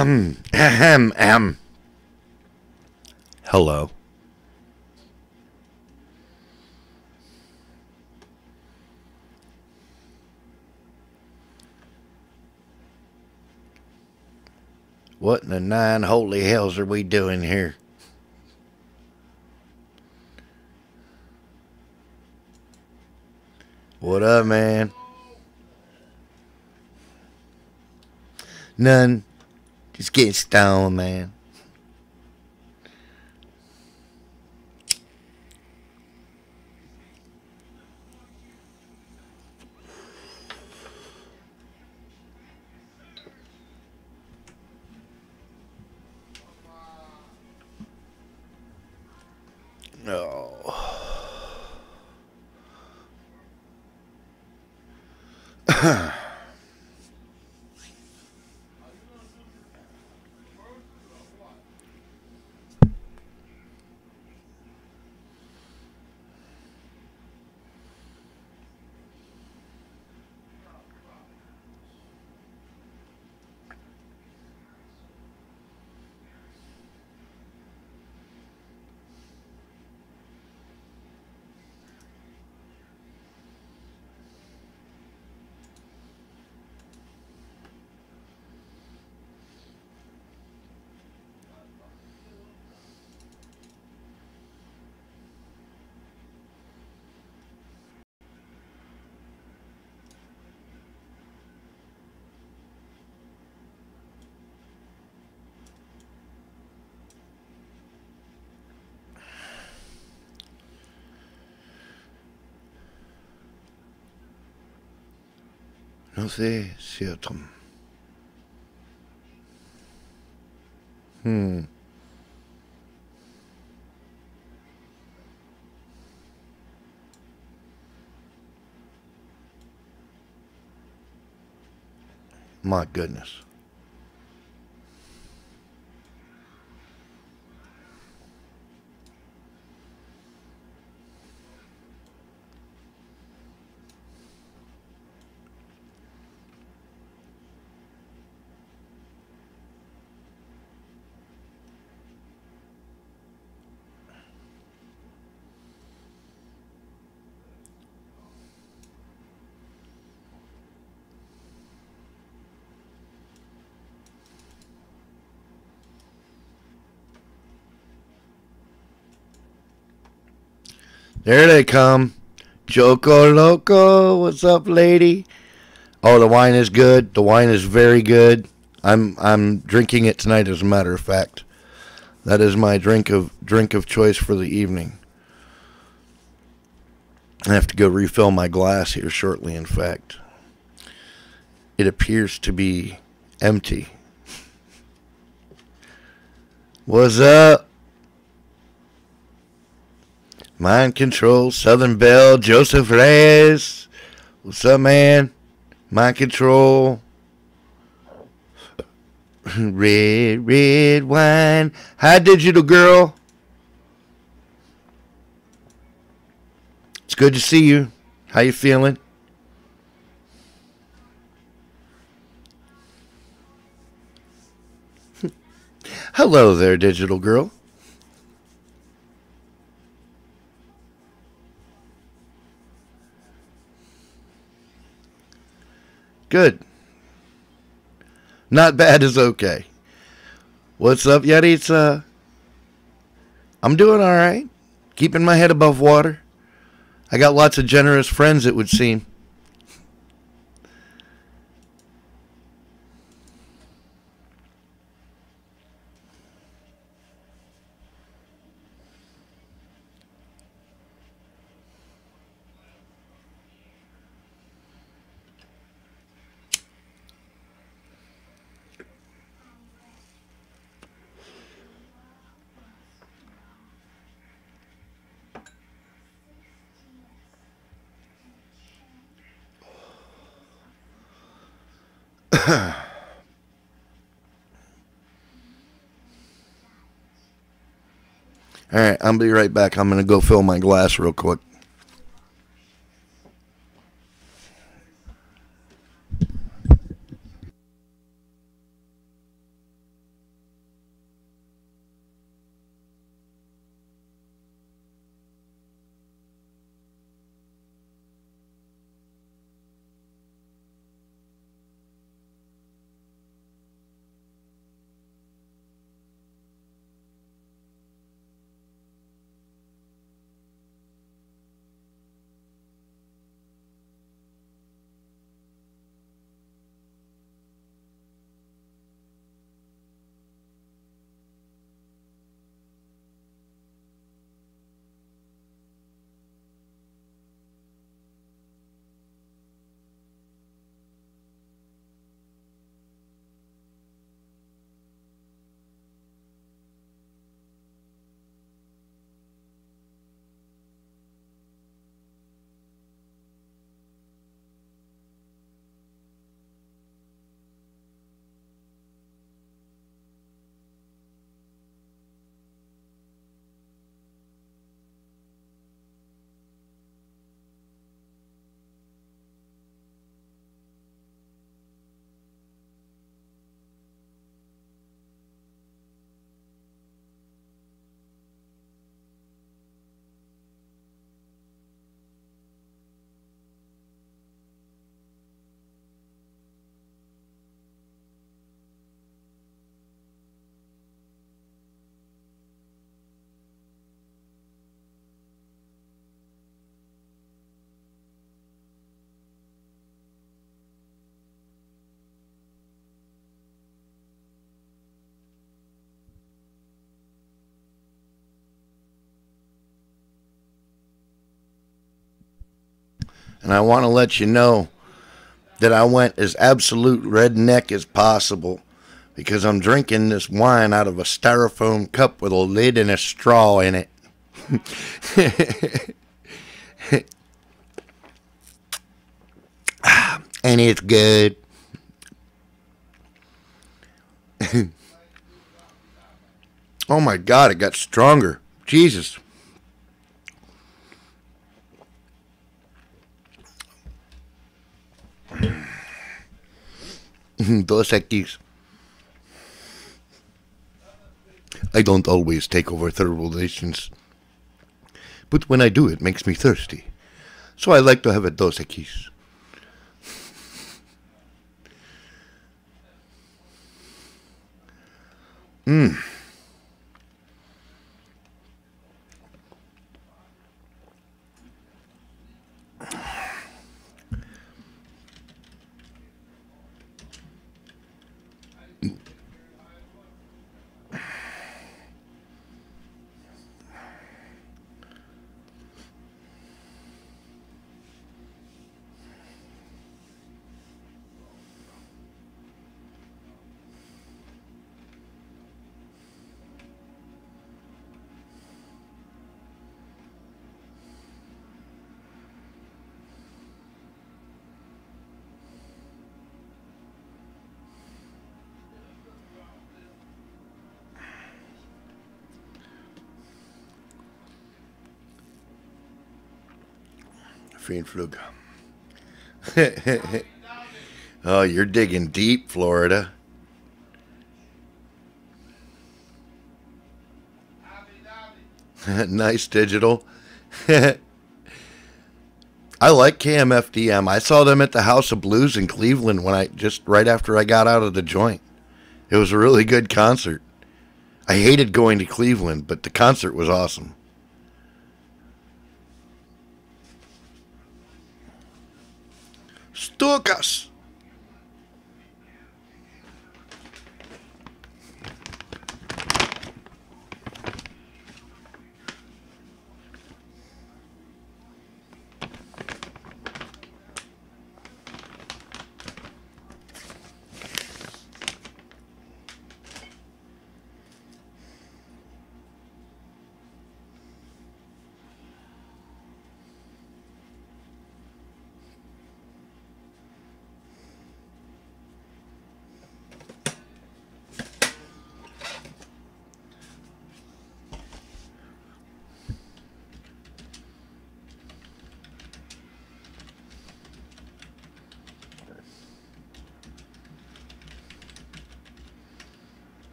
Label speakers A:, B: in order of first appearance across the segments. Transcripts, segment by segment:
A: Ahem. Hello. What in the nine holy hells are we doing here? What up, man? None. Just getting stoned, man. Oh. No sé, cierto. My goodness. There they come. Choco Loco, what's up, lady? Oh, the wine is good. The wine is very good. I'm drinking it tonight, as a matter of fact. That is my drink of choice for the evening. I have to go refill my glass here shortly. In fact, it appears to be empty. What's up? Mind Control, Southern Belle, Joseph Reyes. What's up, man? Mind Control. Red wine. Hi, Digital Girl. It's good to see you. How you feeling? Hello there, Digital Girl. Good. Not bad is okay. What's up, Yaritza? I'm doing all right. Keeping my head above water. I got lots of generous friends, it would seem. All right, I'll be right back. I'm going to go fill my glass real quick. And I want to let you know that I went as absolute redneck as possible because I'm drinking this wine out of a styrofoam cup with a lid and a straw in it. And it's good. Oh my God, it got stronger. Jesus. Dos Equis. I don't always take over third relations, but when I do, it makes me thirsty. So I like to have a Dos Equis. Mmm. Fiendflug. Oh, you're digging deep, Florida. Nice digital. I like KMFDM. I saw them at the House of Blues in Cleveland just right after I got out of the joint. It was a really good concert. I hated going to Cleveland, but the concert was awesome. Stukas.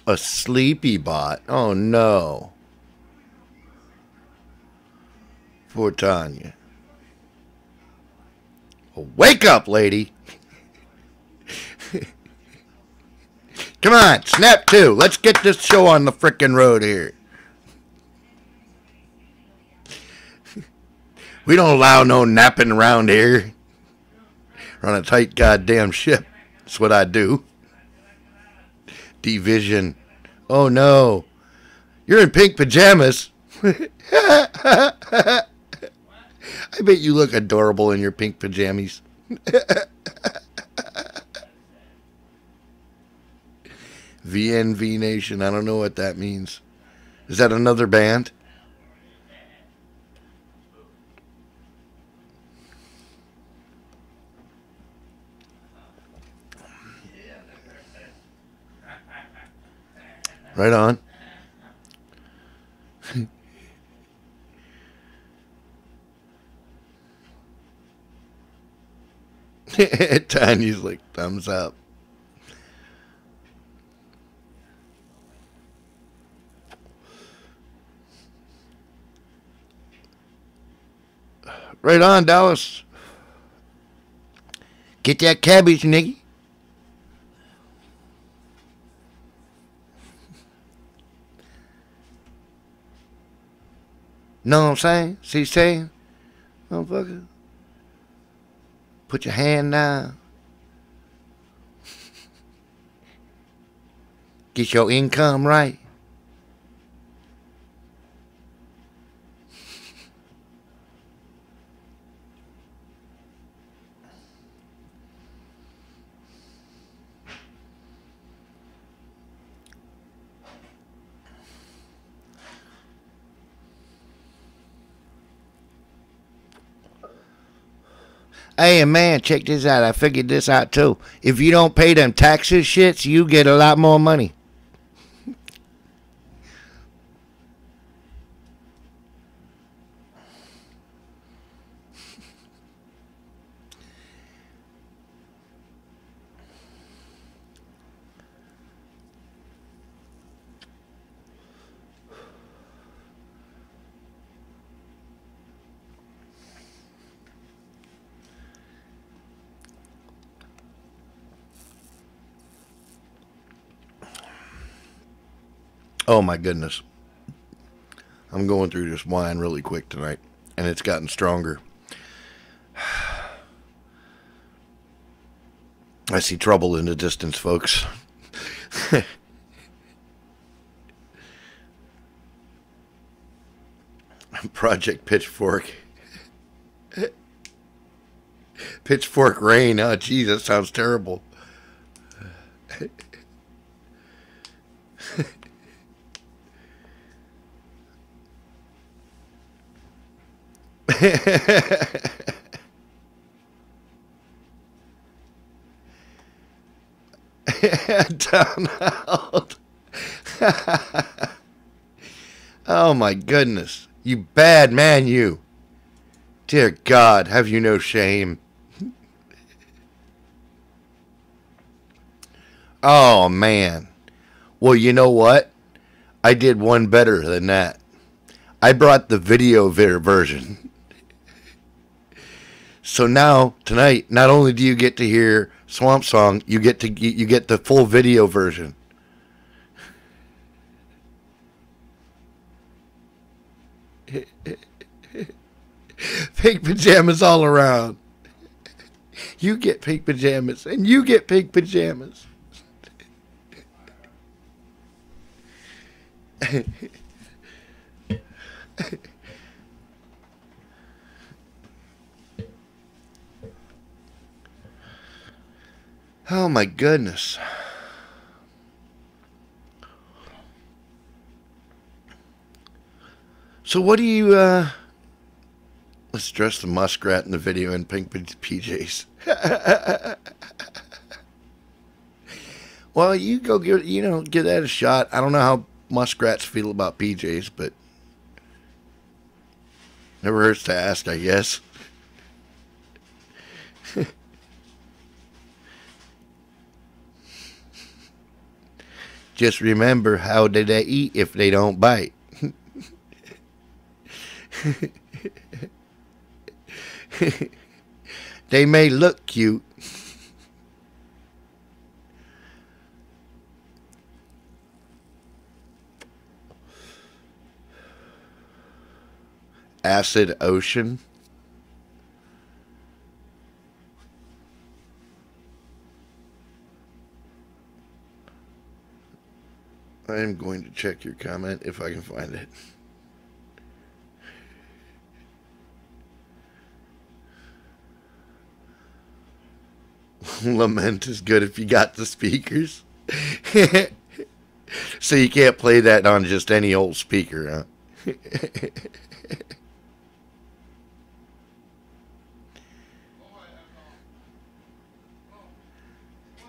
A: A sleepy bot. Oh no. Poor Tanya. Well, wake up, lady. Come on, snap two. Let's get this show on the frickin' road here. We don't allow no napping around here. We're on a tight goddamn ship. That's what I do. Division. Oh no. You're in pink pajamas. I bet you look adorable in your pink pajamas. VNV Nation. I don't know what that means. Is that another band? Right on. Tanya's like, thumbs up. Right on, Dallas. Get that cabbage, nigga. Know what I'm saying? See what I'm saying? Motherfucker. Put your hand down. Get your income right. Hey, man, check this out. I figured this out, too. If you don't pay them taxes shits, you get a lot more money. Oh, my goodness. I'm going through this wine really quick tonight, and it's gotten stronger. I see trouble in the distance, folks. Project Pitchfork. Pitchfork Rain. Oh, geez, that sounds terrible. Down out. Oh my goodness. You bad man, you. Dear God, have you no shame? Oh man. Well, you know what? I did one better than that. I brought the video version. So now, tonight, not only do you get to hear Swamp Song, you get the full video version. Pink pajamas all around. You get pink pajamas, and you get pink pajamas. Oh my goodness. So what do you, let's dress the muskrat in the video in pink PJs. Well, you go give that a shot. I don't know how muskrats feel about PJs, but never hurts to ask, I guess. Just remember, how did they eat if they don't bite? They may look cute. Acid Ocean. I am going to check your comment if I can find it. Lament is good if you got the speakers. So you can't play that on just any old speaker, huh?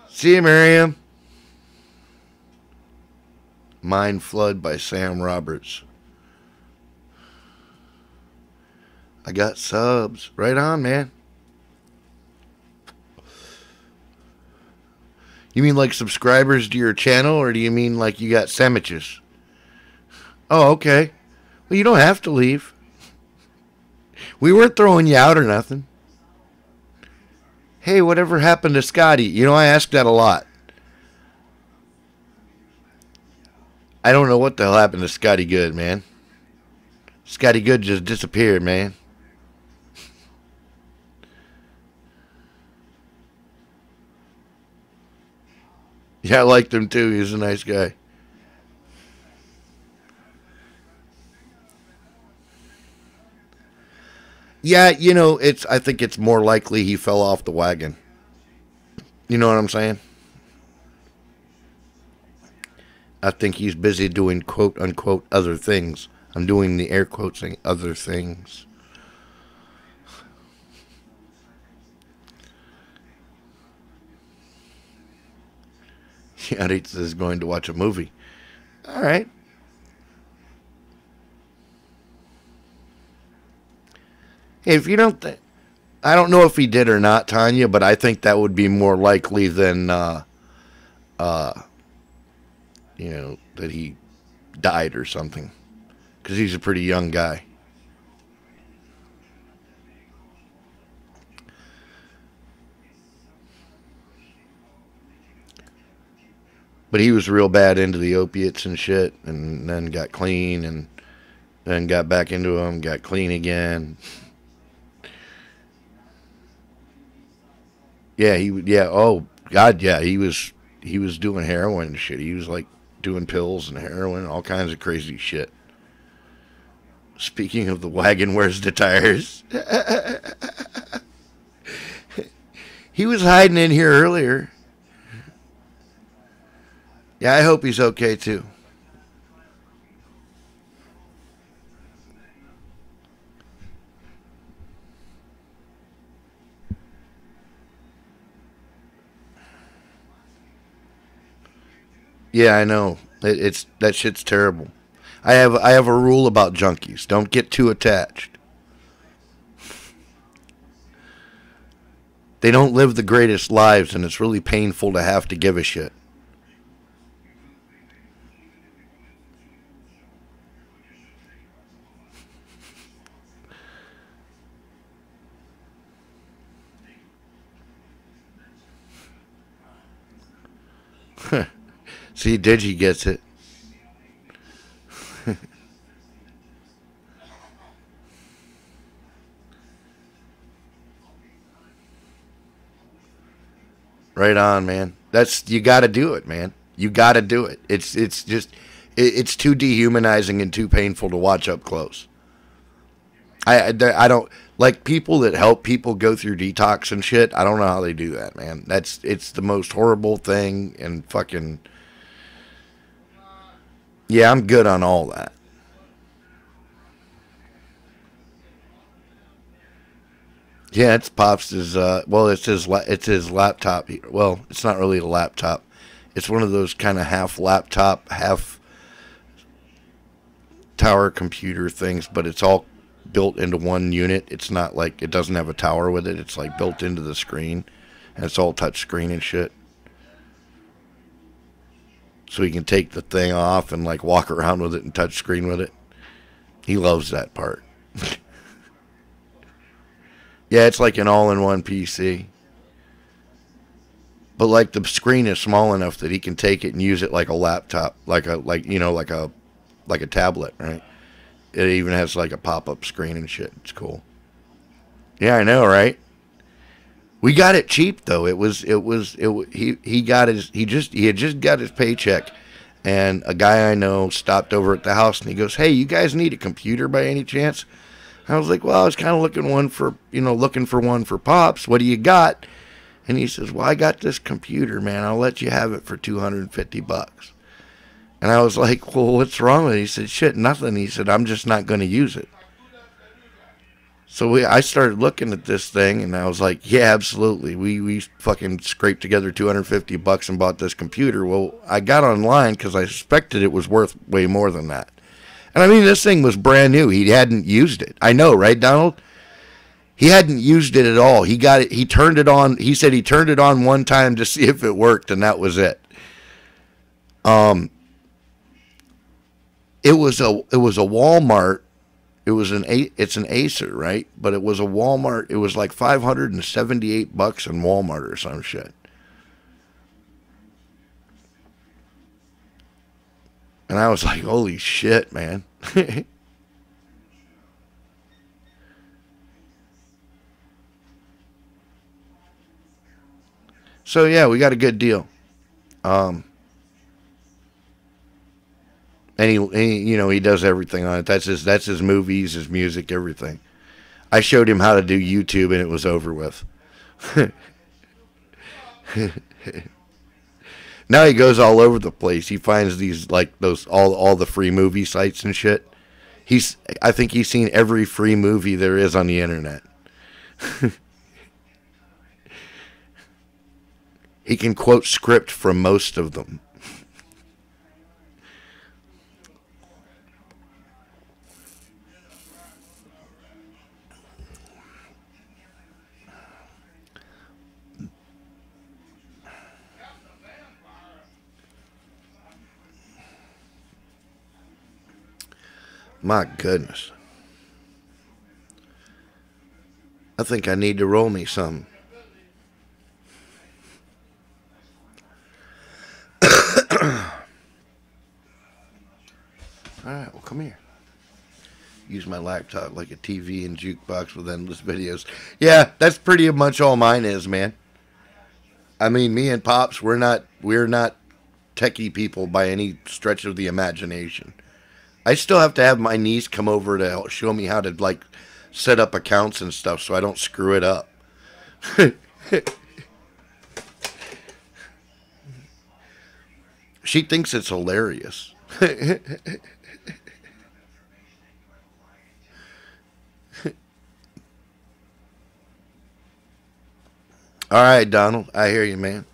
A: See you, Miriam. Mind Flood by Sam Roberts. I got subs. Right on, man. You mean like subscribers to your channel, or do you mean like you got sandwiches? Oh, okay. Well, you don't have to leave. We weren't throwing you out or nothing. Hey, whatever happened to Scotty? You know, I ask that a lot. I don't know what the hell happened to Scotty Good, man. Scotty Good just disappeared, man. Yeah, I liked him too. He was a nice guy. Yeah, you know, I think it's more likely he fell off the wagon. You know what I'm saying? I think he's busy doing quote unquote other things. I'm doing the air quotes saying other things. Yeah, he is going to watch a movie. All right. Hey, if you don't, I don't know if he did or not, Tanya, but I think that would be more likely than, uh, that he died or something, because he's a pretty young guy. But he was real bad into the opiates and shit, and then got clean, and then got back into them, got clean again. Yeah, yeah. Oh God, yeah. He was doing heroin and shit. He was like doing pills and heroin, all kinds of crazy shit. Speaking of the wagon, where's the tires? He was hiding in here earlier. Yeah, I hope he's okay too. Yeah, I know. It's that shit's terrible. I have a rule about junkies. Don't get too attached. They don't live the greatest lives, and it's really painful to have to give a shit. See, Digi gets it. Right on, man. That's you got to do it, man. You got to do it. It's just it's too dehumanizing and too painful to watch up close. I don't like people that help people go through detox and shit. I don't know how they do that, man. It's the most horrible thing and fucking yeah. I'm good on all that. Yeah, it's Pops' well, it's his laptop. Well, it's not really a laptop. It's one of those kind of half laptop, half tower computer things, but it's all built into one unit. It's not like it doesn't have a tower with it. It's like built into the screen, and it's all touch screen and shit. So he can take the thing off and like walk around with it and touch screen with it. He loves that part. Yeah, it's like an all-in-one PC. But like the screen is small enough that he can take it and use it like a laptop, like a tablet, right? It even has like a pop-up screen and shit. It's cool. Yeah, I know, right? We got it cheap though. He got he had just got his paycheck, and a guy I know stopped over at the house and he goes, "Hey, you guys need a computer by any chance?" I was like, "Well, I was kind of looking for one for Pops. What do you got?" And he says, "Well, I got this computer, man. I'll let you have it for $250." And I was like, "Well, what's wrong with it?" He said, "Shit, nothing." He said, "I'm just not going to use it." So I started looking at this thing, and I was like, "Yeah, absolutely. We fucking scraped together $250 and bought this computer." Well, I got online because I suspected it was worth way more than that. And I mean, this thing was brand new. He hadn't used it. I know, right, Donald? He hadn't used it at all. He got it. He turned it on. He said he turned it on one time to see if it worked, and that was it. Um, it was a Walmart. It's an Acer, right? But it was a Walmart. It was like $578 in Walmart or some shit. And I was like, holy shit, man. So yeah, we got a good deal. Um, he does everything on it. That's his movies, his music, everything. I showed him how to do YouTube, and it was over with. Now he goes all over the place. He finds these like those all the free movie sites and shit. I think he's seen every free movie there is on the internet. He can quote script from most of them. My goodness. I think I need to roll me some. Alright, well, come here. Use my laptop like a TV and jukebox with endless videos. Yeah, that's pretty much all mine is, man. I mean, me and Pops, we're not techie people by any stretch of the imagination. I still have to have my niece come over to show me how to, like, set up accounts and stuff so I don't screw it up. She thinks it's hilarious. All right, Donald, I hear you, man.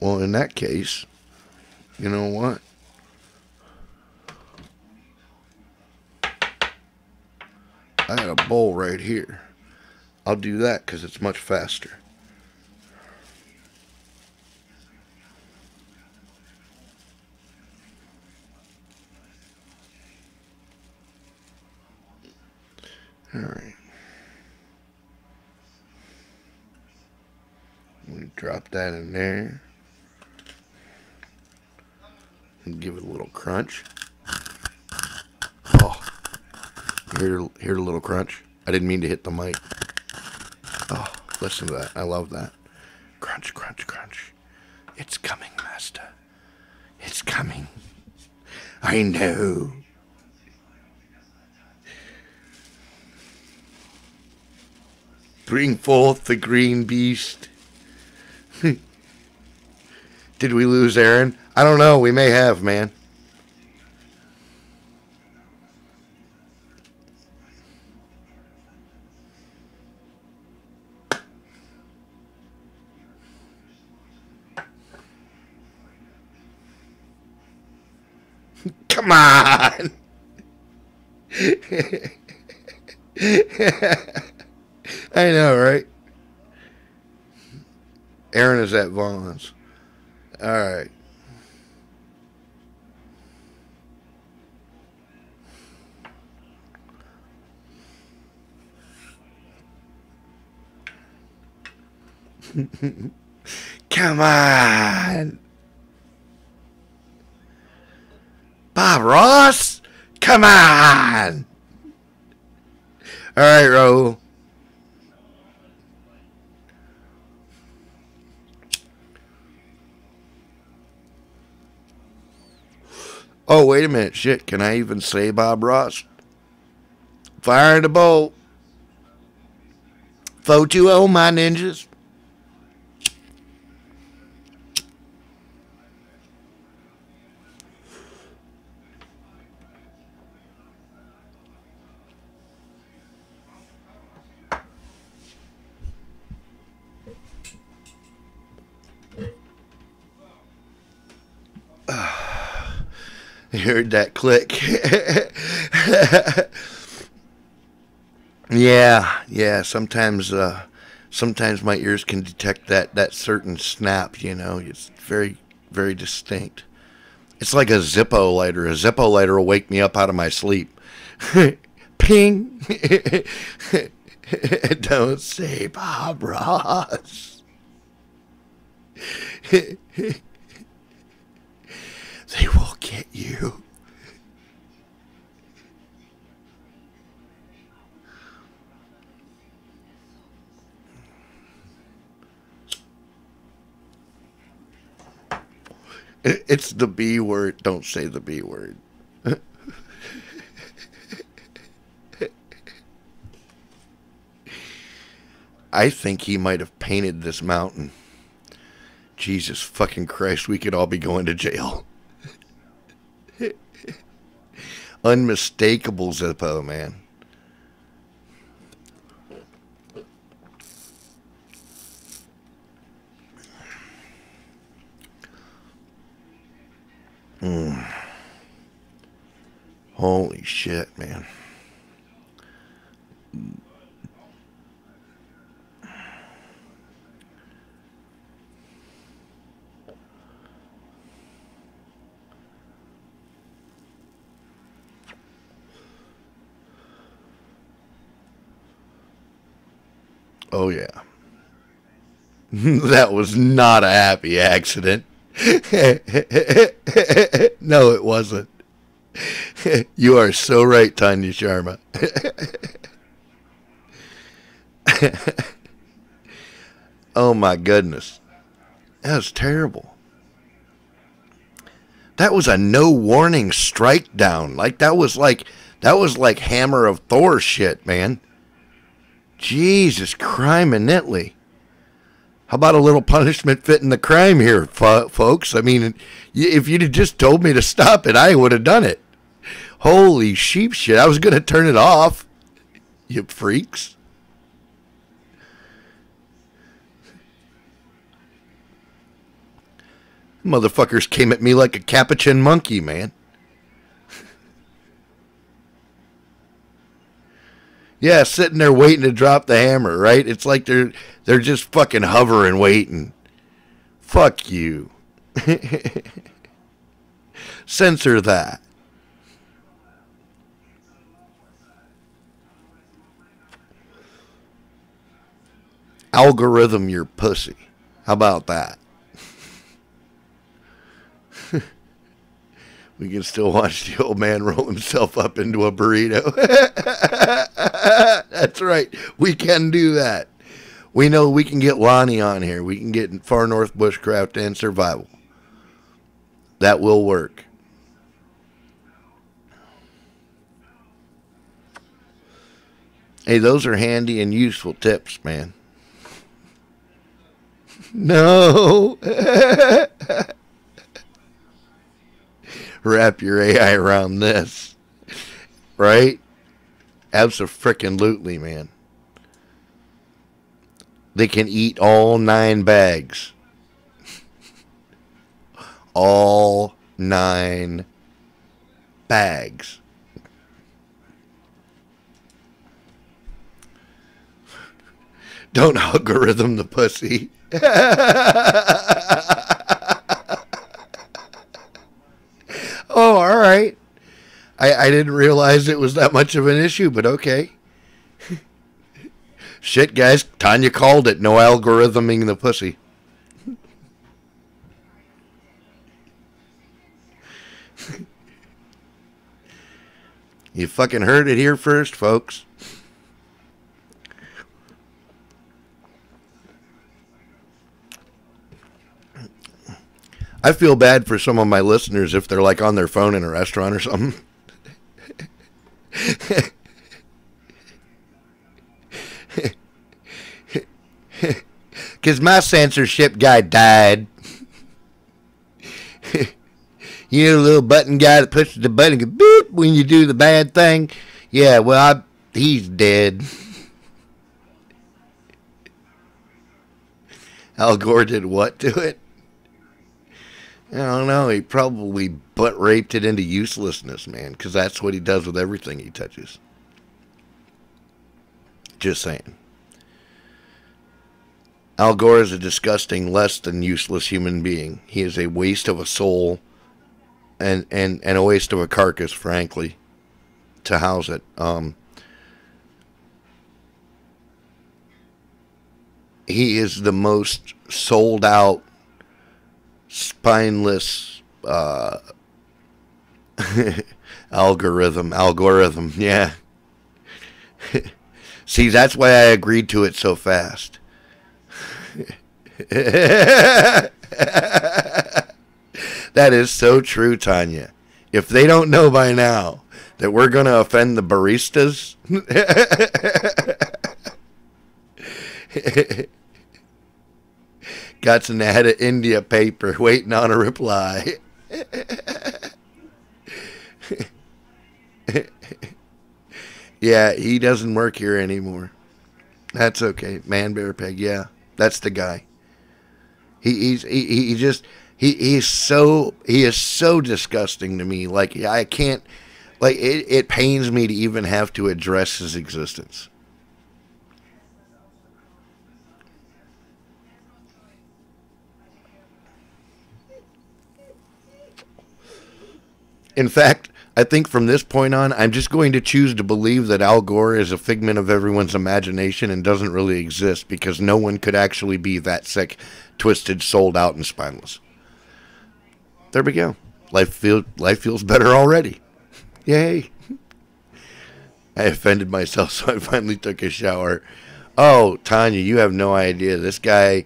A: Well, in that case, you know what? I got a bowl right here. I'll do that because it's much faster. All right. We drop that in there. And give it a little crunch. Oh, hear the little crunch. I didn't mean to hit the mic. Oh, listen to that. I love that. Crunch, crunch, crunch. It's coming, master. It's coming. I know. Bring forth the green beast. Did we lose Aaron? I don't know. We may have, man. Come on. I know, right? Aaron is at Vaughn's. All right. Come on. Bob Ross? Come on. All right, Raul. Oh, wait a minute. Shit, can I even say Bob Ross? Fire in the bolt. 420, my ninjas. I heard that click. Yeah. Sometimes my ears can detect that certain snap. You know, it's very, very distinct. It's like a Zippo lighter. A Zippo lighter will wake me up out of my sleep. Ping. Don't say Bob Ross. They will get you. It's the B word. Don't say the B word. I think he might have painted this mountain. Jesus fucking Christ, we could all be going to jail. Unmistakable Zippo, man. Holy shit, man. Oh, yeah. That was not a happy accident. No, it wasn't. You are so right, Tanya Sharma. Oh, my goodness. That was terrible. That was a no warning strike down. That was like Hammer of Thor shit, man. Jesus, crime and Nitley. How about a little punishment fitting the crime here, folks? I mean, if you'd have just told me to stop it, I would have done it. Holy sheep shit. I was going to turn it off. You freaks. Motherfuckers came at me like a capuchin monkey, man. Yeah, sitting there waiting to drop the hammer, right? It's like they're just fucking hovering, waiting. Fuck you. Censor that. Algorithm your pussy. How about that? We can still watch the old man roll himself up into a burrito. That's right. We can do that. We know we can get Lonnie on here. We can get Far North Bushcraft and Survival. That will work. Hey, those are handy and useful tips, man. No. Wrap your AI around this. Right? Abso-frickin-lutely, man. They can eat all 9 bags. All 9 bags. Don't algorithm the pussy. Oh, all right. I didn't realize it was that much of an issue, but okay. Shit, guys. Tanya called it. No algorithming the pussy. You fucking heard it here first, folks. I feel bad for some of my listeners if they're like on their phone in a restaurant or something. Because my censorship guy died. You know, the little button guy that pushes the button and goes boop when you do the bad thing? Yeah, well, he's dead. Al Gore did what to it? I don't know. He probably butt raped it into uselessness, man, because that's what he does with everything he touches. Just saying. Al Gore is a disgusting, less than useless human being. He is a waste of a soul and a waste of a carcass, frankly, to house it. He is the most sold out, spineless algorithm. Yeah. See, that's why I agreed to it so fast. That is so true, Tanya. If they don't know by now that we're going to offend the baristas, got an ad of India paper waiting on a reply. Yeah, he doesn't work here anymore. That's okay. Man Bear Peg, yeah. That's the guy. He is so disgusting to me. Like, I can't, like, it pains me to even have to address his existence. In fact, I think from this point on, I'm just going to choose to believe that Al Gore is a figment of everyone's imagination and doesn't really exist, because no one could actually be that sick, twisted, sold out, and spineless. There we go. Life feels better already. Yay. I offended myself, so I finally took a shower. Oh, Tanya, you have no idea. This guy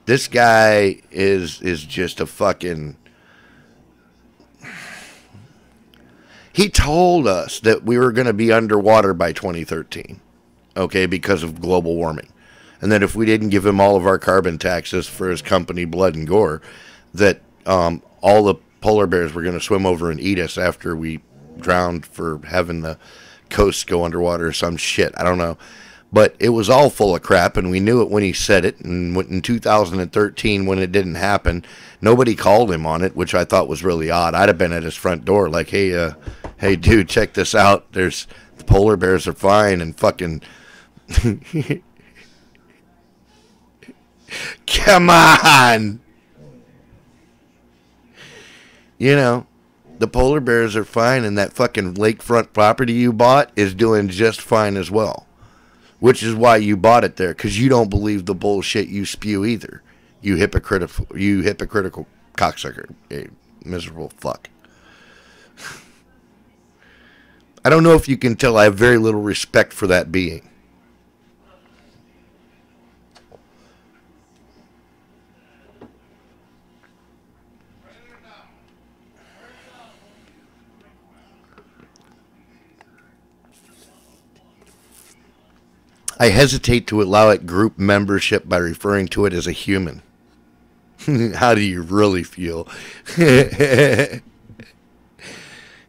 A: is just a fucking... He told us that we were going to be underwater by 2013, okay, because of global warming. And that if we didn't give him all of our carbon taxes for his company, Blood and Gore, that all the polar bears were going to swim over and eat us after we drowned for having the coast go underwater or some shit. I don't know. But it was all full of crap, and we knew it when he said it. And in 2013, when it didn't happen, nobody called him on it, which I thought was really odd. I'd have been at his front door like, hey, dude, check this out. The polar bears are fine, and fucking... Come on! You know, the polar bears are fine, and that fucking lakefront property you bought is doing just fine as well. Which is why you bought it there, because you don't believe the bullshit you spew either. You hypocritical cocksucker. You miserable fuck. I don't know if you can tell, I have very little respect for that being. I hesitate to allow it group membership by referring to it as a human. How do you really feel?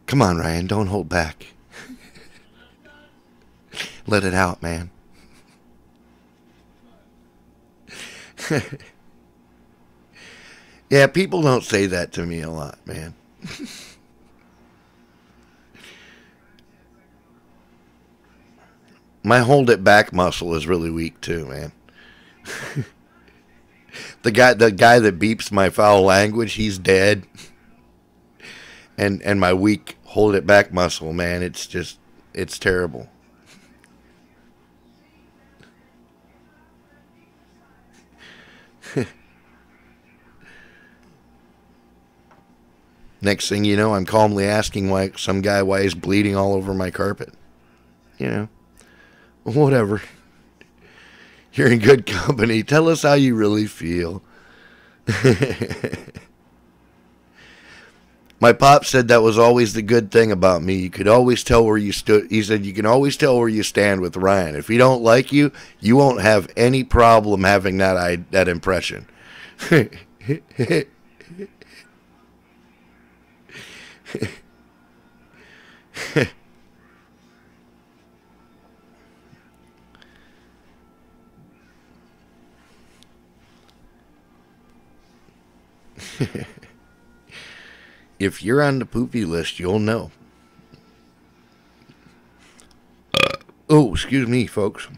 A: Come on, Ryan, don't hold back. Let it out, man. Yeah, people don't say that to me a lot, man. My hold it back muscle is really weak too, man. The guy that beeps my foul language, he's dead. And my weak hold it back muscle, man, it's terrible. Next thing you know, I'm calmly asking some guy why he's bleeding all over my carpet. You know. Whatever. You're in good company. Tell us how you really feel. My pop said that was always the good thing about me. You could always tell where you stood. He said you can always tell where you stand with Ryan. If he don't like you, you won't have any problem having that impression. If you're on the poopy list, you'll know. Oh, excuse me, folks.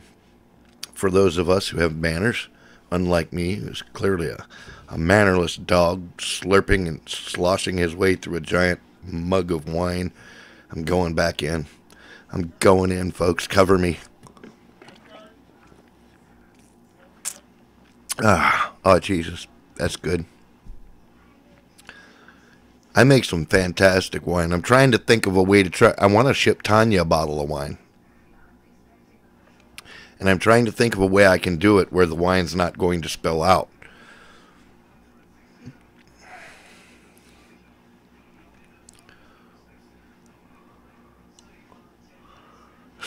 A: For those of us who have manners, unlike me, who's clearly a mannerless dog, slurping and sloshing his way through a giant mug of wine. I'm going back in. I'm going in, folks. Cover me. Oh, Jesus. That's good. I make some fantastic wine. I'm trying to think of a way to try. I want to ship Tanya a bottle of wine. And I'm trying to think of a way I can do it where the wine's not going to spill out.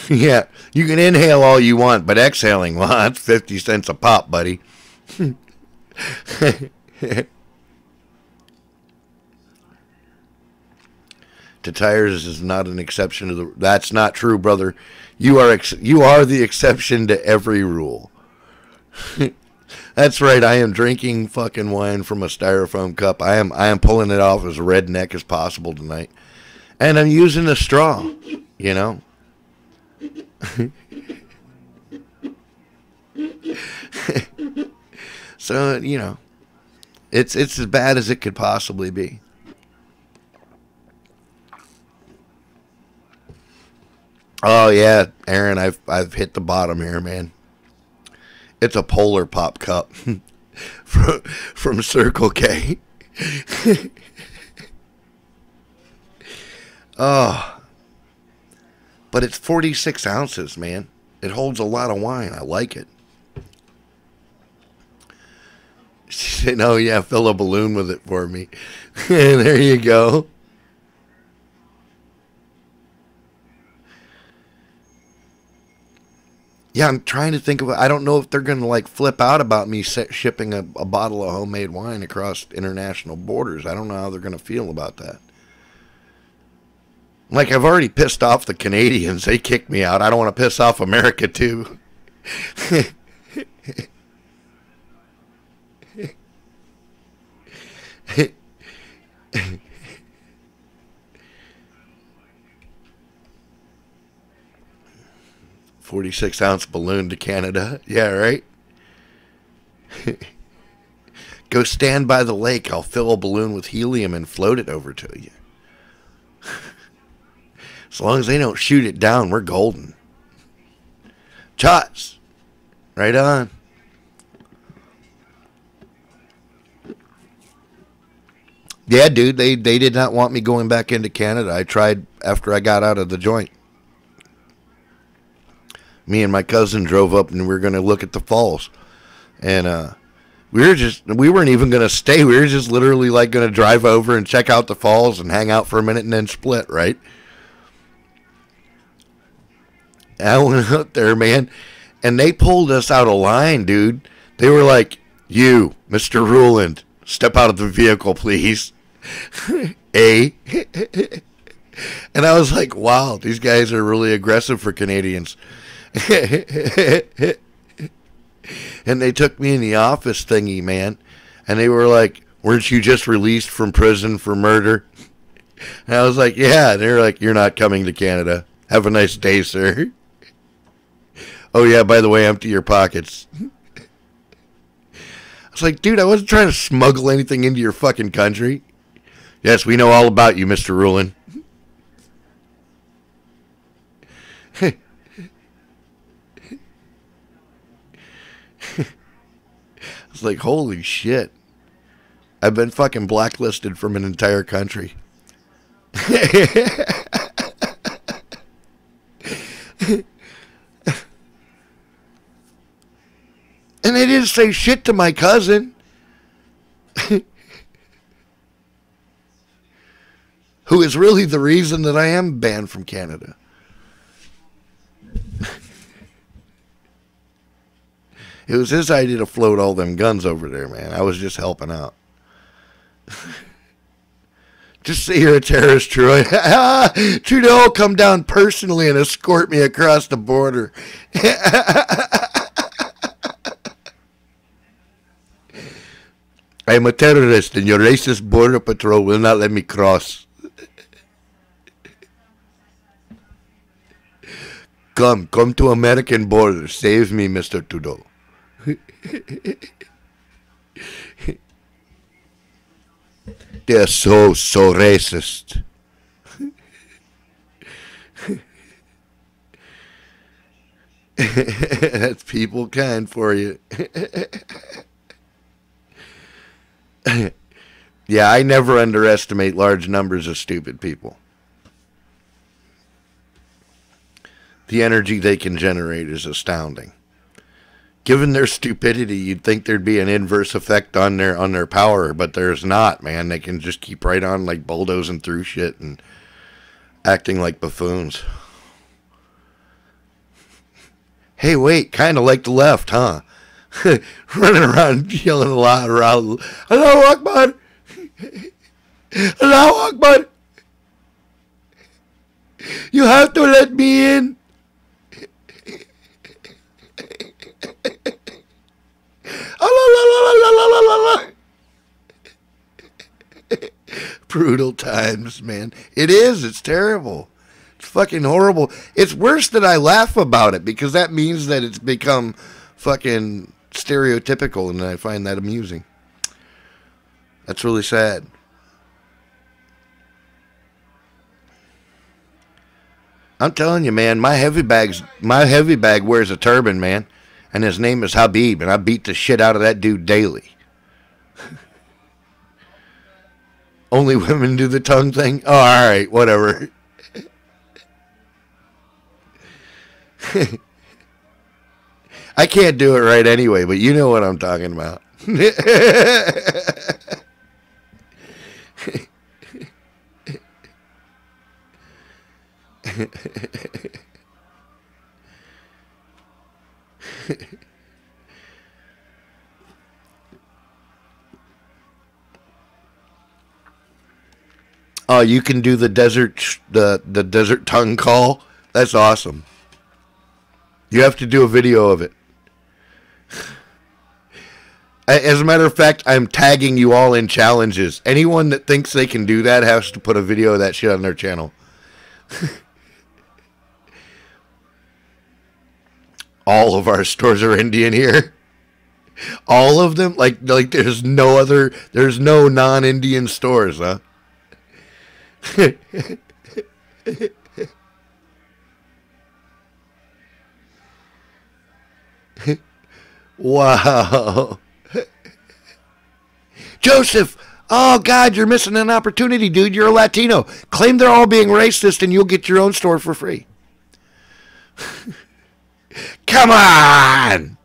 A: Yeah, you can inhale all you want, but exhaling, well, that's 50 cents a pop, buddy. To tires is not an exception to the... That's not true, brother. You are the exception to every rule. That's right. I am drinking fucking wine from a styrofoam cup. I am pulling it off as redneck as possible tonight. And I'm using a straw, you know. So, you know, it's as bad as it could possibly be. Oh yeah, Aaron, I've hit the bottom here, man. It's a Polar Pop cup from Circle K. Oh, but it's 46 ounces, man. It holds a lot of wine. I like it. She said, "Oh yeah, fill a balloon with it for me." There you go. Yeah, I'm trying to think of it. I don't know if they're going to like flip out about me shipping a bottle of homemade wine across international borders. I don't know how they're going to feel about that. Like, I've already pissed off the Canadians. They kicked me out. I don't want to piss off America, too. 46-ounce balloon to Canada. Yeah, right? Go stand by the lake. I'll fill a balloon with helium and float it over to you. As long as they don't shoot it down, we're golden. Shots. Right on. Yeah, dude, they did not want me going back into Canada. I tried after I got out of the joint. Me and my cousin drove up and we were going to look at the falls. And we weren't even going to stay. We were just literally like going to drive over and check out the falls and hang out for a minute and then split, right? And I went out there, man, and they pulled us out of line, dude. They were like, "You, Mr. Ruland, step out of the vehicle, please." And I was like, wow, these guys are really aggressive for Canadians. And they took me in the office thingy, man. And they were like, "Weren't you just released from prison for murder?" And I was like, "Yeah." And they're like, "You're not coming to Canada. Have a nice day, sir." "Oh, yeah, by the way, empty your pockets." I was like, dude, I wasn't trying to smuggle anything into your fucking country. "Yes, we know all about you, Mr. Rulin." I was like, holy shit. I've been fucking blacklisted from an entire country. And they didn't say shit to my cousin. Who is really the reason that I am banned from Canada. It was his idea to float all them guns over there, man. I was just helping out. Just say you're a terrorist, Troy. Trudeau, come down personally and escort me across the border. I'm a terrorist and your racist border patrol will not let me cross. Come to American border. Save me, Mr. Trudeau. They're so racist. That's people kind for you. Yeah, I never underestimate large numbers of stupid people. The energy they can generate is astounding. Given their stupidity, you'd think there'd be an inverse effect on their power, but there's not, man. They can just keep right on like bulldozing through shit and acting like buffoons. Hey, wait, kind of like the left, huh? Running around yelling a lot around. Allahu Akbar! Allahu Akbar! You have to let me in! Brutal times, man. It is. It's terrible. It's fucking horrible. It's worse that I laugh about it because that means that it's become fucking stereotypical and I find that amusing. That's really sad. I'm telling you, man, my heavy bag wears a turban, man. And his name is Habib, and I beat the shit out of that dude daily. Only women do the tongue thing? Oh, all right, whatever. I can't do it right anyway, but you know what I'm talking about. Oh, you can do the desert tongue call. That's awesome. You have to do a video of it. As a matter of fact, I'm tagging you all in challenges. Anyone that thinks they can do that has to put a video of that shit on their channel. All of our stores are Indian here. All of them? Like there's no non-Indian stores, huh? Wow. Joseph, oh God, you're missing an opportunity, dude. You're a Latino. Claim they're all being racist and you'll get your own store for free. Come on!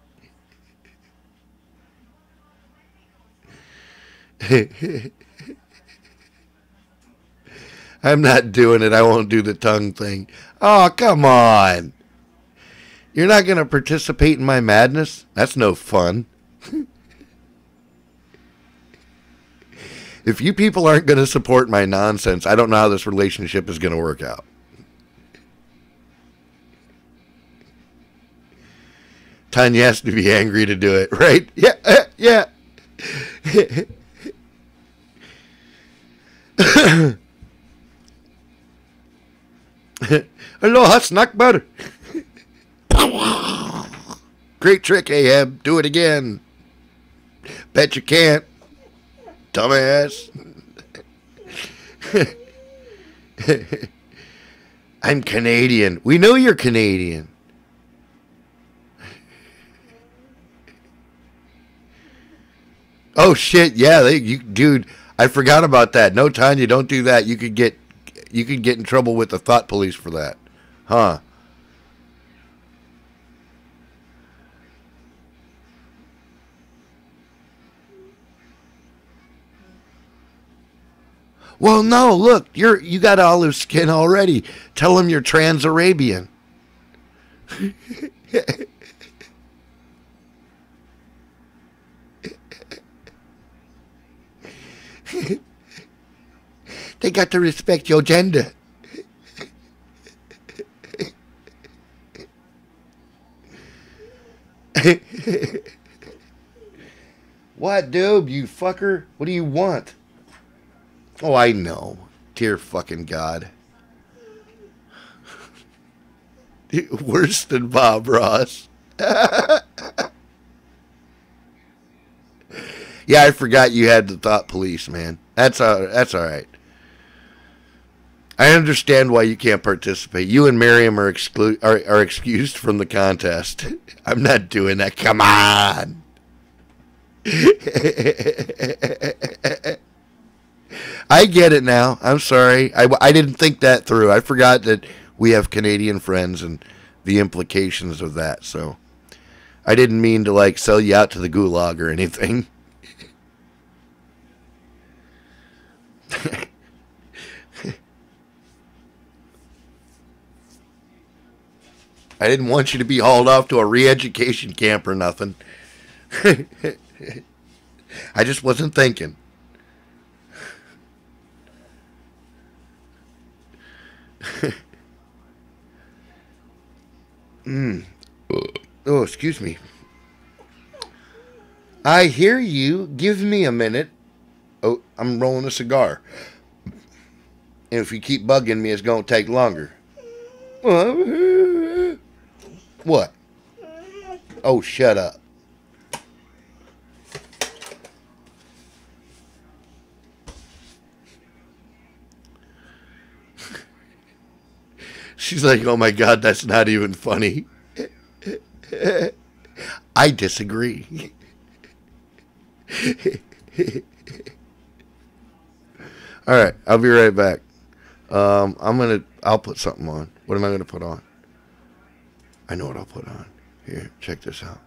A: I'm not doing it. I won't do the tongue thing. Oh, come on. You're not going to participate in my madness? That's no fun. If you people aren't going to support my nonsense, I don't know how this relationship is going to work out. Tanya has to be angry to do it, right? Yeah, yeah. Aloha, Snackbar. Great trick, Ahab. Do it again. Bet you can't. Dumbass. I'm Canadian. We know you're Canadian. Oh shit, yeah, dude, I forgot about that. No, Tanya, don't do that. You could get in trouble with the thought police for that. Huh? Well, no, look, you got olive skin already. Tell them you're trans-Arabian. They got to respect your gender. What, dude, you fucker? What do you want? Oh, I know. Dear fucking God. Worse than Bob Ross. Yeah, I forgot you had the thought police, man. That's all right. I understand why you can't participate. You and Miriam are excused from the contest. I'm not doing that. Come on. I get it now. I'm sorry. I didn't think that through. I forgot that we have Canadian friends and the implications of that. So I didn't mean to like sell you out to the gulag or anything. I didn't want you to be hauled off to a re-education camp or nothing. I just wasn't thinking. Oh, excuse me. I hear you. Give me a minute. Oh, I'm rolling a cigar. And if you keep bugging me, it's going to take longer. What? Oh, shut up. She's like, oh my God, that's not even funny. I disagree. All right, I'll be right back. I'll put something on. What am I gonna put on? I know what I'll put on. Here, check this out.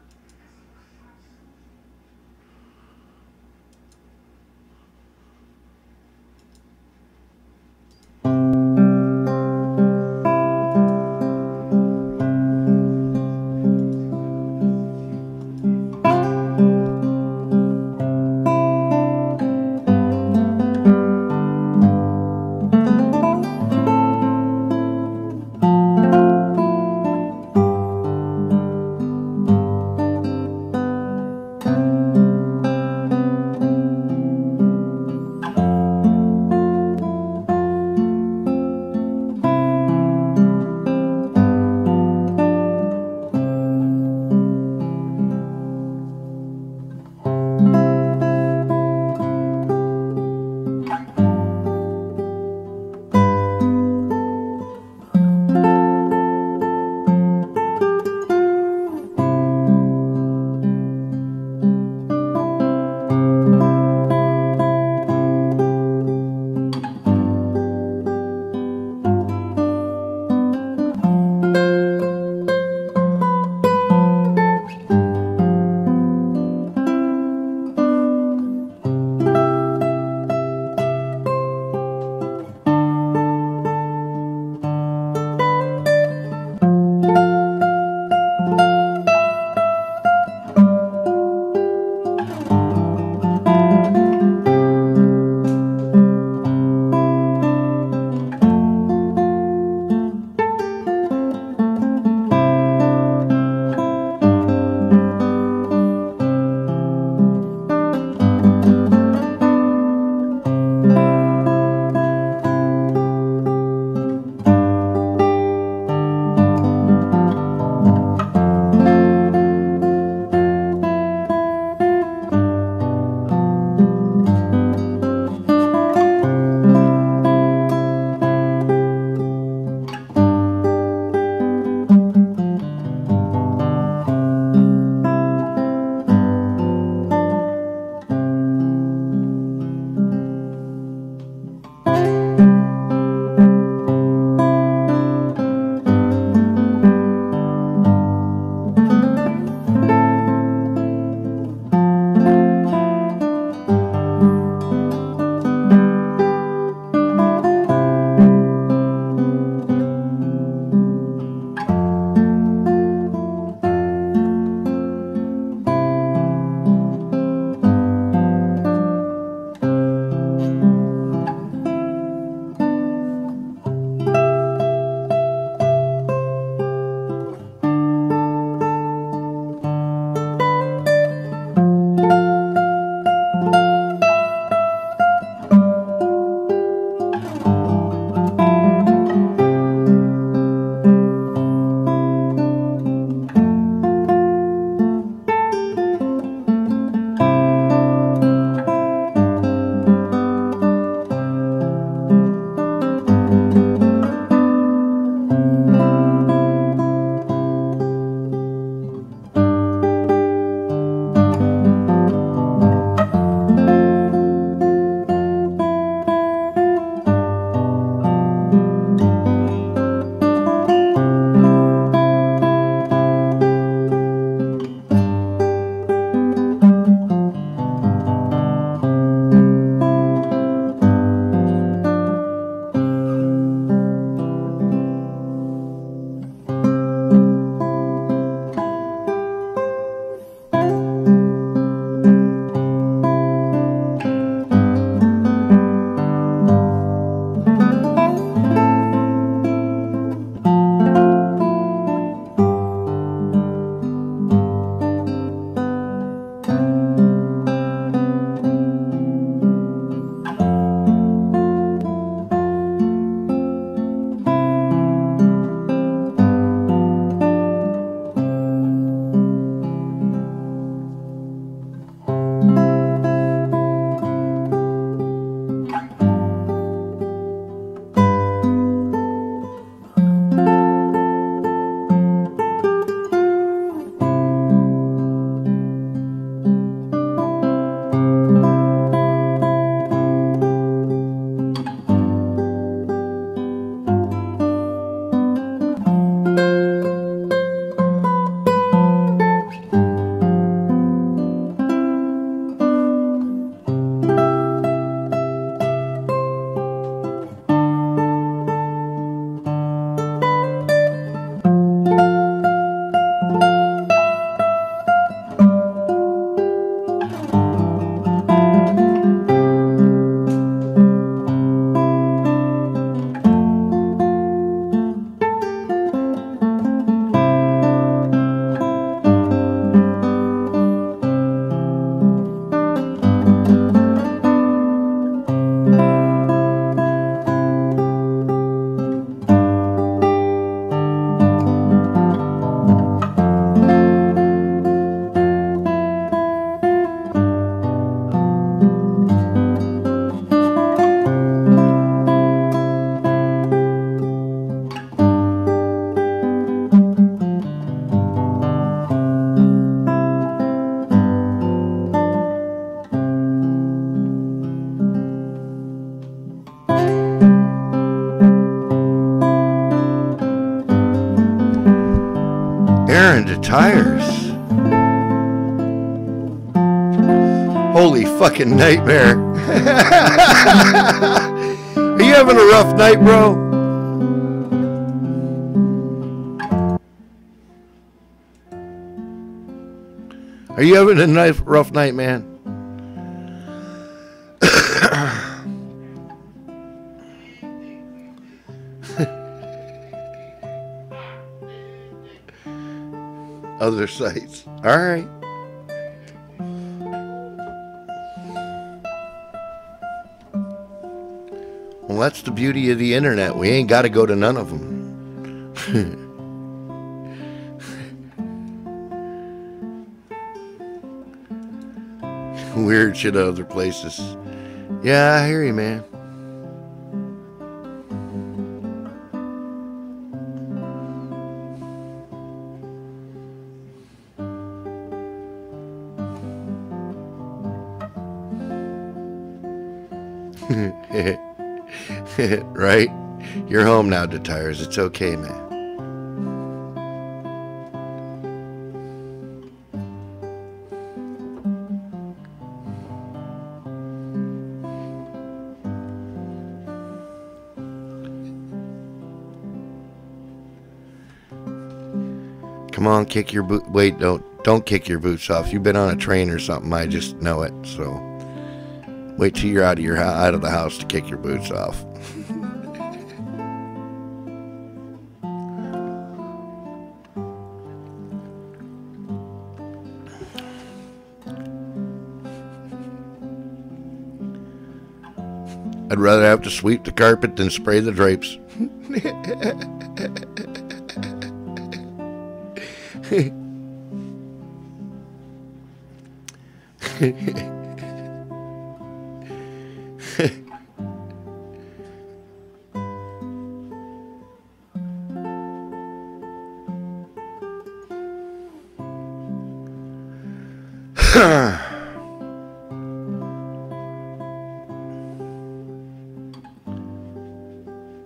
A: tires. Holy fucking nightmare. Are you having a rough night, bro? Are you having a rough night, man? Other sites. All right. Well, that's the beauty of the internet. We ain't got to go to none of them. Weird shit other places. Yeah, I hear you, man. Right? You're home now, DeTires. It's okay, man. Come on, kick your boot. Wait, don't kick your boots off. You've been on a train or something. I just know it. So wait till you're out of the house to kick your boots off. I'd rather have to sweep the carpet than spray the drapes.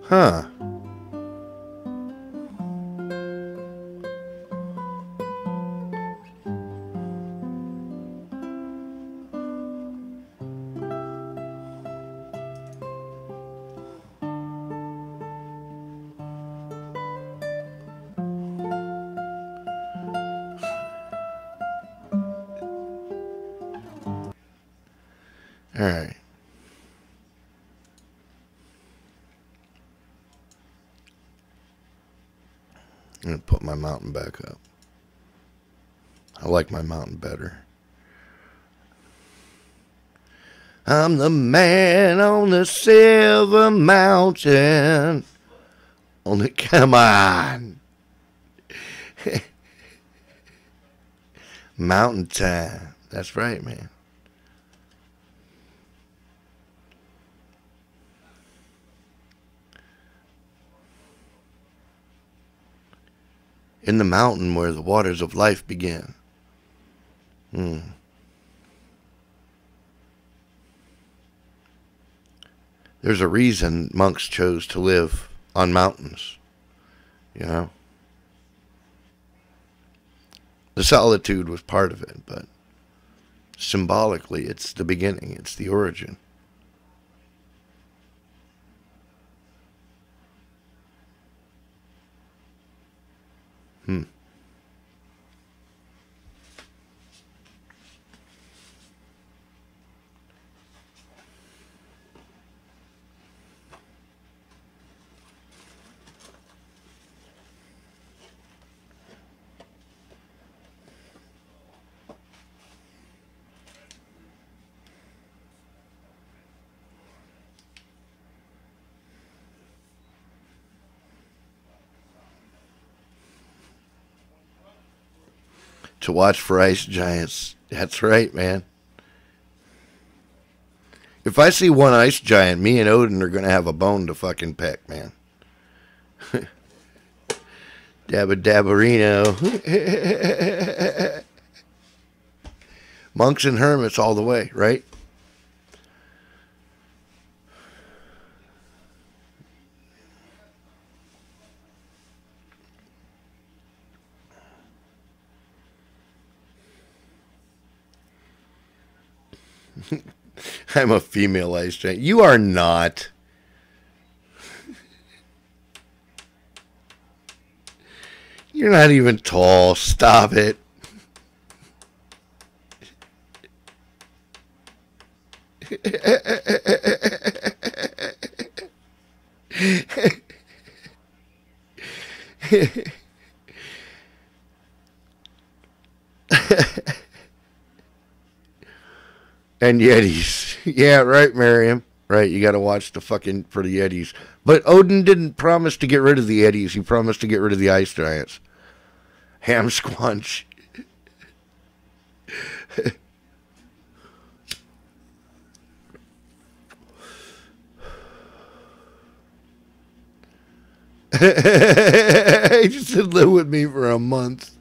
A: Huh. All right. I'm going to put my mountain back up. I like my mountain better. I'm the man on the silver mountain. Come on. Mountain time. That's right, man. In the mountain where the waters of life begin. There's a reason monks chose to live on mountains, you know. The solitude was part of it, but symbolically it's the beginning, it's the origin. To watch for ice giants. That's right, man. If I see one ice giant, me and Odin are going to have a bone to fucking peck, man. Dabba dabberino. Monks and hermits all the way, right? I'm a female ice giant. You are not. You're not even tall. Stop it. And Yetis. Yeah, right, Miriam. Right, you gotta watch the fucking for the Yetis. But Odin didn't promise to get rid of the Yetis. He promised to get rid of the ice giants. Ham squanch. He just said live with me for a month.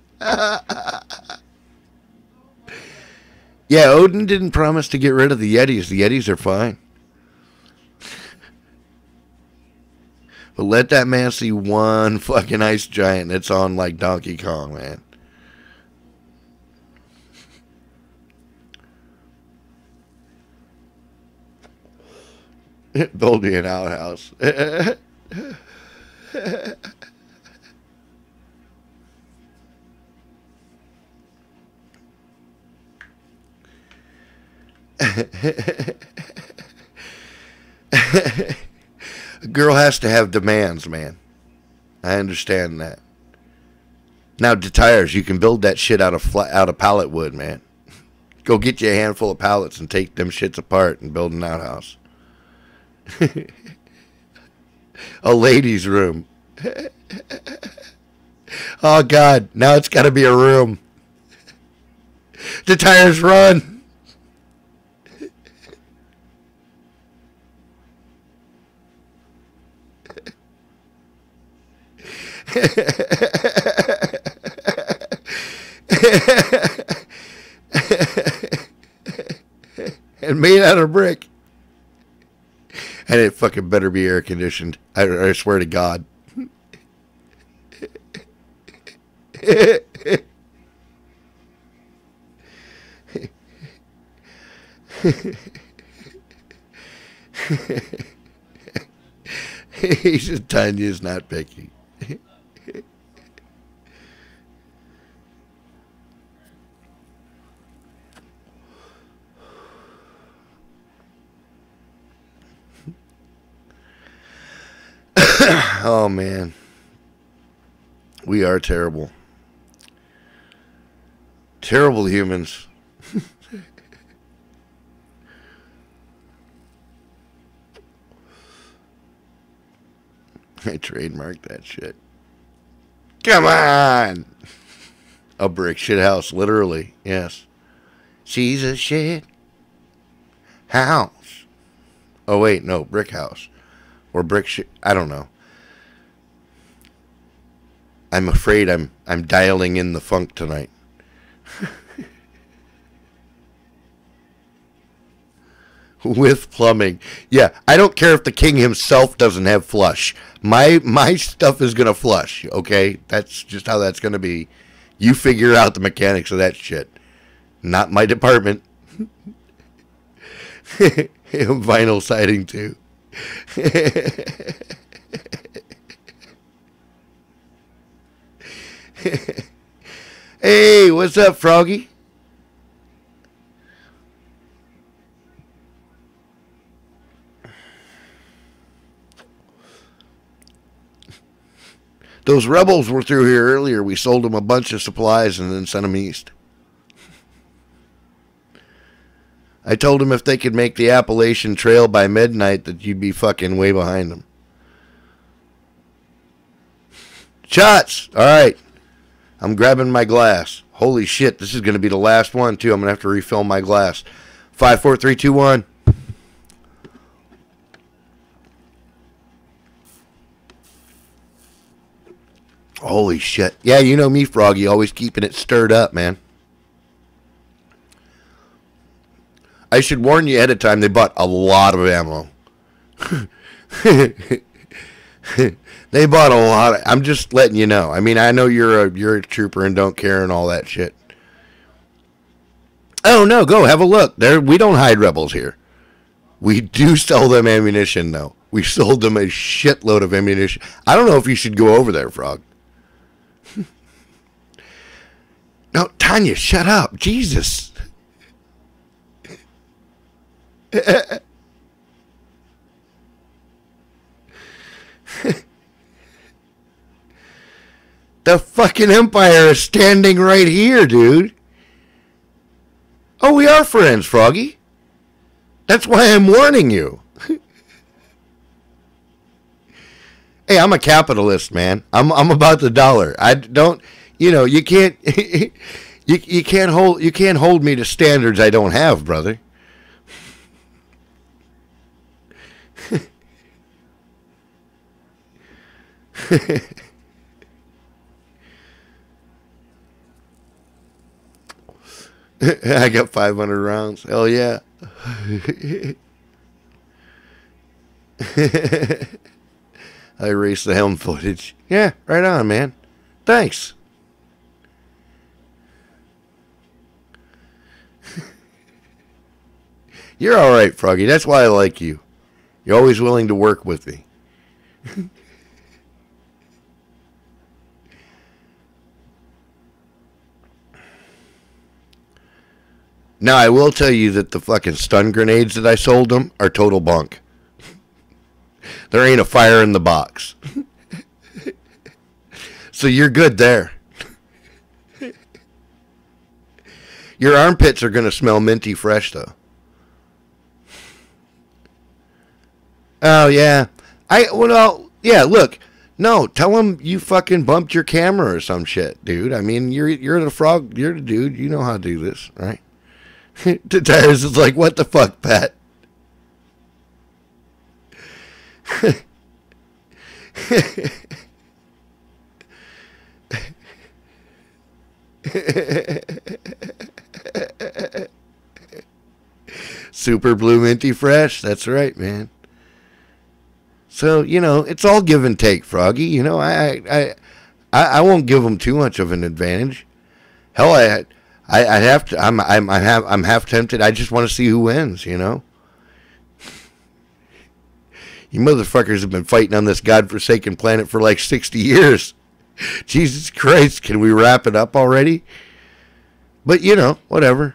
A: Yeah, Odin didn't promise to get rid of the Yetis. The Yetis are fine. But let that man see one fucking ice giant. It's on like Donkey Kong, man. Build me an outhouse. A girl has to have demands, man. I understand that. Now, the tires, you can build that shit out of pallet wood, man. Go get you a handful of pallets and take them shits apart and build an outhouse. A ladies' room. Oh, God. Now it's got to be a room. The tires run. And made out of brick. And it fucking better be air conditioned. I swear to God. He said Tanya's not picky. Oh, man. We are terrible. Terrible humans. I trademarked that shit. Come on! A brick shit house, literally. Yes. She's a shit house. Oh, wait, no. Brick house. Or brick shit. I don't know. I'm afraid I'm dialing in the funk tonight. With plumbing. Yeah, I don't care if the king himself doesn't have flush. My stuff is going to flush, okay? That's just how that's going to be. You figure out the mechanics of that shit. Not my department. Vinyl siding, too. Hey, what's up, Froggy? Those rebels were through here earlier. We sold them a bunch of supplies and then sent them east. I told them if they could make the Appalachian Trail by midnight that you'd be fucking way behind them. Shots! Alright. I'm grabbing my glass. Holy shit, this is going to be the last one, too. I'm going to have to refill my glass. 5, 4, 3, 2, 1. Holy shit. Yeah, you know me, Froggy, always keeping it stirred up, man. I should warn you ahead of time, they bought a lot of ammo. They bought a lot. I'm just letting you know. I mean, I know you're a trooper and don't care and all that shit. Oh no, go have a look. There, we don't hide rebels here. We do sell them ammunition, though. We sold them a shitload of ammunition. I don't know if you should go over there, Frog. No, Tanya, shut up. Jesus. The fucking Empire is standing right here, dude. Oh, we are friends, Froggy. That's why I'm warning you. Hey, I'm a capitalist, man. I'm about the dollar. I don't, you can't you can't hold me to standards I don't have, brother. I got 500 rounds. Hell yeah. I erased the helm footage. Yeah, right on, man. Thanks. You're all right, Froggy. That's why I like you. You're always willing to work with me. Now, I will tell you that the fucking stun grenades that I sold them are total bunk. There ain't a fire in the box. So you're good there. Your armpits are going to smell minty fresh, though. Oh, yeah. Yeah, look. No, tell him you fucking bumped your camera or some shit, dude. I mean, you're the frog. You're the dude. You know how to do this, right? The Tires is like, what the fuck, Pat? Super Blue Minty Fresh. That's right, man. So, it's all give and take, Froggy. I won't give them too much of an advantage. Hell, I'd have to. I'm half tempted. I just want to see who wins. You motherfuckers have been fighting on this godforsaken planet for like 60 years. Jesus Christ, can we wrap it up already? But whatever.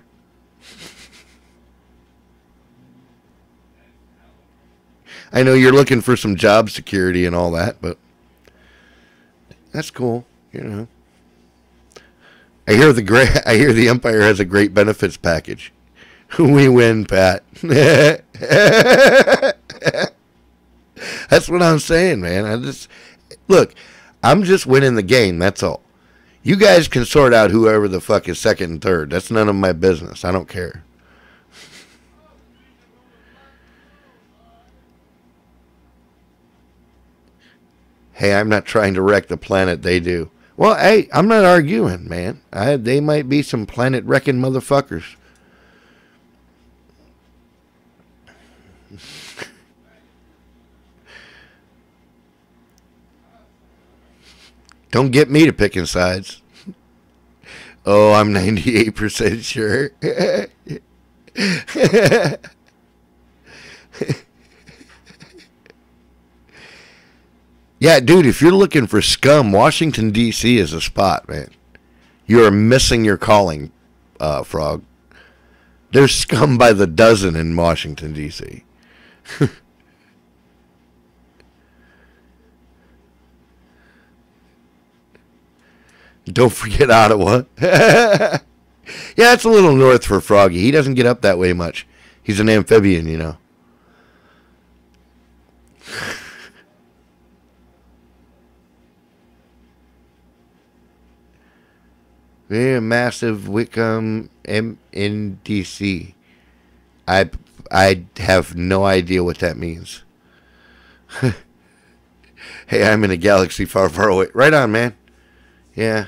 A: I know you're looking for some job security and all that, but that's cool. I hear the Empire has a great benefits package. We win, Pat. That's what I'm saying, man. Look, I'm just winning the game, that's all. You guys can sort out whoever the fuck is second and third. That's none of my business. I don't care. Hey, I'm not trying to wreck the planet, they do. Well, hey, I'm not arguing, man. They might be some planet-wrecking motherfuckers. Don't get me to picking sides. Oh, I'm 98% sure. Yeah, dude, if you're looking for scum, Washington, D.C. is a spot, man. You are missing your calling, Frog. There's scum by the dozen in Washington, D.C. Don't forget Ottawa. Yeah, it's a little north for Froggy. He doesn't get up that way much. He's an amphibian, Yeah, massive Wickham in DC. I have no idea what that means. Hey, I'm in a galaxy far, far away. Right on, man. Yeah.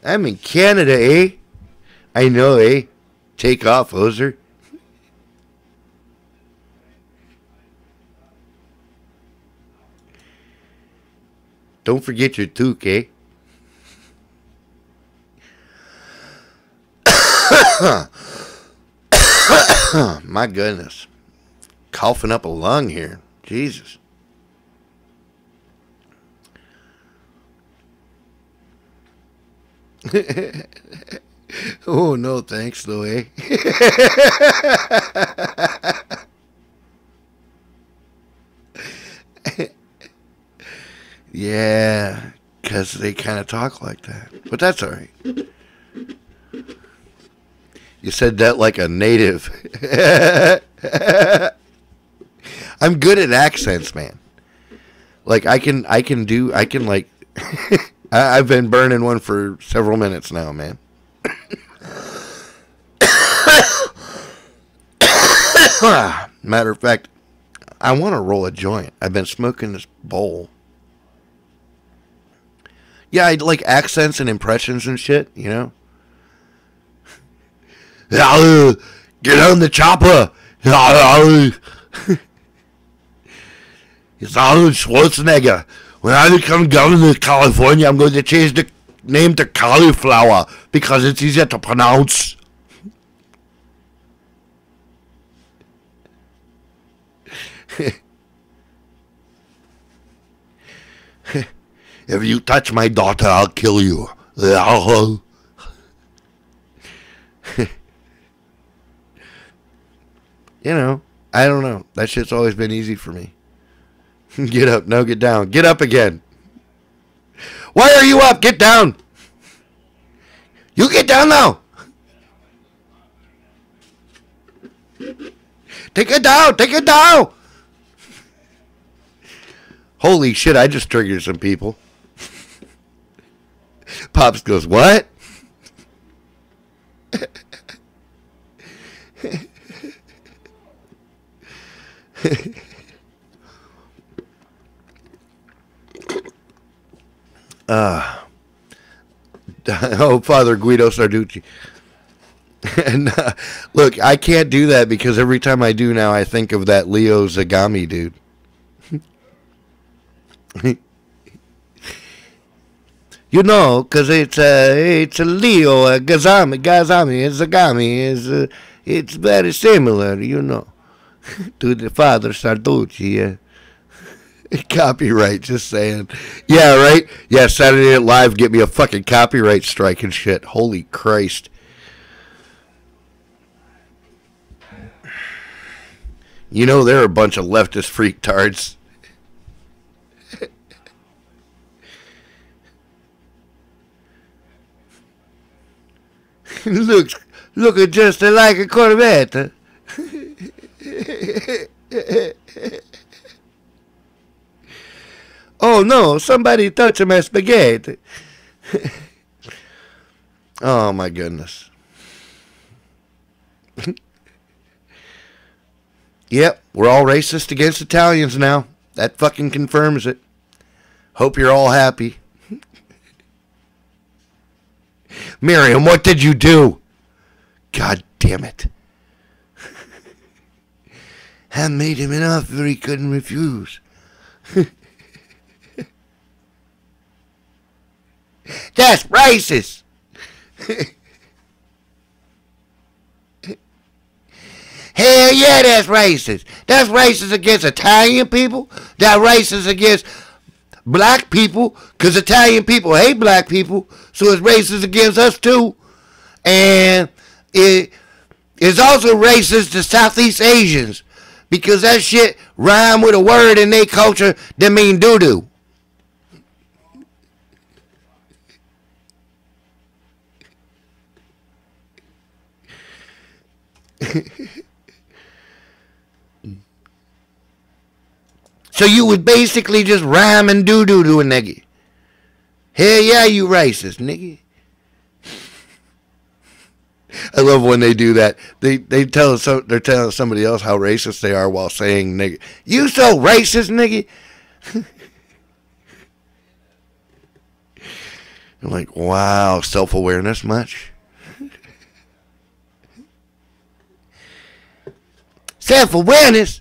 A: I'm in Canada, eh? I know, eh? Take off, hoser. Don't forget your toque, eh? My goodness. Coughing up a lung here. Jesus. Oh, no thanks, though, eh? Yeah, because they kind of talk like that. But that's all right. You said that like a native. I'm good at accents, man. Like I've been burning one for several minutes now, man. Matter of fact, I want to roll a joint. I've been smoking this bowl. Yeah, I like accents and impressions and shit, you know? Get on the chopper. It's Arnold Schwarzenegger. When I become governor of California, I'm going to change the name to Cauliflower because it's easier to pronounce. If you touch my daughter, I'll kill you. You know, I don't know. That shit's always been easy for me. Get up. No, get down. Get up again. Why are you up? Get down. You get down now. Take it down. Take it down. Holy shit, I just triggered some people. Pops goes, what? Oh, Father Guido Sarducci. And look, I can't do that because every time I do now, I think of that Leo Zagami dude. You know, because it's a Leo Gazami, Zagami, it's very similar, you know, to the Father Sarducci. Copyright, just saying. Yeah, right? Yeah, Saturday Night Live, get me a fucking copyright strike and shit. Holy Christ. You know they're a bunch of leftist freaktards. Look just like a Corvette. Oh no, somebody touched my spaghetti. Oh my goodness. Yep, we're all racist against Italians now. That fucking confirms it. Hope you're all happy. Miriam, what did you do? God damn it. I made him an offer he couldn't refuse. That's racist. Hell yeah, that's racist. That's racist against Italian people. That's racist against black people, because Italian people hate black people, so it's racist against us too. And it is also racist to Southeast Asians, because that shit rhyme with a word in their culture that mean doo-doo. So you would basically just rhyme and doo-doo to a nigga. Hell yeah, you racist, nigga. I love when they do that. They tell us, they're telling somebody else how racist they are while saying nigga. You so racist, nigga. I'm like, wow, self-awareness much? Self-awareness?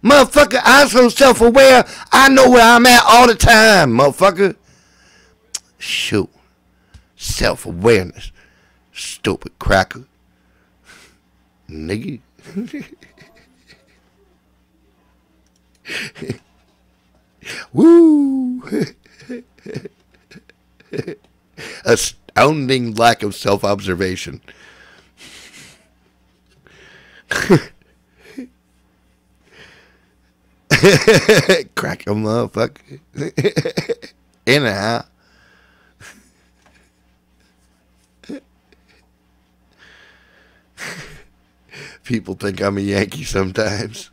A: Motherfucker, I'm so self-aware, I know where I'm at all the time, motherfucker. Shoot. Self-awareness. Stupid cracker. Nigga. Woo. Astounding lack of self-observation. Crack a motherfucker. Anyhow. People think I'm a Yankee sometimes.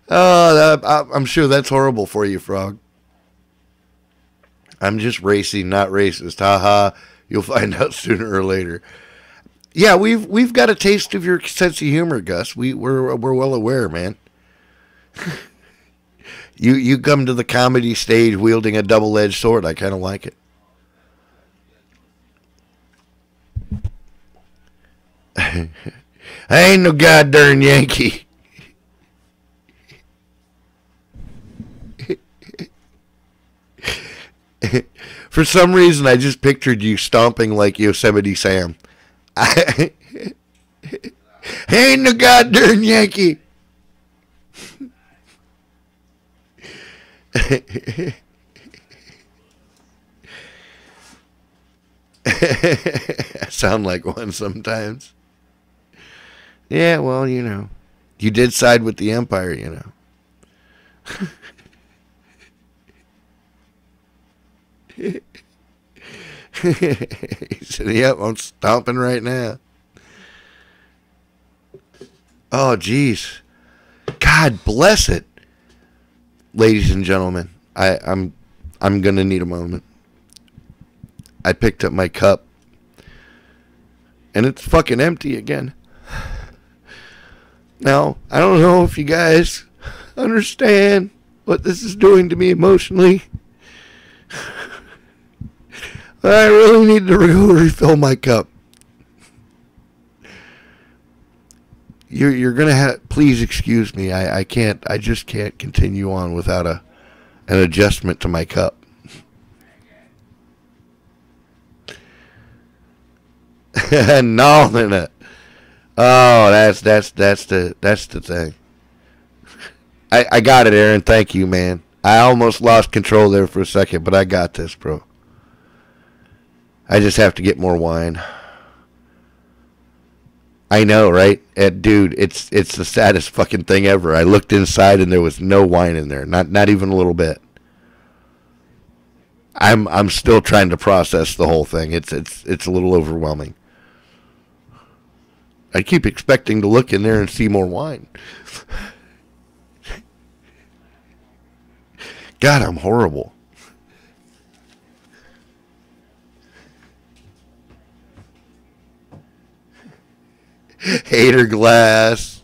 A: Oh, I'm sure that's horrible for you, Frog. I'm just racy, not racist. Haha. You'll find out sooner or later. Yeah, we've got a taste of your sense of humor, Gus. We're well aware, man. You come to the comedy stage wielding a double-edged sword. I kind of like it. I ain't no goddamn Yankee. For some reason, I just pictured you stomping like Yosemite Sam. I ain't no goddamn Yankee. I sound like one sometimes. Yeah, well, you know. You did side with the Empire, you know. He said, yep, I'm stomping right now. Oh, jeez. God bless it. Ladies and gentlemen, I'm gonna need a moment. I picked up my cup and it's fucking empty again. Now, I don't know if you guys understand what this is doing to me emotionally. But I really need to go refill my cup. You're gonna have. Please excuse me. I can't. I just can't continue on without an adjustment to my cup. No, no. Oh, that's the thing. I got it, Aaron. Thank you, man. I almost lost control there for a second, but I got this, bro. I just have to get more wine. I know, right? Dude, it's the saddest fucking thing ever. I looked inside and there was no wine in there, not even a little bit. I'm still trying to process the whole thing. It's a little overwhelming. I keep expecting to look in there and see more wine. God, I'm horrible. Hater glass.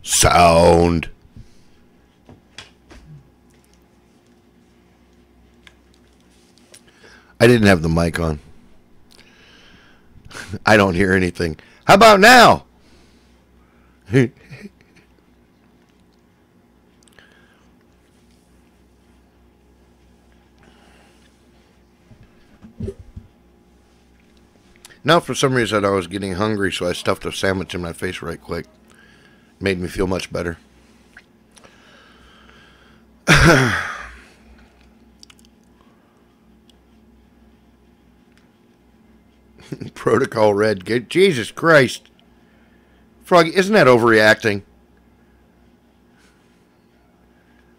A: Sound. I didn't have the mic on. I don't hear anything. How about now? Now, for some reason, I was getting hungry, so I stuffed a sandwich in my face right quick. Made me feel much better. Protocol Red. Jesus Christ. Froggy, isn't that overreacting?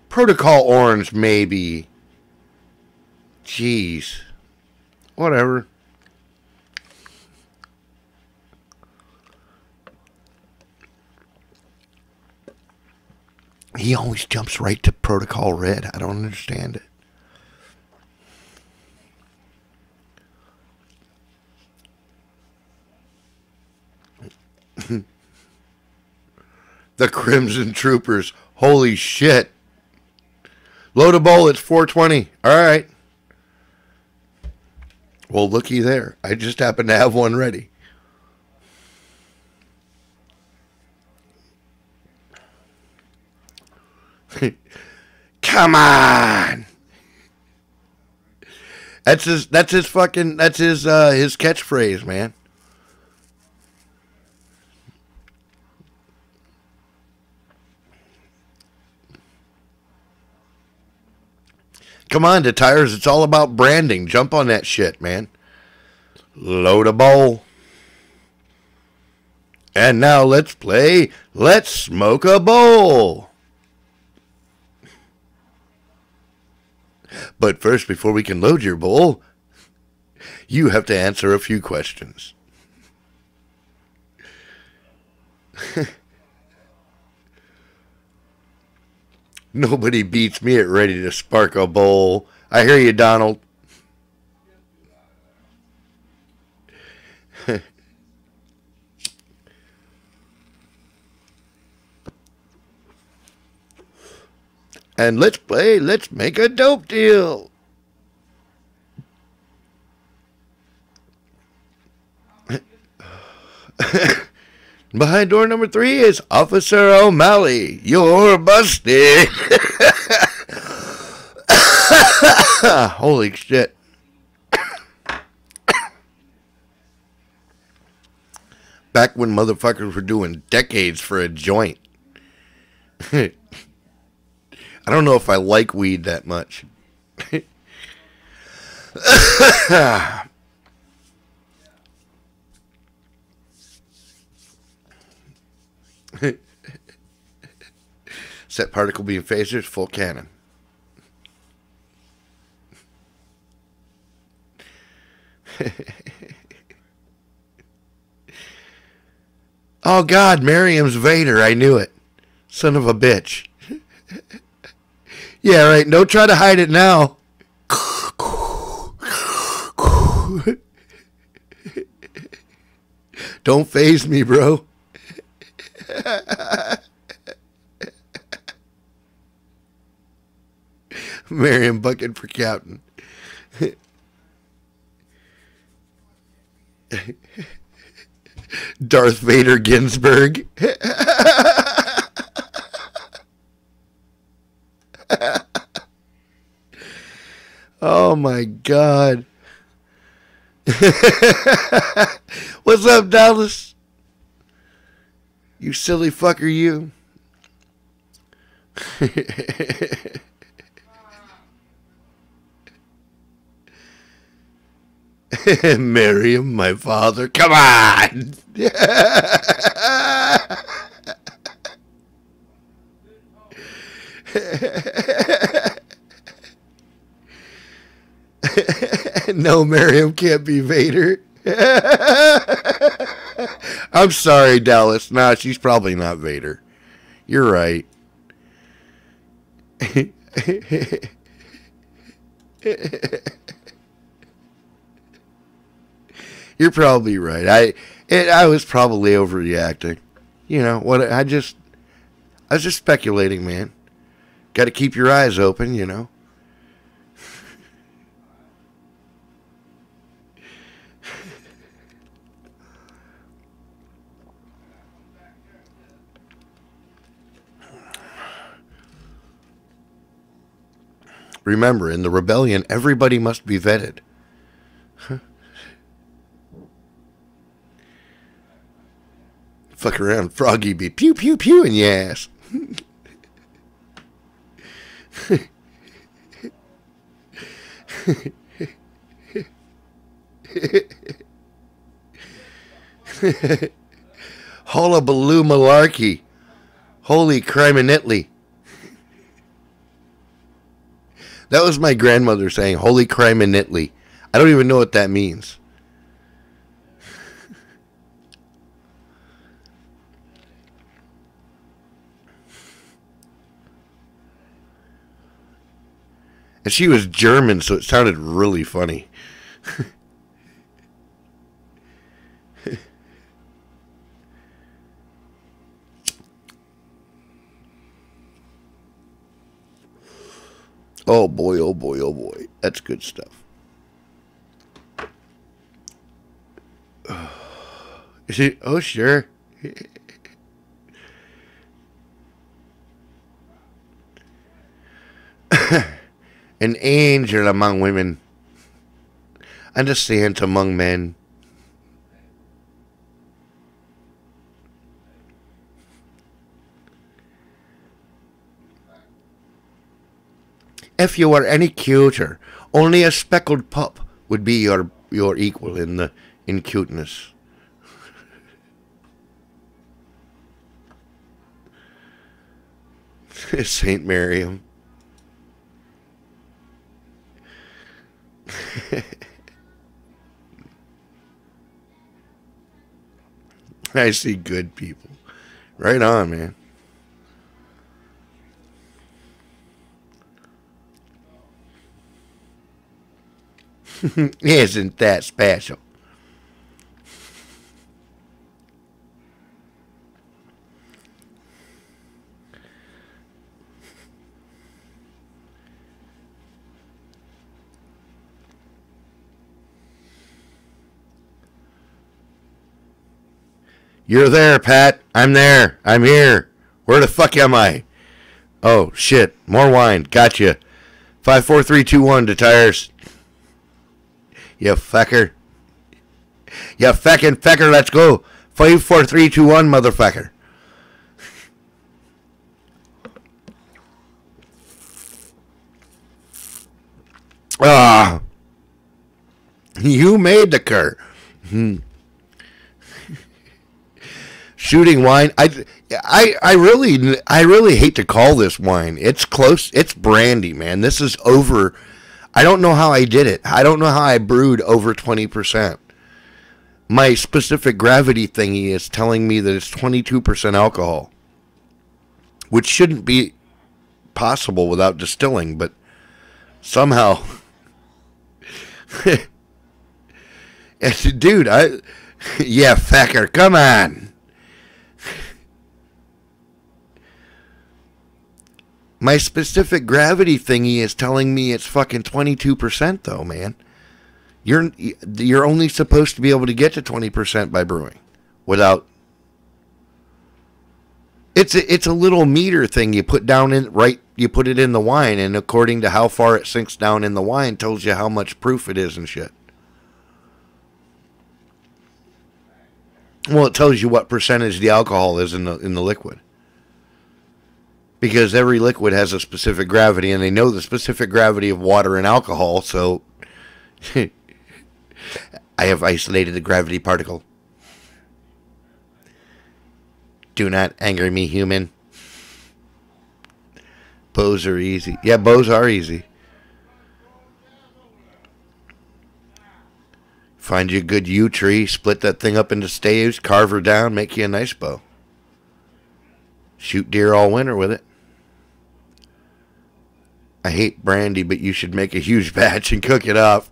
A: Protocol Orange, maybe. Jeez. Whatever. He always jumps right to Protocol Red. I don't understand it. The Crimson Troopers. Holy shit. Load a bowl. It's 420. All right. Well, looky there. I just happen to have one ready. Come on. That's his catchphrase, man. Come on, the tires. It's all about branding. Jump on that shit, man. Load a bowl. And now let's play Let's Smoke a Bowl. But first, before we can load your bowl, you have to answer a few questions. Nobody beats me at ready to spark a bowl. I hear you, Donald. And let's play Let's Make a Dope Deal. Behind door number 3 is Officer O'Malley. You're busted. Holy shit. Back when motherfuckers were doing decades for a joint. I don't know if I like weed that much. Set particle beam phasers, full cannon. Oh God, Miriam's Vader. I knew it. Son of a bitch. Yeah, right. Don't try to hide it now. Don't phase me, bro. Miriam Bucket for captain. Darth Vader Ginsburg. Oh my God. What's up, Dallas? You silly fucker, you. Miriam, my father. Come on. No, Miriam can't be Vader. I'm sorry, Dallas. Nah, she's probably not Vader. You're right. You're probably right. I was probably overreacting. You know what? I was just speculating, man. Got to keep your eyes open, you know. Remember, in the rebellion, everybody must be vetted. Fuck around, Froggy be pew pew pew in your ass. Hullabaloo malarkey. Holy criminally. That was my grandmother saying, holy criminally. I don't even know what that means. And she was German, so it sounded really funny. Oh boy, oh boy, oh boy. That's good stuff. Is it? Oh, sure. An angel among women, and a saint among men. If you were any cuter, only a speckled pup would be your equal in cuteness. Saint Miriam. I see good people. Right on, man. Isn't that special? You're there, Pat. I'm there. I'm here. Where the fuck am I? Oh, shit. More wine. Gotcha. 5, 4, 3, 2, 1 to tires. You fucker. You fucking fucker. Let's go. 5, 4, 3, 2, 1, motherfucker. Ah. You made the cur. Shooting wine. I really hate to call this wine. It's close. It's brandy, man. This is over. I don't know how I did it. I don't know how I brewed over 20%. My specific gravity thingy is telling me that it's 22% alcohol, which shouldn't be possible without distilling, but somehow. Dude, yeah, fucker, come on. My specific gravity thingy is telling me it's fucking 22% though, man. You're only supposed to be able to get to 20% by brewing without. It's a little meter thing you put down in you put it in the wine, and according to how far it sinks down in the wine tells you how much proof it is and shit. Well, it tells you what percentage the alcohol is in the liquid. Because every liquid has a specific gravity, and they know the specific gravity of water and alcohol, so I have isolated the gravity particle. Do not anger me, human. Bows are easy. Yeah, bows are easy. Find you a good yew tree, split that thing up into staves, carve her down, make you a nice bow. Shoot deer all winter with it. I hate brandy, but you should make a huge batch and cook it up.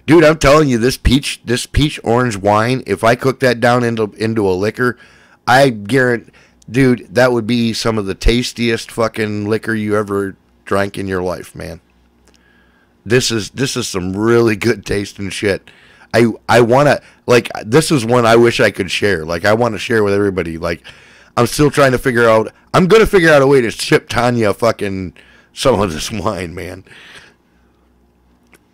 A: Dude, I'm telling you, this peach orange wine, if I cook that down into a liquor, I guarantee Dude, that would be some of the tastiest fucking liquor you ever drank in your life, man. This is some really good tasting shit. I want to, like, this is one I wish I could share. Like, I want to share with everybody. Like, I'm still trying to figure out, I'm going to figure out a way to ship Tanya fucking some of this wine, man.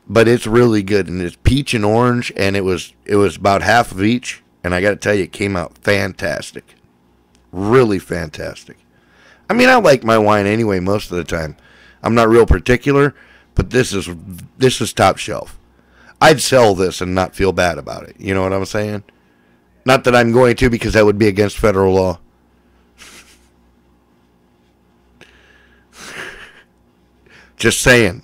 A: But it's really good, and it's peach and orange, and it was about half of each, and I got to tell you, it came out fantastic. Really fantastic. I mean, I like my wine anyway most of the time. I'm not real particular, but this is top shelf. I'd sell this and not feel bad about it. You know what I'm saying? Not that I'm going to, because that would be against federal law. Just saying.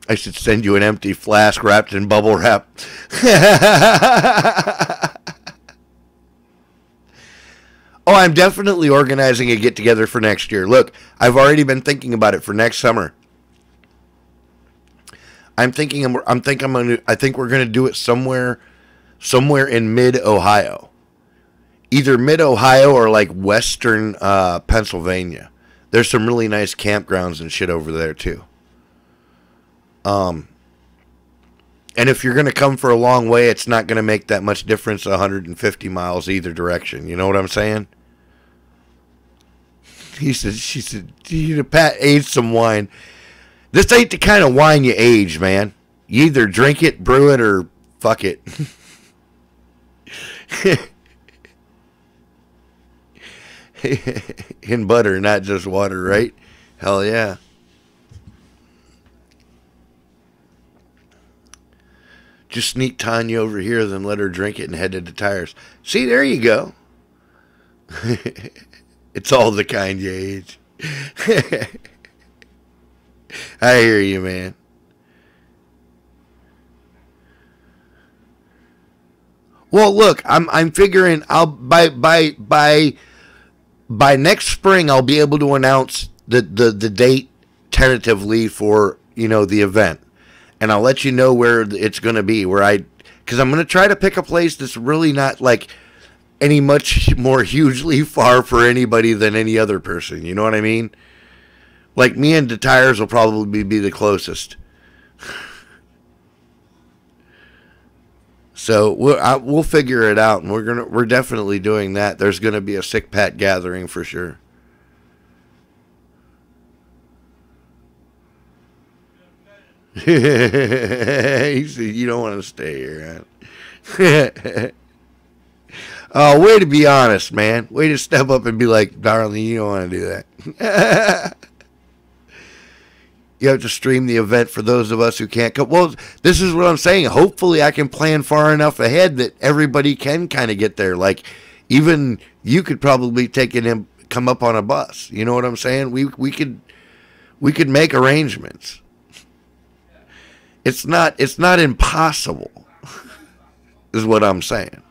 A: I should send you an empty flask wrapped in bubble wrap. Oh, I'm definitely organizing a get-together for next year. Look, I've already been thinking about it for next summer. I think we're gonna do it somewhere in mid-Ohio. Either mid-Ohio or like western Pennsylvania. There's some really nice campgrounds and shit over there too. And if you're going to come for a long way, it's not going to make that much difference 150 miles either direction. You know what I'm saying? She said, Pat aged some wine. This ain't the kind of wine you age, man. You either drink it, brew it, or fuck it. In butter, not just water, right? Hell yeah. Just sneak Tanya over here, then let her drink it and head to the tires. See, there you go. It's all the kind you age. I hear you, man. Well, look, I'm figuring I'll by next spring I'll be able to announce the date tentatively for, you know, the event. And I'll let you know where it's going to be, because I'm going to try to pick a place that's really not like any much more hugely far for anybody than any other person. You know what I mean? Like, me and the tires will probably be the closest. So we'll figure it out, and we're definitely doing that. There's gonna be a Sick Pat gathering for sure. He said, "You don't want to stay here, huh?" Oh, way to be honest, man. Way to step up and be like, "Darling, you don't want to do that." You have to stream the event for those of us who can't come. Well, this is what I'm saying. Hopefully I can plan far enough ahead that everybody can kind of get there. Like, even you could probably take it and come up on a bus. You know what I'm saying? We could make arrangements. It's not impossible, is what I'm saying.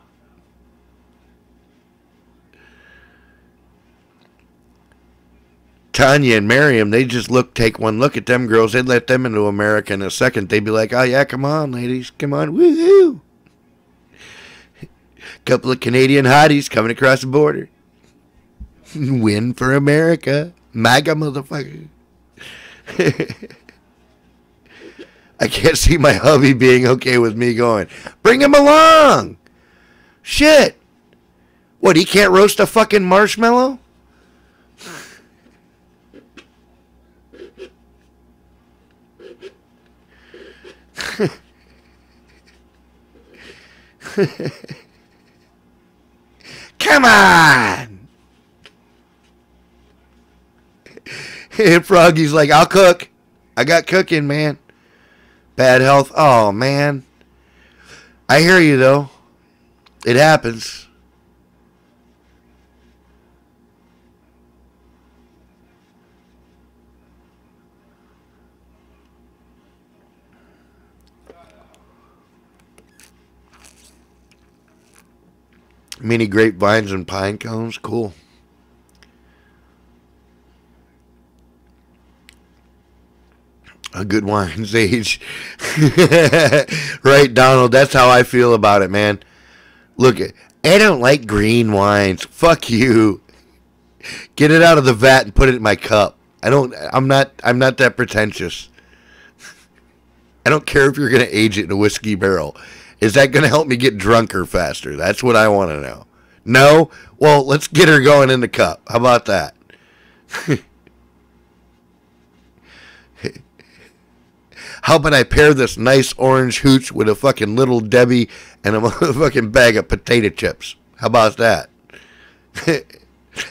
A: Tanya and Miriam, they just take one look at them girls. They'd let them into America in a second. They'd be like, "Oh yeah, come on, ladies, come on, woohoo!" Couple of Canadian hotties coming across the border. Win for America, MAGA motherfucker. I can't see my hubby being okay with me going, "Bring him along." Shit. What? He can't roast a fucking marshmallow? Come on. And Froggy's like, "I'll cook. I got cooking, man." Bad health. Oh, man. I hear you, though. It happens. Mini grapevines and pine cones. Cool. A good wine's age. Right, Donald? That's how I feel about it, man. Look, I don't like green wines. Fuck you. Get it out of the vat and put it in my cup. I'm not that pretentious. I don't care if you're going to age it in a whiskey barrel. Is that going to help me get drunker faster? That's what I want to know. No? Well, let's get her going in the cup. How about that? How about I pair this nice orange hooch with a fucking Little Debbie and a fucking bag of potato chips? How about that?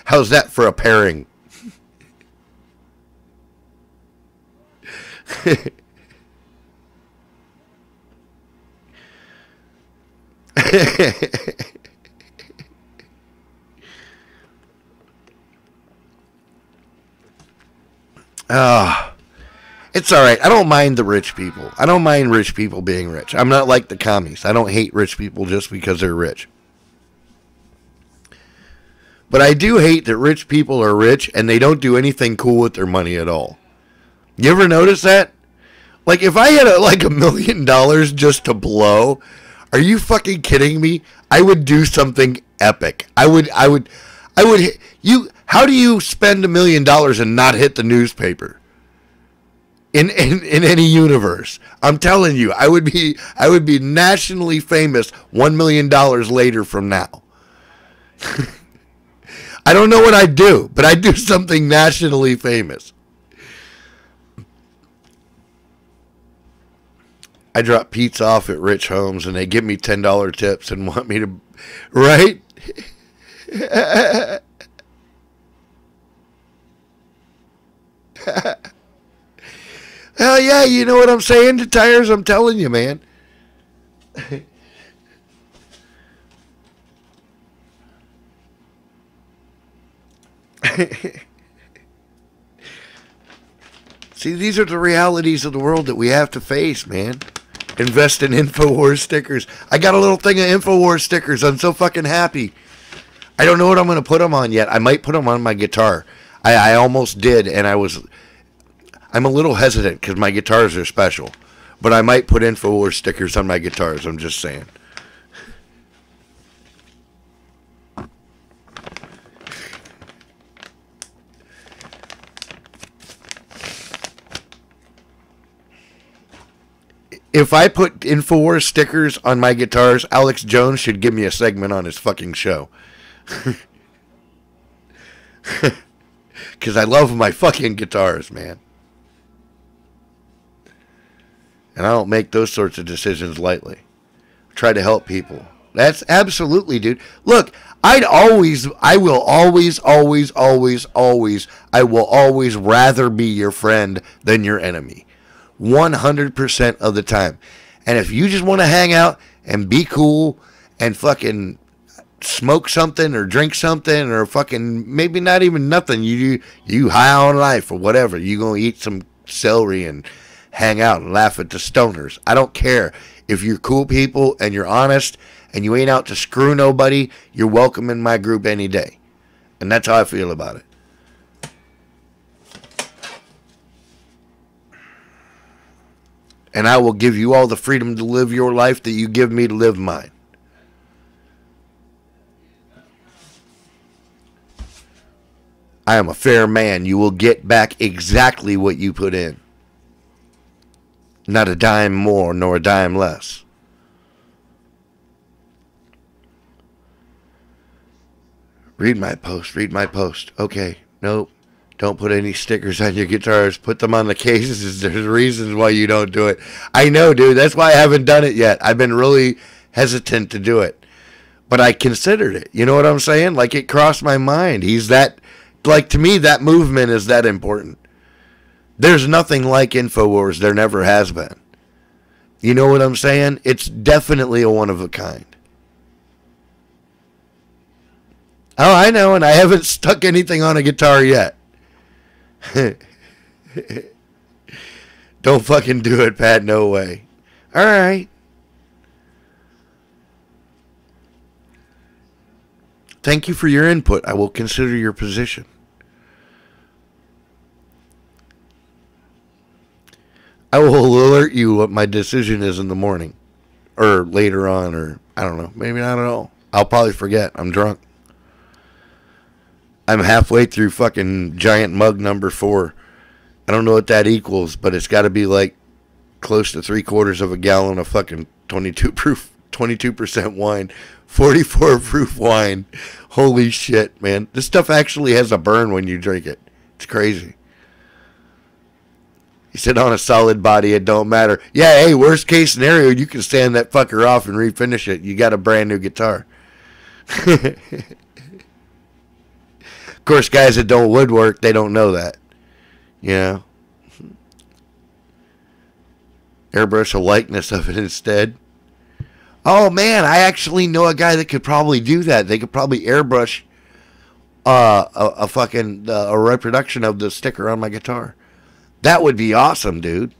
A: How's that for a pairing? It's all right. I don't mind the rich people. I don't mind rich people being rich. I'm not like the commies. I don't hate rich people just because they're rich. But I do hate that rich people are rich and they don't do anything cool with their money at all. You ever notice that? Like, if I had like $1 million just to blow, are you fucking kidding me? I would do something epic. I would, how do you spend $1 million and not hit the newspaper? In any universe, I'm telling you, I would be nationally famous $1 million later from now. I don't know what I'd do, but I'd do something nationally famous. I drop pizza off at rich homes and they give me $10 tips and want me to, right? Hell yeah, you know what I'm saying to tires? I'm telling you, man. See, these are the realities of the world that we have to face, man. Invest in InfoWars stickers. I got a little thing of InfoWars stickers. I'm so fucking happy. I don't know what I'm going to put them on yet. I might put them on my guitar. I almost did, and I'm a little hesitant because my guitars are special. But I might put InfoWars stickers on my guitars. I'm just saying. If I put InfoWars stickers on my guitars, Alex Jones should give me a segment on his fucking show. Because I love my fucking guitars, man. And I don't make those sorts of decisions lightly. I try to help people. That's absolutely, dude. Look, I will always rather be your friend than your enemy. 100% of the time. And if you just want to hang out and be cool and fucking smoke something or drink something or fucking maybe not even nothing, you high on life or whatever, you gonna eat some celery and hang out and laugh at the stoners. I don't care. If you're cool people and you're honest and you ain't out to screw nobody, you're welcome in my group any day. And that's how I feel about it. And I will give you all the freedom to live your life that you give me to live mine. I am a fair man. You will get back exactly what you put in. Not a dime more nor a dime less. Read my post. Read my post. Okay. Nope. Don't put any stickers on your guitars. Put them on the cases. There's reasons why you don't do it. I know, dude. That's why I haven't done it yet. I've been really hesitant to do it. But I considered it. You know what I'm saying? Like, it crossed my mind. Like, to me, that movement is that important. There's nothing like InfoWars. There never has been. You know what I'm saying? It's definitely a one of a kind. Oh, I know, and I haven't stuck anything on a guitar yet. Don't fucking do it, Pat. No way. All right. Thank you for your input. I will consider your position. I will alert you what my decision is in the morning. Or later on, or I don't know. Maybe not at all. I'll probably forget. I'm drunk. I'm halfway through fucking giant mug number 4. I don't know what that equals, but it's got to be like close to 3/4 of a gallon of fucking 22 proof, 22% wine, 44 proof wine. Holy shit, man. This stuff actually has a burn when you drink it. It's crazy. You sit on a solid body, it don't matter. Yeah, hey, worst case scenario, you can stand that fucker off and refinish it. You got a brand new guitar. Of course, guys that don't woodwork, they don't know that. You know? Airbrush a likeness of it instead. Oh, man, I actually know a guy that could probably do that. They could probably airbrush a reproduction of the sticker on my guitar. That would be awesome, dude.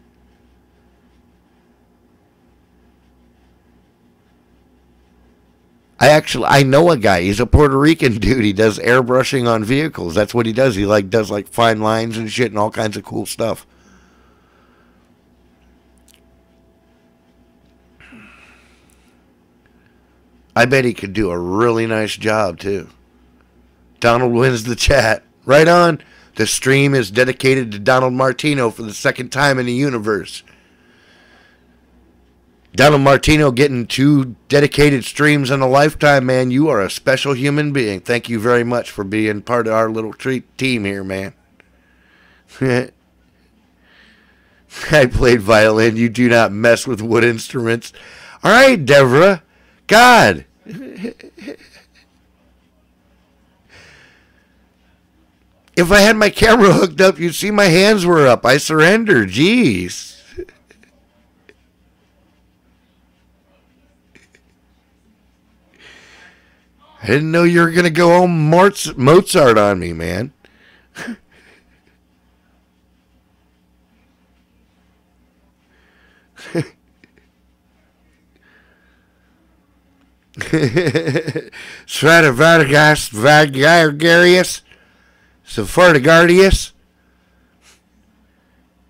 A: I know a guy. He's a Puerto Rican dude. He does airbrushing on vehicles. That's what he does. He does fine lines and shit and all kinds of cool stuff. I bet he could do a really nice job too. Donald wins the chat. Right on. The stream is dedicated to Donald Martino for the second time in the universe. Donald Martino getting 2 dedicated streams in a lifetime, man. You are a special human being. Thank you very much for being part of our little team here, man. I played violin. You do not mess with wood instruments. All right, Deborah. God. If I had my camera hooked up, you'd see my hands were up. I surrendered. Jeez. I didn't know you were going to go all Mozart on me, man. Stradivarius, Vagarius, Sephardigardius.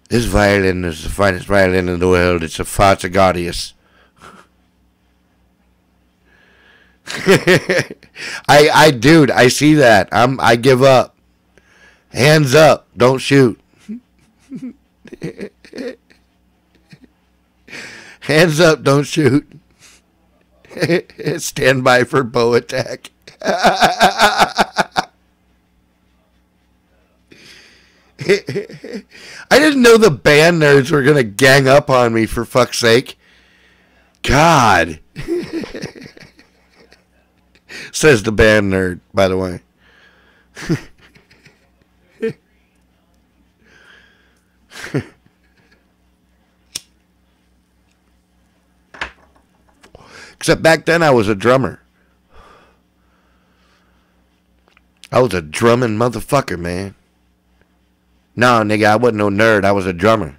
A: This violin is the finest violin in the world. It's a Fazagadius. Dude, I see that. I give up. Hands up. Don't shoot. Hands up. Don't shoot. Stand by for bow attack. I didn't know the band nerds were going to gang up on me, for fuck's sake. God. Says the band nerd, by the way. Except back then I was a drummer. I was a drumming motherfucker, man. Nah, nigga, I wasn't no nerd. I was a drummer.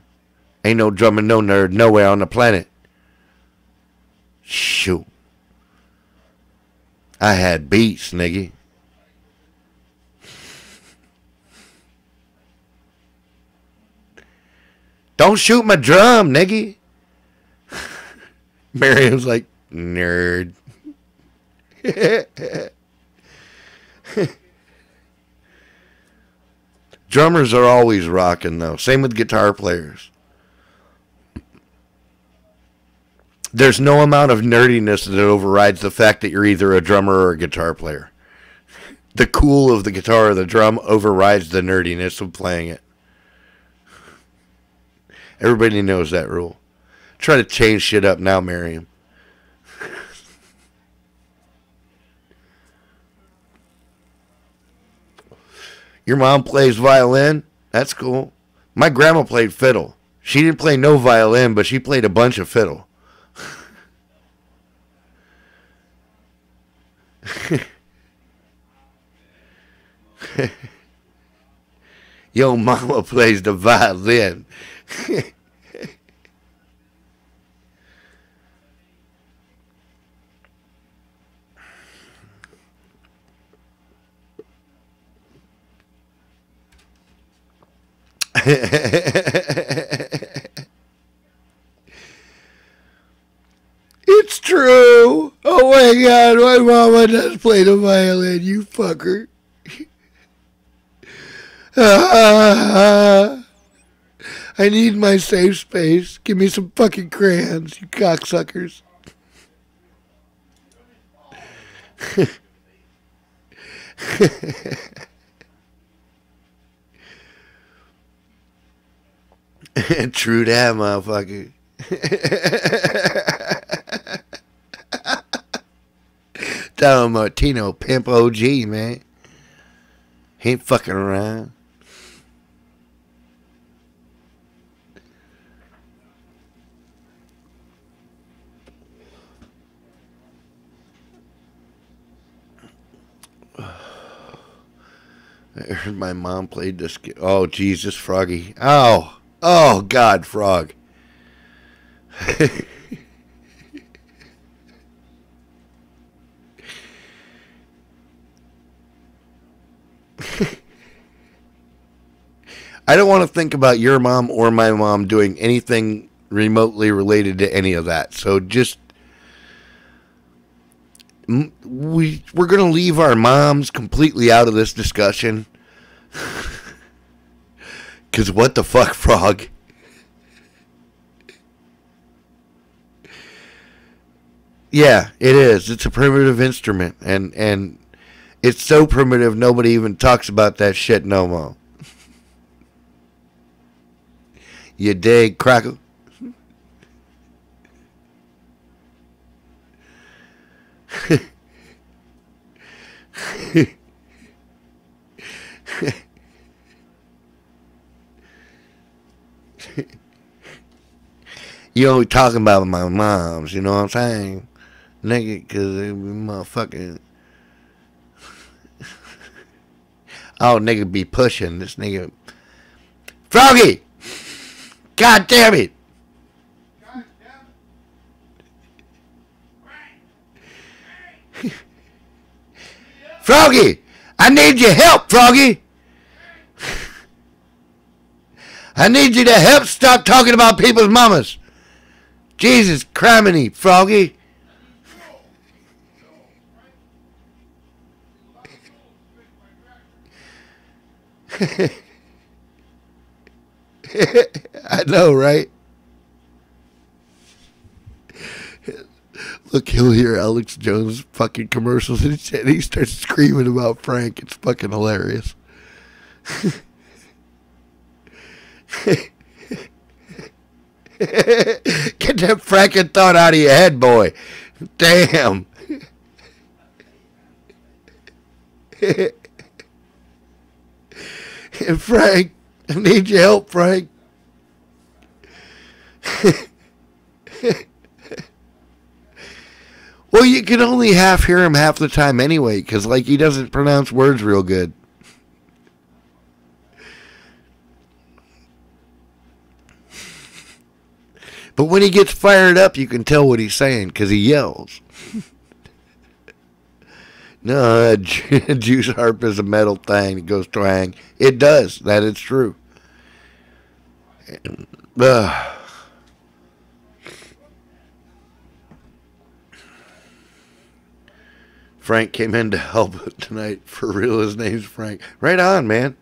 A: Ain't no drummer, no nerd nowhere on the planet. Shoot. I had beats, nigga. Don't shoot my drum, nigga. Miriam's like, nerd. Drummers are always rocking, though. Same with guitar players. There's no amount of nerdiness that overrides the fact that you're either a drummer or a guitar player. The cool of the guitar or the drum overrides the nerdiness of playing it. Everybody knows that rule. Try to change shit up now, Miriam. Your mom plays violin? That's cool. My grandma played fiddle. She didn't play no violin, but she played a bunch of fiddle. Yo, mama plays the violin. my God, my mama does play the violin, you fucker. I need my safe space. Give me some fucking crayons, you cocksuckers. True that, motherfucker. Don Martino, pimp OG, man. He ain't fucking around. I heard my mom played this. Oh, Jesus, Froggy. Oh. Oh, God, Frog. I don't want to think about your mom or my mom doing anything remotely related to any of that. So just we're going to leave our moms completely out of this discussion. Because what the fuck, Frog? Yeah, it is. It's a primitive instrument. And it's so primitive nobody even talks about that shit no more. You dig, Crackle? You only talking about my moms, you know what I'm saying? Nigga, because they be motherfucking... Oh, nigga be pushing. This nigga... Froggy! God damn it! Froggy! I need your help, Froggy! I need you to help stop talking about people's mamas. Jesus criminy, Froggy. I know, right? Look, he'll hear Alex Jones fucking commercials and he starts screaming about Frank. It's fucking hilarious. Get that fracking thought out of your head, boy. Damn. Frank, I need your help, Frank. Well, you can only half hear him half the time anyway, because, like, he doesn't pronounce words real good. But when he gets fired up, you can tell what he's saying, because he yells. No, a juice harp is a metal thing. It goes twang. It does. That is true. Frank came in to help tonight. For real, his name's Frank. Right on, man.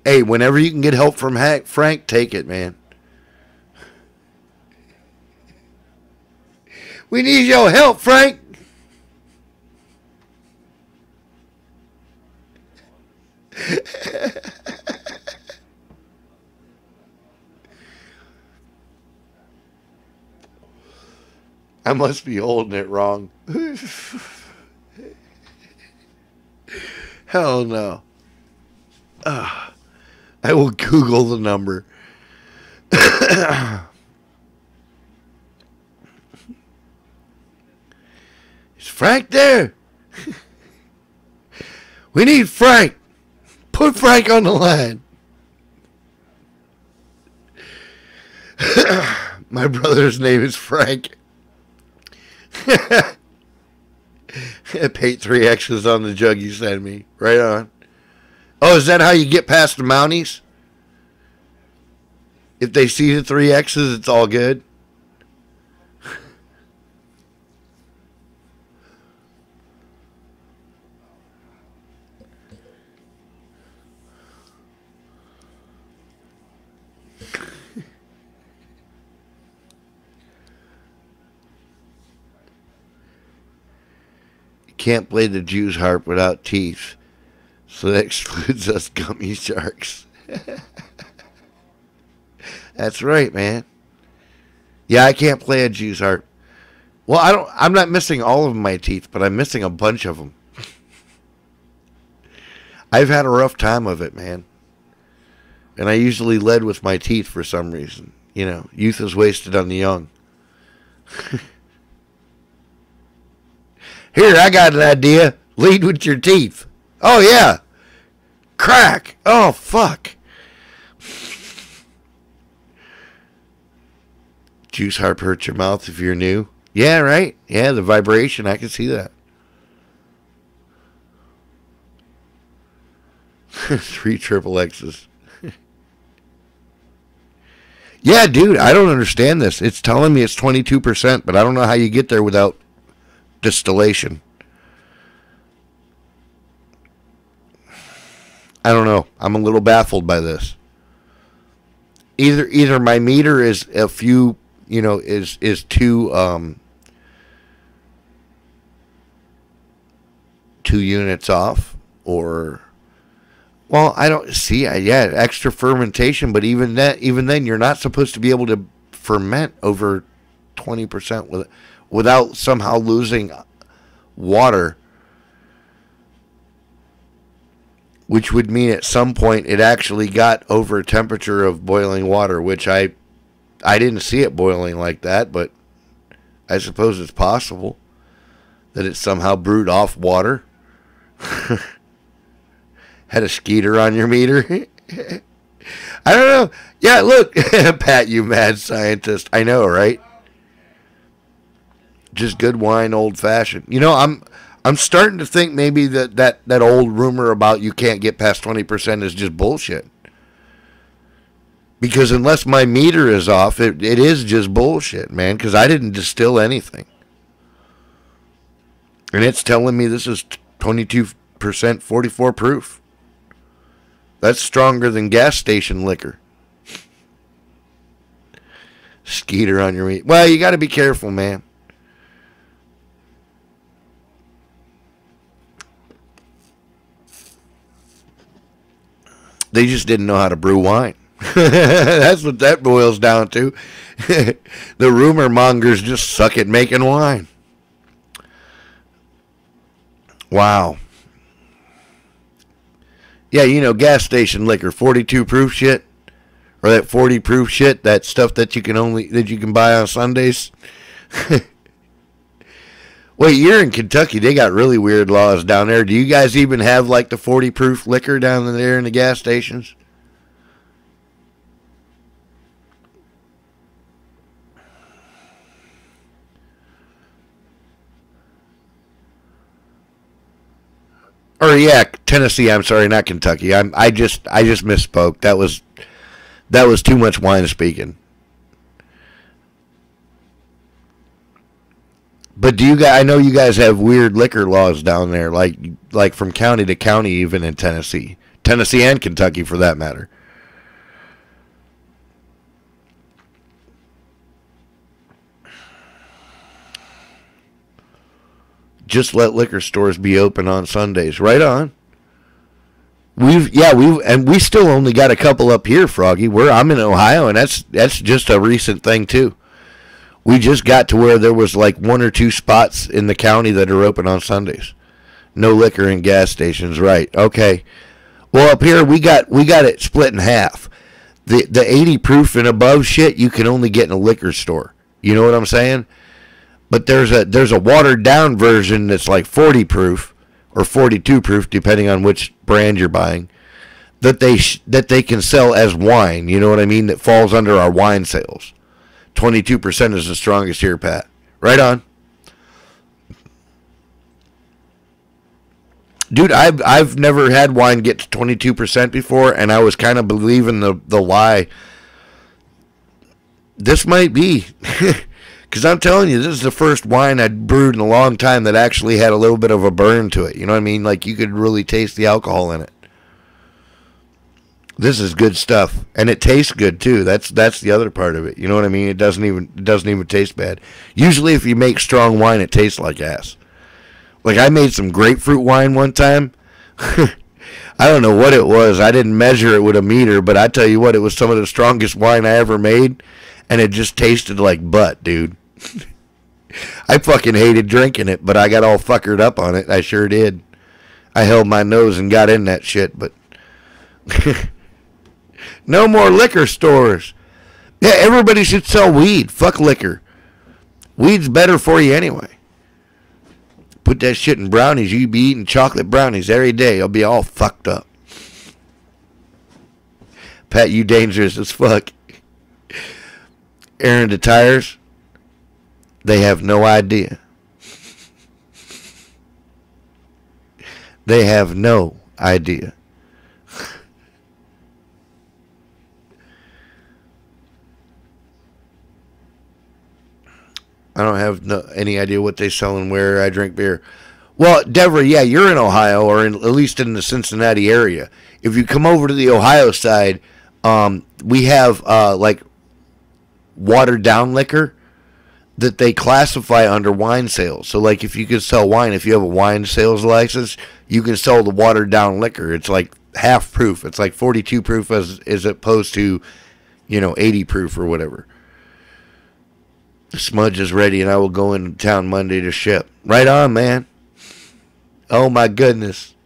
A: Hey, whenever you can get help from Frank, take it, man. We need your help, Frank. I must be holding it wrong. Hell no. I will Google the number. Is Frank there? We need Frank. Put Frank on the line. My brother's name is Frank. Paint 3 X's on the jug you sent me. Right on. Oh, is that how you get past the Mounties? If they see the 3 X's, it's all good? Can't play the Jews harp without teeth. So that excludes us gummy sharks. That's right, man. Yeah, I can't play a Jews harp. Well, I'm not missing all of my teeth, but I'm missing a bunch of them. I've had a rough time of it, man. And I usually led with my teeth for some reason. You know, youth is wasted on the young. Here, I got an idea. Lead with your teeth. Oh, yeah. Crack. Oh, fuck. Juice harp hurts your mouth if you're new. Yeah, right? Yeah, the vibration. I can see that. 3 triple X's. Yeah, dude, I don't understand this. It's telling me it's 22%, but I don't know how you get there without distillation. I don't know. I'm a little baffled by this. Either my meter is a few, you know, is two 2 units off, or well, I don't see. Yeah, extra fermentation, but even then, you're not supposed to be able to ferment over 20% without somehow losing water, which would mean at some point it actually got over a temperature of boiling water, which I didn't see it boiling like that, but I suppose it's possible that it somehow brewed off water. Had a skeeter on your meter. I don't know. Yeah, look, Pat, you mad scientist. I know, right? Just good wine, old fashioned. You know, I'm starting to think maybe that old rumor about you can't get past 20% is just bullshit. Because unless my meter is off, it is just bullshit, man. Because I didn't distill anything. And it's telling me this is 22% 44 proof. That's stronger than gas station liquor. Skeeter on your meat. Well, you got to be careful, man. They just didn't know how to brew wine. That's what that boils down to. The rumor mongers just suck at making wine. Wow. Yeah, you know, gas station liquor, 42 proof shit, or that 40 proof shit, that stuff that you can buy on Sundays. Wait, you're in Kentucky. They got really weird laws down there. Do you guys even have like the 40 proof liquor down there in the gas stations? Or yeah, Tennessee. I'm sorry, not Kentucky. I just misspoke. That was too much wine speaking. But do you guys? I know you guys have weird liquor laws down there, like from county to county, even in Tennessee and Kentucky, for that matter. Just let liquor stores be open on Sundays. Right on. We still only got a couple up here, Froggy. I'm in Ohio, and that's just a recent thing too. We just got to where there was like 1 or 2 spots in the county that are open on Sundays. No liquor in gas stations, right? Okay. Well, up here we got it split in half. The 80 proof and above shit you can only get in a liquor store. You know what I'm saying? But there's a watered down version that's like 40 proof or 42 proof, depending on which brand you're buying, that they can sell as wine. You know what I mean? That falls under our wine sales. 22% is the strongest here, Pat. Right on. Dude, I've never had wine get to 22% before, and I was kind of believing the lie. This might be. Because I'm telling you, this is the first wine I'd brewed in a long time that actually had a little bit of a burn to it. You know what I mean? Like you could really taste the alcohol in it. This is good stuff, and it tastes good too. That's the other part of it. You know what I mean? It doesn't even taste bad. Usually, if you make strong wine, it tastes like ass. Like, I made some grapefruit wine one time. I don't know what it was. I didn't measure it with a meter, but I tell you what, it was some of the strongest wine I ever made, and it just tasted like butt, dude. I fucking hated drinking it, but I got all fuckered up on it. I sure did. I held my nose and got in that shit, but no more liquor stores. Yeah, everybody should sell weed. Fuck liquor. Weed's better for you anyway. Put that shit in brownies. You be eating chocolate brownies every day. You'll be all fucked up. Pat, you dangerous as fuck. Aaron, the tires, they have no idea. They have no idea. I don't have any idea what they sell and where I drink beer. Well, Deborah, yeah, you're in Ohio, or at least in the Cincinnati area. If you come over to the Ohio side, we have like watered down liquor that they classify under wine sales. So, like, if you can sell wine, if you have a wine sales license, you can sell the watered down liquor. It's like half proof. It's like 42 proof as opposed to, 80 proof or whatever. The smudge is ready, and I will go into town Monday to ship. Right on, man. Oh, my goodness.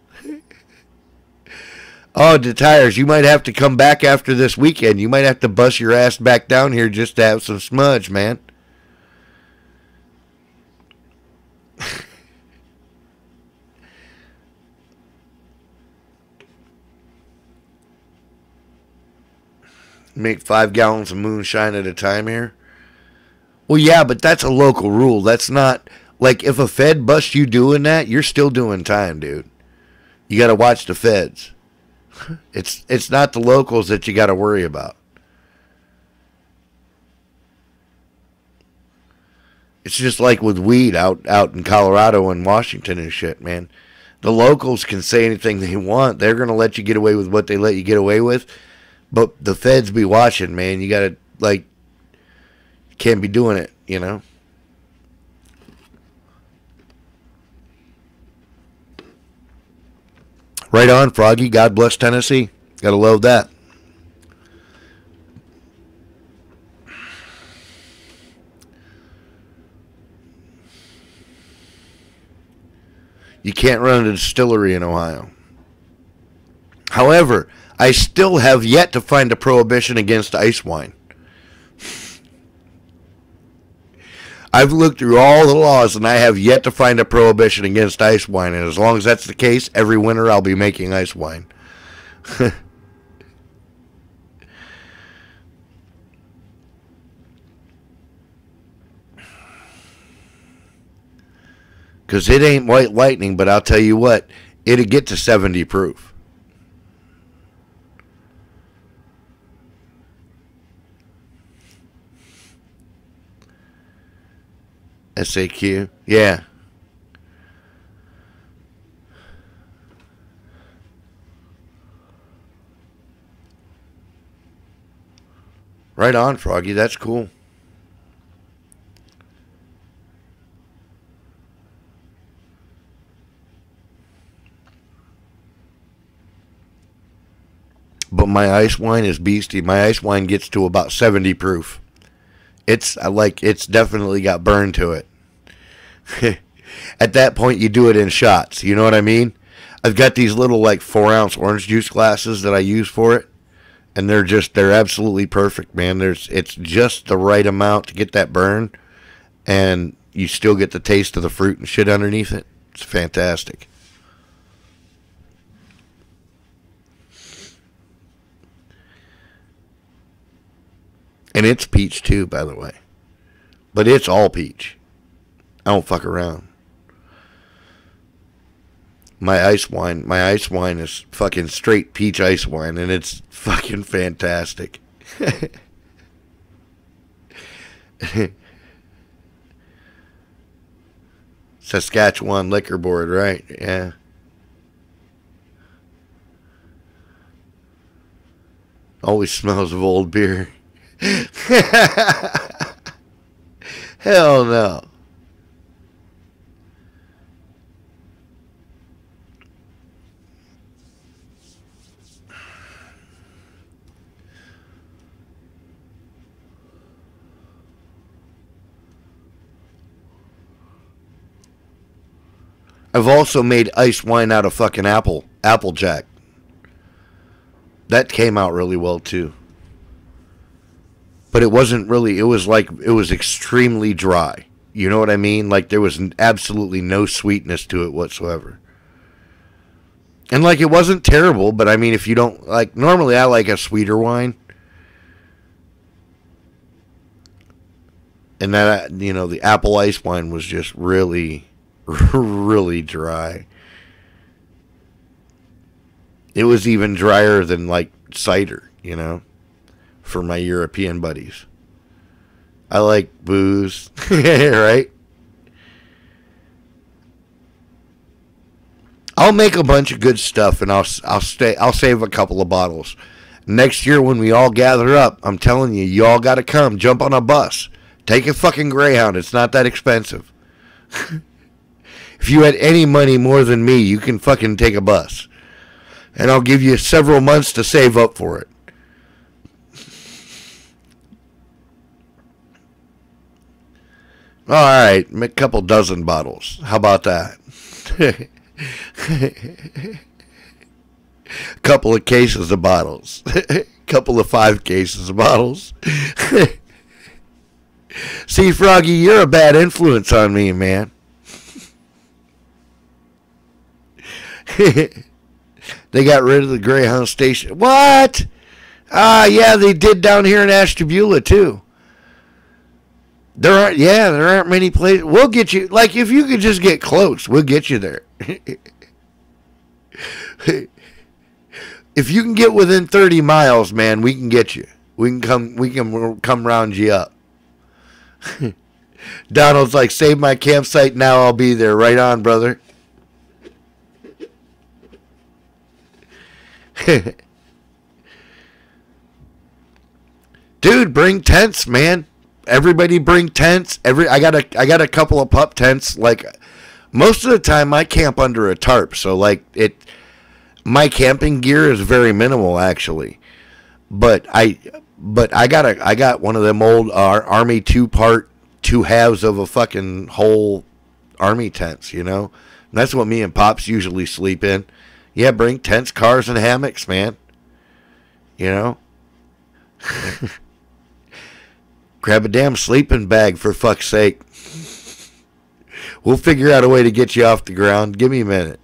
A: Oh, the tires. You might have to come back after this weekend. You might have to bust your ass back down here just to have some smudge, man. Make 5 gallons of moonshine at a time here. Well, yeah, but that's a local rule. That's not, like, if a Fed busts you doing that, you're still doing time, dude. You got to watch the Feds. It's not the locals that you got to worry about. It's just like with weed out in Colorado and Washington and shit, man. The locals can say anything they want. They're going to let you get away with what they let you get away with. But the Feds be watching, man. You got to, like, can't be doing it, Right on, Froggy. God bless Tennessee. Gotta love that. You can't run a distillery in Ohio. However, I still have yet to find a prohibition against ice wine. I've looked through all the laws, and I have yet to find a prohibition against ice wine. And as long as that's the case, every winter I'll be making ice wine. Because it ain't white lightning, but I'll tell you what, it'll get to 70 proof. SAQ, yeah. Right on, Froggy. That's cool. But my ice wine is beastie. My ice wine gets to about 70 proof. It's definitely got burn to it. At that point, you do it in shots. You know what I mean? I've got these little, like, 4-ounce orange juice glasses that I use for it. And they're absolutely perfect, man. It's just the right amount to get that burn. And you still get the taste of the fruit and shit underneath it. It's fantastic. And it's peach too, by the way. But it's all peach. I don't fuck around. My ice wine is fucking straight peach ice wine, and it's fucking fantastic. Saskatchewan Liquor Board, right? Yeah. Always smells of old beer. Hell no. I've also made ice wine out of fucking Applejack. That came out really well too. But it wasn't really, it was extremely dry. You know what I mean? Like there was absolutely no sweetness to it whatsoever. And like it wasn't terrible, but I mean if you don't, like normally I like a sweeter wine. And that, you know, the apple ice wine was just really, really dry. It was even drier than like cider, you know, for my European buddies. I like booze, right? I'll make a bunch of good stuff, and I'll save a couple of bottles. Next year when we all gather up, I'm telling you, y'all got to come, jump on a bus. Take a fucking Greyhound. It's not that expensive. If you had any money more than me, you can fucking take a bus. And I'll give you several months to save up for it. All right, make a couple dozen bottles. How about that? Couple of cases of bottles. Couple of 5 cases of bottles. See, Froggy, you're a bad influence on me, man. They got rid of the Greyhound station. What? Yeah, they did down here in Ashtabula, too. There aren't many places. We'll get you, like, if you could just get close, we'll get you there. If you can get within 30 miles, man, we can get you. We can come round you up. Donald's like, save my campsite now, I'll be there. Right on, brother. Dude, bring tents, man. Everybody bring tents. I got a couple of pup tents. Like most of the time I camp under a tarp, so like my camping gear is very minimal actually. But I got one of them old Army 2 halves of a fucking whole Army tents, you know? And that's what me and Pops usually sleep in. Yeah, bring tents, cars, and hammocks, man. You know? Grab a damn sleeping bag, for fuck's sake. We'll figure out a way to get you off the ground. Give me a minute.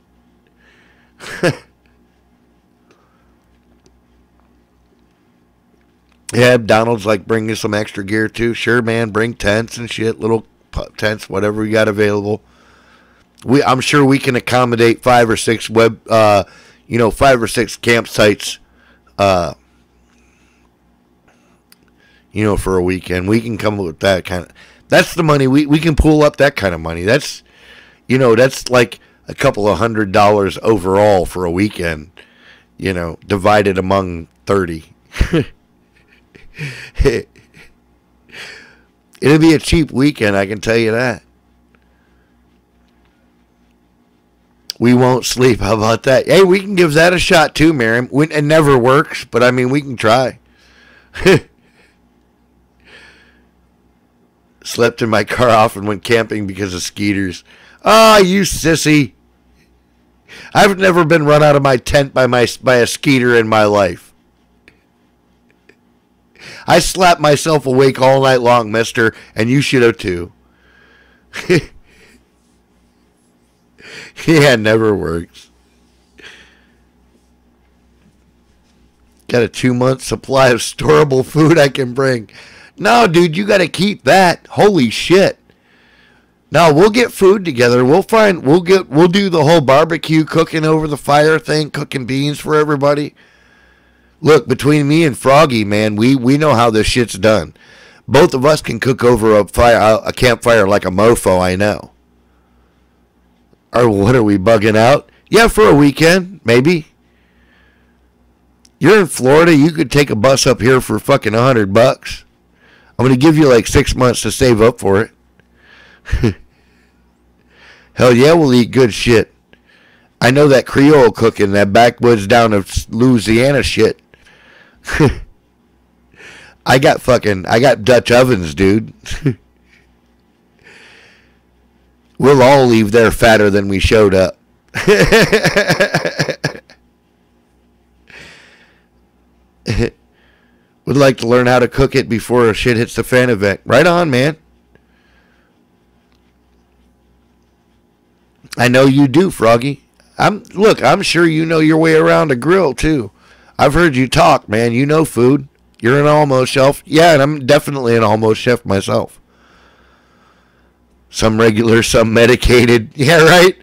A: Yeah, Donald's like, bring you some extra gear too. Sure, man, bring tents and shit, little tents, whatever we got available. I'm sure we can accommodate 5 or 6 5 or 6 campsites, for a weekend. We can come up with that kind of. That's the money we can pull up. That kind of money. That's, that's like a couple of $100 overall for a weekend. Divided among 30. It'll be a cheap weekend, I can tell you that. We won't sleep. How about that? Hey, we can give that a shot too, Miriam. It never works, but I mean, we can try. Slept in my car off and went camping because of skeeters. Ah, you sissy. I've never been run out of my tent by a skeeter in my life. I slapped myself awake all night long, mister, and you should have too. Yeah, it never works. Got a 2-month supply of storable food I can bring. No, dude, you got to keep that. Holy shit. No, we'll get food together. We'll do the whole barbecue, cooking over the fire thing, cooking beans for everybody. Look, between me and Froggy, man, we know how this shit's done. Both of us can cook over a campfire like a mofo, I know. Or what, are we bugging out? Yeah, for a weekend, maybe. You're in Florida, you could take a bus up here for fucking $100. I'm going to give you like 6 months to save up for it. Hell yeah, we'll eat good shit. I know that Creole cooking, that backwoods down of Louisiana shit. I got Dutch ovens, dude. We'll all leave there fatter than we showed up. Would like to learn how to cook it before a shit hits the fan event. Right on, man. I know you do, Froggy. I'm sure you know your way around a grill too. I've heard you talk, man. You know food. You're an almost chef. Yeah, and I'm definitely an almost chef myself. Some regular, some medicated. Yeah, right?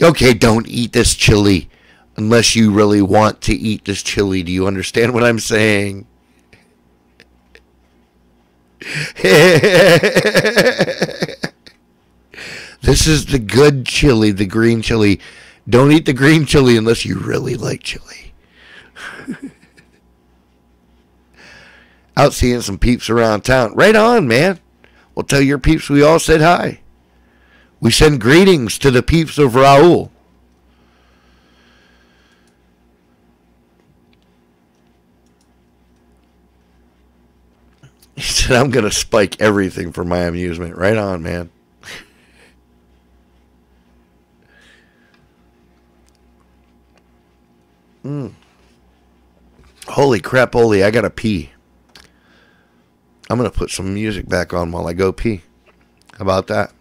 A: Okay, don't eat this chili unless you really want to eat this chili. Do you understand what I'm saying? This is the good chili, the green chili. Don't eat the green chili unless you really like chili. Out seeing some peeps around town. Right on, man. Well, tell your peeps we all said hi. We send greetings to the peeps of Raul. He said, I'm going to spike everything for my amusement. Right on, man. Holy crap, holy, I got to pee. I'm going to put some music back on while I go pee. How about that?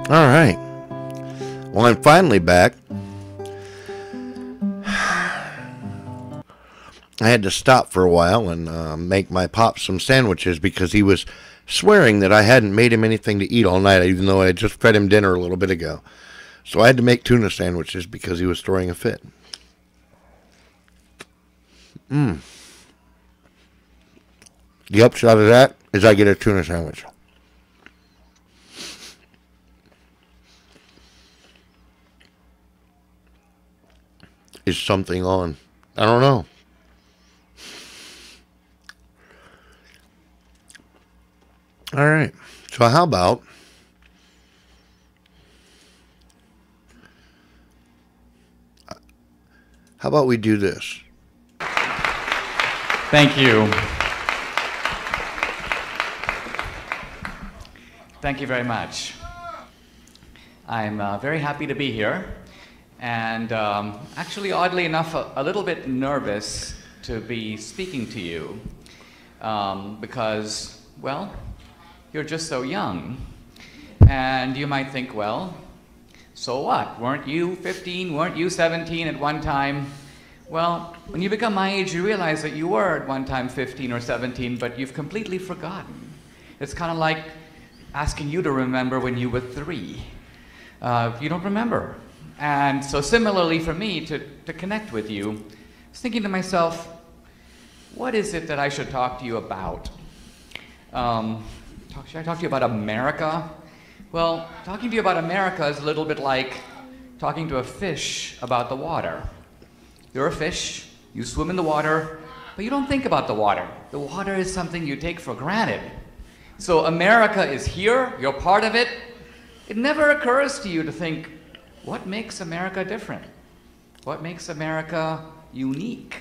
A: All right. Well, I'm finally back. I had to stop for a while and make my pop some sandwiches because he was swearing that I hadn't made him anything to eat all night, even though I had just fed him dinner a little bit ago. So I had to make tuna sandwiches because he was throwing a fit. The upshot of that is I get a tuna sandwich. Is something on? I don't know. All right. So how about we do this?
B: Thank you. Thank you very much. I'm very happy to be here, and actually, oddly enough, a little bit nervous to be speaking to you because, well, you're just so young, and you might think, well, so what? Weren't you 15? Weren't you 17 at one time? Well, when you become my age, you realize that you were at one time 15 or 17, but you've completely forgotten. It's kind of like asking you to remember when you were 3. You don't remember. And so similarly for me, to connect with you, I was thinking to myself, what is it that I should talk to you about? Should I talk to you about America? Well, talking to you about America is a little bit like talking to a fish about the water. You're a fish, you swim in the water, but you don't think about the water. The water is something you take for granted. So America is here, you're part of it. It never occurs to you to think, what makes America different? What makes America unique?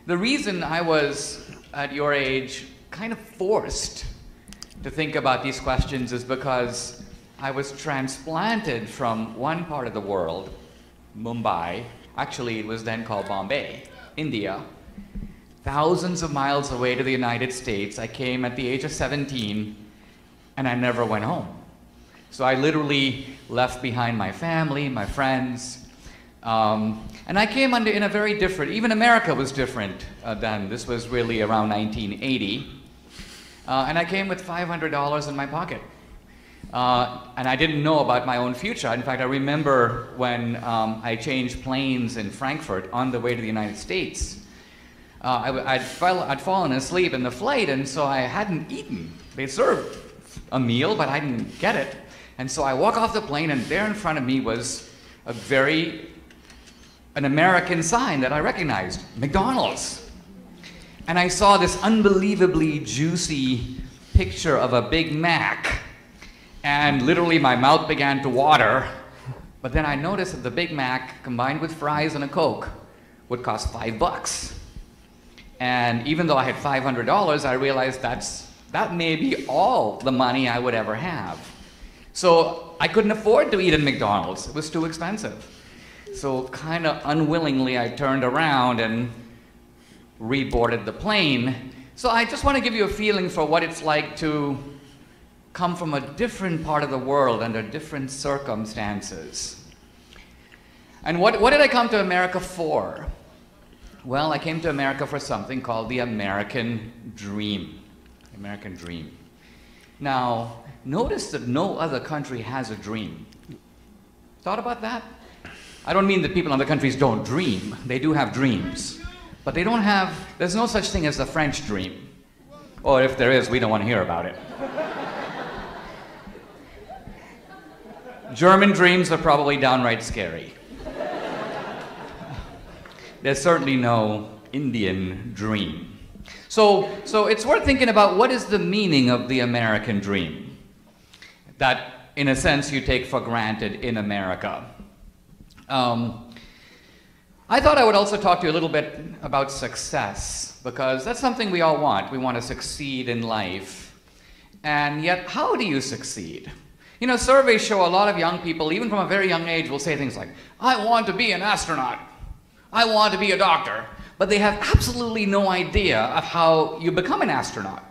B: The reason I was, at your age, kind of forced to think about these questions is because I was transplanted from one part of the world, Mumbai, actually it was then called Bombay, India, thousands of miles away to the United States. I came at the age of 17 and I never went home. So I literally left behind my family, my friends, and I came in a very different, even America was different then. This was really around 1980. And I came with $500 in my pocket. And I didn't know about my own future. In fact, I remember when I changed planes in Frankfurt on the way to the United States. I'd fallen asleep in the flight, and so I hadn't eaten. They served a meal, but I didn't get it. And so I walk off the plane, and there in front of me was an American sign that I recognized, McDonald's. And I saw this unbelievably juicy picture of a Big Mac. And literally my mouth began to water. But then I noticed that the Big Mac, combined with fries and a Coke, would cost $5. And even though I had $500, I realized that may be all the money I would ever have. So I couldn't afford to eat at McDonald's. It was too expensive. So kind of unwillingly, I turned around and reboarded the plane. So I just want to give you a feeling for what it's like to come from a different part of the world under different circumstances. And what did I come to America for? Well, I came to America for something called the American Dream. The American Dream. Now, notice that no other country has a dream. Thought about that? I don't mean that people in other countries don't dream. They do have dreams. But they don't have, there's no such thing as the French dream. Or if there is, we don't want to hear about it. German dreams are probably downright scary. There's certainly no Indian dream. So it's worth thinking about what is the meaning of the American dream that, in a sense, you take for granted in America. I thought I would also talk to you a little bit about success, because that's something we all want. We want to succeed in life. And yet, how do you succeed? You know, surveys show a lot of young people, even from a very young age, will say things like, I want to be an astronaut. I want to be a doctor. But they have absolutely no idea of how you become an astronaut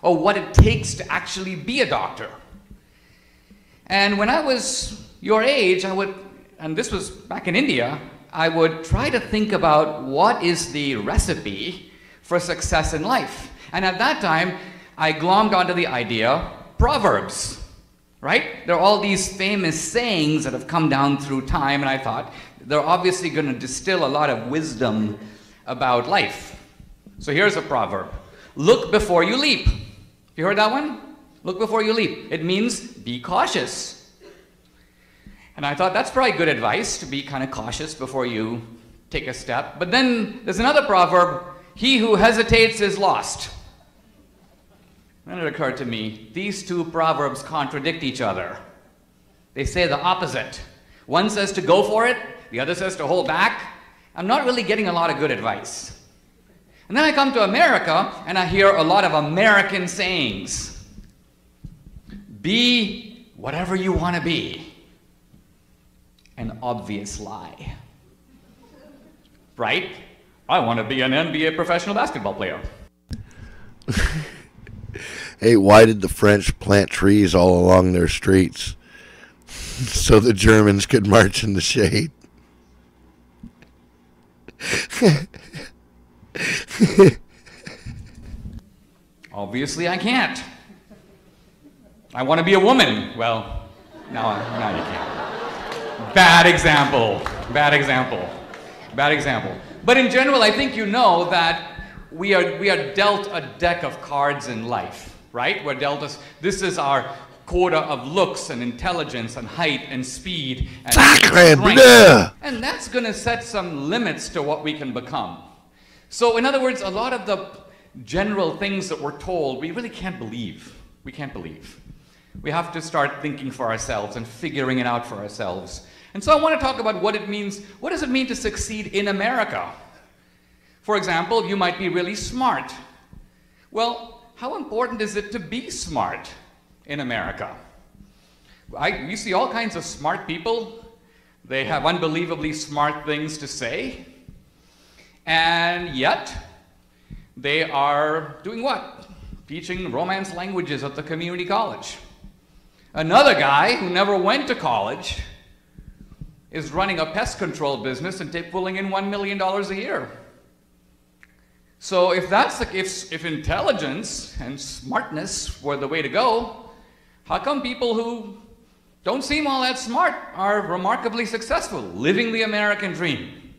B: or what it takes to actually be a doctor. And when I was your age, and this was back in India, I would try to think about what is the recipe for success in life. And at that time, I glommed onto the idea, Proverbs, right? There are all these famous sayings that have come down through time, and I thought, they're obviously going to distill a lot of wisdom about life. So here's a proverb. Look before you leap. You heard that one? Look before you leap. It means be cautious. And I thought that's probably good advice, to be kind of cautious before you take a step. But then there's another proverb, he who hesitates is lost. Then it occurred to me, these two proverbs contradict each other. They say the opposite. One says to go for it, the other says to hold back. I'm not really getting a lot of good advice. And then I come to America, and I hear a lot of American sayings. Be whatever you want to be. An obvious lie. Right? I want to be an NBA professional basketball player.
A: Hey, why did the French plant trees all along their streets? So the Germans could march in the shade.
B: Obviously, I can't. I want to be a woman. Well, now you can't. Bad example. Bad example. Bad example. But in general, I think you know that we are dealt a deck of cards in life, right? We're dealt this is our quota of looks and intelligence and height and speed and strength. And that's going to set some limits to what we can become. So in other words, a lot of the general things that we're told, we really can't believe. We can't believe. We have to start thinking for ourselves and figuring it out for ourselves. And so I want to talk about what it means. What does it mean to succeed in America? For example, you might be really smart. Well, how important is it to be smart in America? You see all kinds of smart people. They have unbelievably smart things to say. And yet, they are doing what? Teaching Romance languages at the community college. Another guy who never went to college is running a pest control business and pulling in $1 million a year. So if intelligence and smartness were the way to go, how come people who don't seem all that smart are remarkably successful, living the American dream?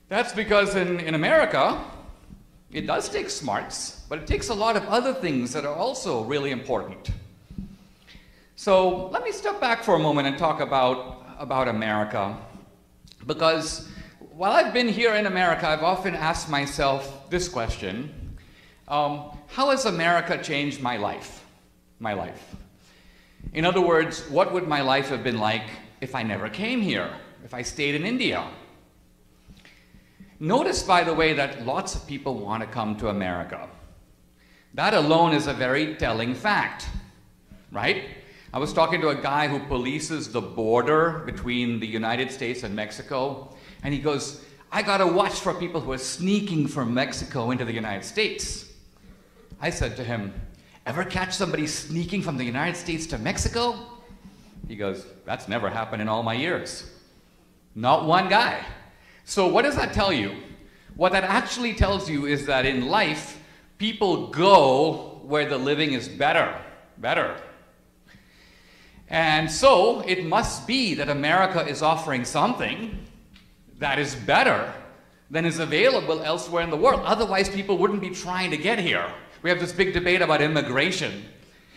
B: That's because in America, it does take smarts, but it takes a lot of other things that are also really important. So let me step back for a moment and talk about America, because while I've been here in America, I've often asked myself this question: how has America changed my life? My life. In other words, what would my life have been like if I never came here, if I stayed in India? Notice, by the way, that lots of people want to come to America. That alone is a very telling fact, right? I was talking to a guy who polices the border between the United States and Mexico, and he goes, I gotta watch for people who are sneaking from Mexico into the United States. I said to him, ever catch somebody sneaking from the United States to Mexico? He goes, that's never happened in all my years. Not one guy. So what does that tell you? What that actually tells you is that in life, people go where the living is better. And so it must be that America is offering something that is better than is available elsewhere in the world. Otherwise, people wouldn't be trying to get here. We have this big debate about immigration.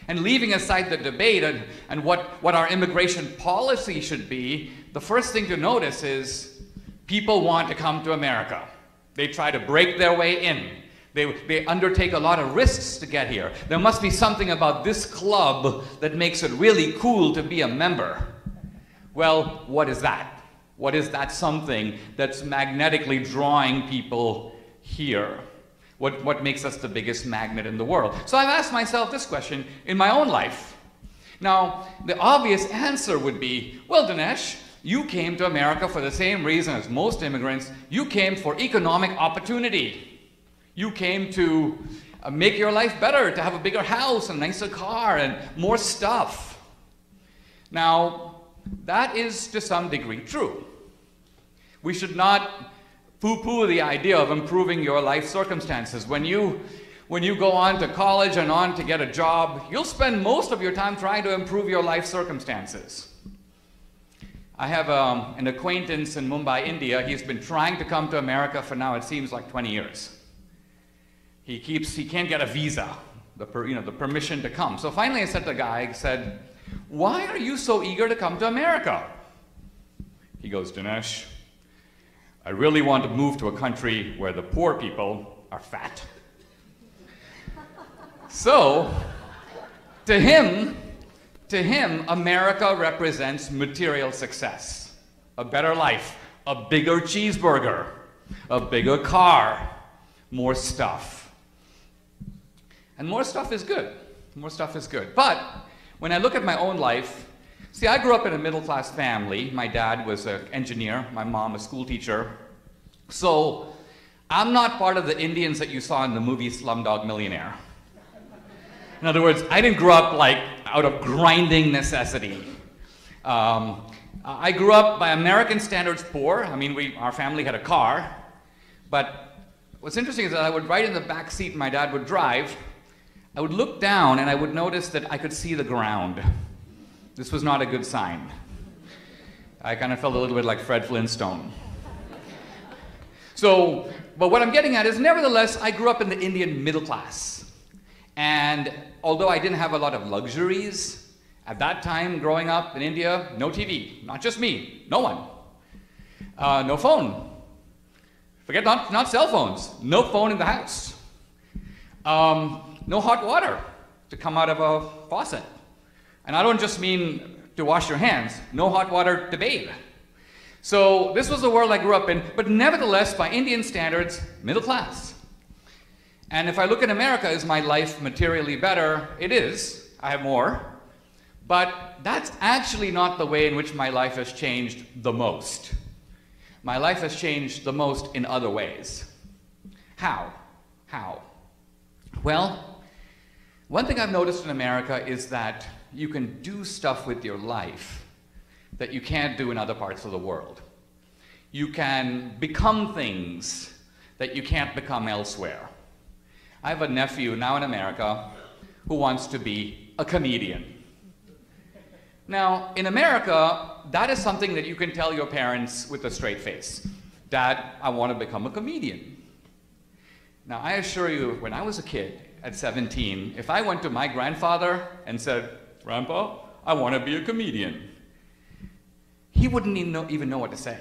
B: And leaving aside the debate and what our immigration policy should be, the first thing to notice is people want to come to America. They try to break their way in. They undertake a lot of risks to get here. There must be something about this club that makes it really cool to be a member. Well, what is that? What is that something that's magnetically drawing people here? What makes us the biggest magnet in the world? So I've asked myself this question in my own life. Now, the obvious answer would be, well, Dinesh, you came to America for the same reason as most immigrants. You came for economic opportunity. You came to make your life better, to have a bigger house, a nicer car, and more stuff. Now, that is to some degree true. We should not poo-poo the idea of improving your life circumstances. When you go on to college and on to get a job, you'll spend most of your time trying to improve your life circumstances. I have an acquaintance in Mumbai, India. He's been trying to come to America for now, it seems like 20 years. He can't get a visa, the permission to come. So finally I said to the guy, I said, "Why are you so eager to come to America?" He goes, "Dinesh, I really want to move to a country where the poor people are fat." So, to him, America represents material success, a better life, a bigger cheeseburger, a bigger car, more stuff. And more stuff is good. More stuff is good. But when I look at my own life, see, I grew up in a middle-class family. My dad was an engineer, my mom a school teacher. So I'm not part of the Indians that you saw in the movie Slumdog Millionaire. In other words, I didn't grow up like out of grinding necessity. I grew up by American standards poor. I mean, our family had a car. But what's interesting is that I would ride in the back seat and my dad would drive. I would look down and I would notice that I could see the ground. This was not a good sign. I kind of felt a little bit like Fred Flintstone. So, but what I'm getting at is, nevertheless, I grew up in the Indian middle class. And although I didn't have a lot of luxuries, at that time growing up in India, no TV, not just me, no one. No phone. Forget not cell phones, no phone in the house. No hot water to come out of a faucet. And I don't just mean to wash your hands, no hot water to bathe. So this was the world I grew up in, but nevertheless, by Indian standards, middle class. And if I look at America, is my life materially better? It is. I have more. But that's actually not the way in which my life has changed the most. My life has changed the most in other ways. How? How? Well, one thing I've noticed in America is that you can do stuff with your life that you can't do in other parts of the world. You can become things that you can't become elsewhere. I have a nephew now in America who wants to be a comedian. Now, in America, that is something that you can tell your parents with a straight face. "Dad, I want to become a comedian." Now, I assure you, when I was a kid at 17, if I went to my grandfather and said, "Grandpa, I want to be a comedian," he wouldn't even know what to say.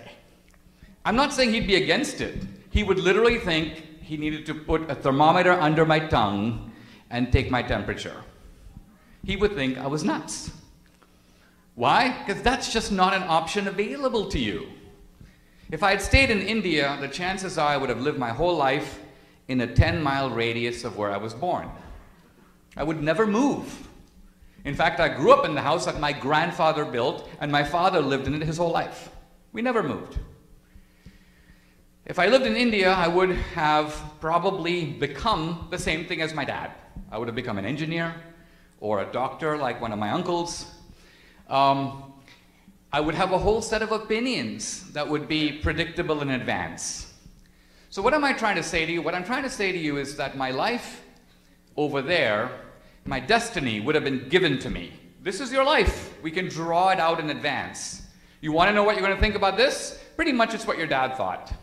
B: I'm not saying he'd be against it. He would literally think he needed to put a thermometer under my tongue and take my temperature. He would think I was nuts. Why? Because that's just not an option available to you. If I had stayed in India, the chances are I would have lived my whole life in a 10-mile radius of where I was born. I would never move. In fact, I grew up in the house that my grandfather built, and my father lived in it his whole life. We never moved. If I lived in India, I would have probably become the same thing as my dad. I would have become an engineer or a doctor like one of my uncles. I would have a whole set of opinions that would be predictable in advance. So what am I trying to say to you? What I'm trying to say to you is that my life over there, my destiny would have been given to me. This is your life. We can draw it out in advance. You want to know what you're going to think about this? Pretty much it's what your dad thought.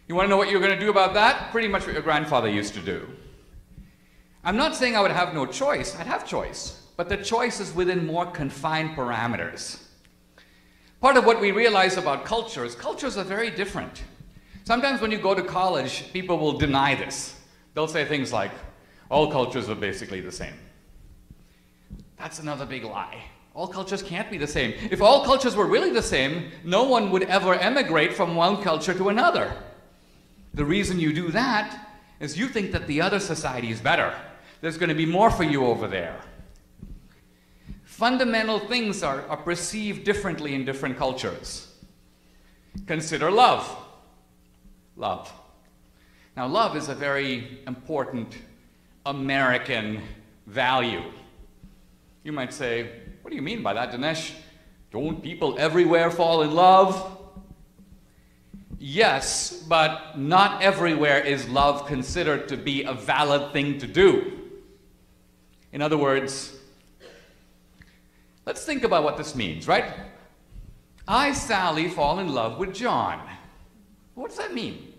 B: You want to know what you're going to do about that? Pretty much what your grandfather used to do. I'm not saying I would have no choice. I'd have choice. But the choice is within more confined parameters. Part of what we realize about cultures are very different. Sometimes when you go to college, people will deny this. They'll say things like, all cultures are basically the same. That's another big lie. All cultures can't be the same. If all cultures were really the same, no one would ever emigrate from one culture to another. The reason you do that is you think that the other society is better. There's going to be more for you over there. Fundamental things are perceived differently in different cultures. Consider love. Love. Now, love is a very important American value. You might say, what do you mean by that, Dinesh? Don't people everywhere fall in love? Yes, but not everywhere is love considered to be a valid thing to do. In other words, let's think about what this means, right? I, Sally, fall in love with John. What does that mean?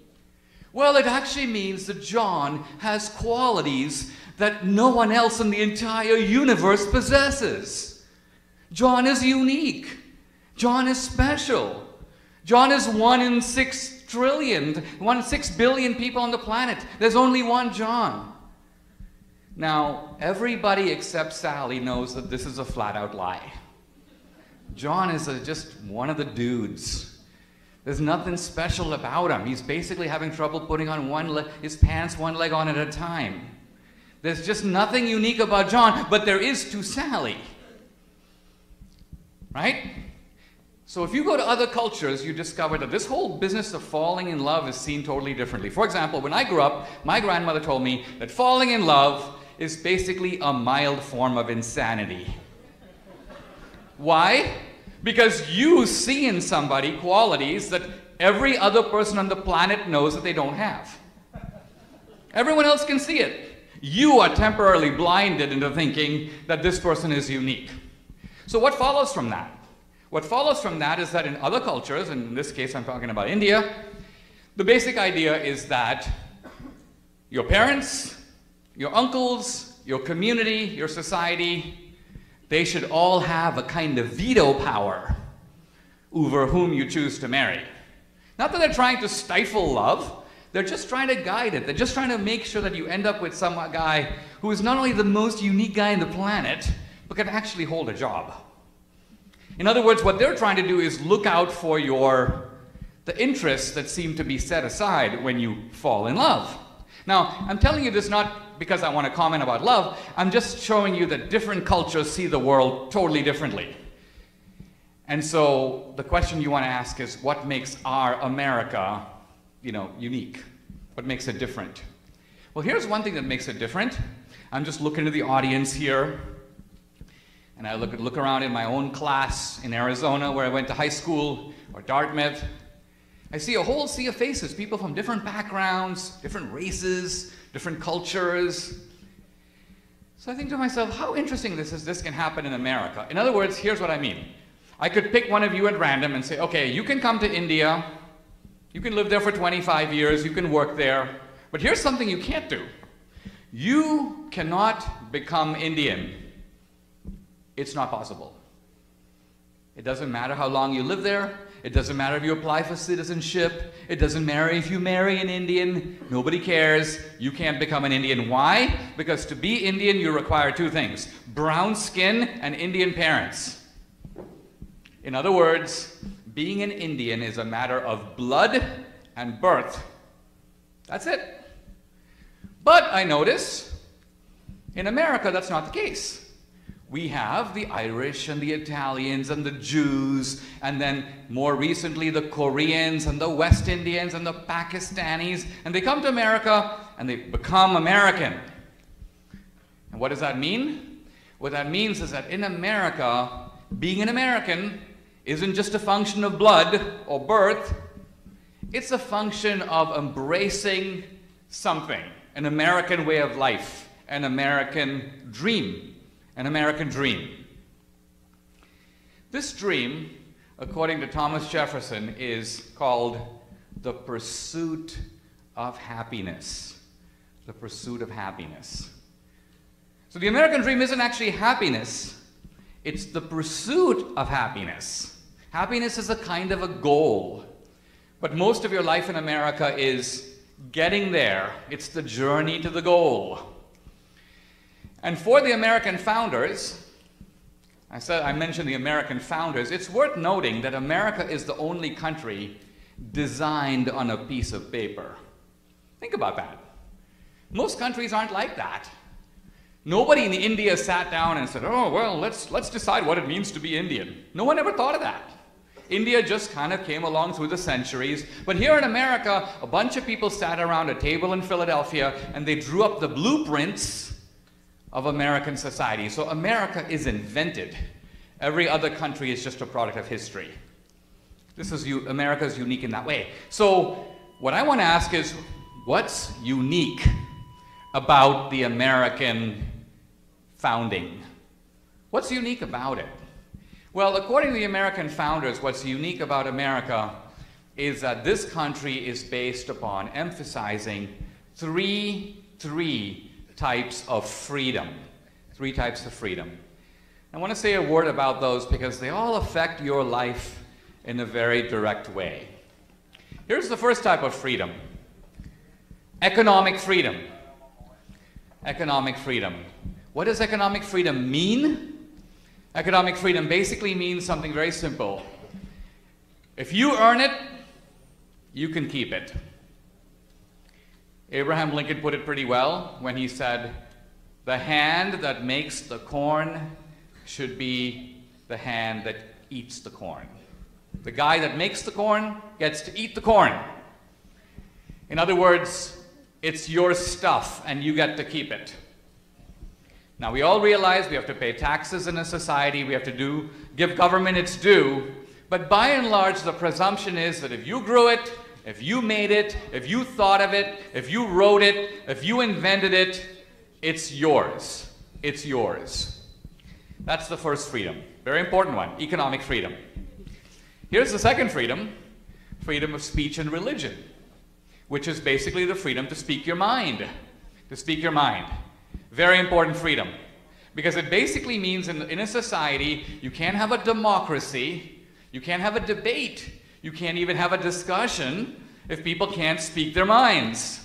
B: Well, it actually means that John has qualities that no one else in the entire universe possesses. John is unique. John is special. John is 1 in 6 trillion, 1 in 6 billion people on the planet. There's only one John. Now, everybody except Sally knows that this is a flat-out lie. John is just one of the dudes. There's nothing special about him. He's basically having trouble putting on his pants one leg on at a time. There's just nothing unique about John, but there is to Sally. Right? So if you go to other cultures, you discover that this whole business of falling in love is seen totally differently. For example, when I grew up, my grandmother told me that falling in love is basically a mild form of insanity. Why? Because you see in somebody qualities that every other person on the planet knows that they don't have. Everyone else can see it. You are temporarily blinded into thinking that this person is unique. So what follows from that? What follows from that is that in other cultures, and in this case I'm talking about India, the basic idea is that your parents, your uncles, your community, your society, they should all have a kind of veto power over whom you choose to marry. Not that they're trying to stifle love, they're just trying to guide it. They're just trying to make sure that you end up with some guy who is not only the most unique guy on the planet, but can actually hold a job. In other words, what they're trying to do is look out for the interests that seem to be set aside when you fall in love. Now, I'm telling you this not because I want to comment about love, I'm just showing you that different cultures see the world totally differently. And so the question you want to ask is, what makes our America, unique? What makes it different? Well, here's one thing that makes it different. I'm just looking at the audience here. And I look around in my own class in Arizona where I went to high school, or Dartmouth. I see a whole sea of faces, people from different backgrounds, different races, different cultures. So I think to myself, how interesting this can happen in America. In other words, here's what I mean. I could pick one of you at random and say, okay, you can come to India, you can live there for 25 years, you can work there, but here's something you can't do. You cannot become Indian. It's not possible. It doesn't matter how long you live there. It doesn't matter if you apply for citizenship. It doesn't matter if you marry an Indian. Nobody cares. You can't become an Indian. Why? Because to be Indian, you require two things: brown skin and Indian parents. In other words, being an Indian is a matter of blood and birth. That's it. But I notice in America, that's not the case. We have the Irish and the Italians and the Jews, and then more recently the Koreans and the West Indians and the Pakistanis, and they come to America and they become American. And what does that mean? What that means is that in America, being an American isn't just a function of blood or birth, it's a function of embracing something, an American way of life, an American dream. An American dream. This dream, according to Thomas Jefferson, is called the pursuit of happiness. The pursuit of happiness. So the American dream isn't actually happiness, it's the pursuit of happiness. Happiness is a kind of a goal, but most of your life in America is getting there. It's the journey to the goal. And for the American founders, I mentioned the American founders, it's worth noting that America is the only country designed on a piece of paper. Think about that. Most countries aren't like that. Nobody in India sat down and said, oh, well, let's decide what it means to be Indian. No one ever thought of that. India just kind of came along through the centuries. But here in America, a bunch of people sat around a table in Philadelphia and they drew up the blueprints of American society. So America is invented. Every other country is just a product of history. America is unique in that way. So what I want to ask is, what's unique about the American founding? What's unique about it? Well, according to the American founders, what's unique about America is that this country is based upon emphasizing three types of freedom. 3 types of freedom. I want to say a word about those because they all affect your life in a very direct way. Here's the first type of freedom. Economic freedom. Economic freedom. What does economic freedom mean? Economic freedom basically means something very simple. If you earn it, you can keep it. Abraham Lincoln put it pretty well when he said, "The hand that makes the corn should be the hand that eats the corn." The guy that makes the corn gets to eat the corn. In other words, it's your stuff and you get to keep it. Now we all realize we have to pay taxes in a society, we have to give government its due, but by and large the presumption is that if you grew it, if you made it, if you thought of it, if you wrote it, if you invented it, it's yours. It's yours. That's the first freedom. Very important one, economic freedom. Here's the second freedom, freedom of speech and religion, which is basically the freedom to speak your mind. To speak your mind. Very important freedom. Because it basically means in a society, you can't have a democracy, you can't have a debate, you can't even have a discussion if people can't speak their minds.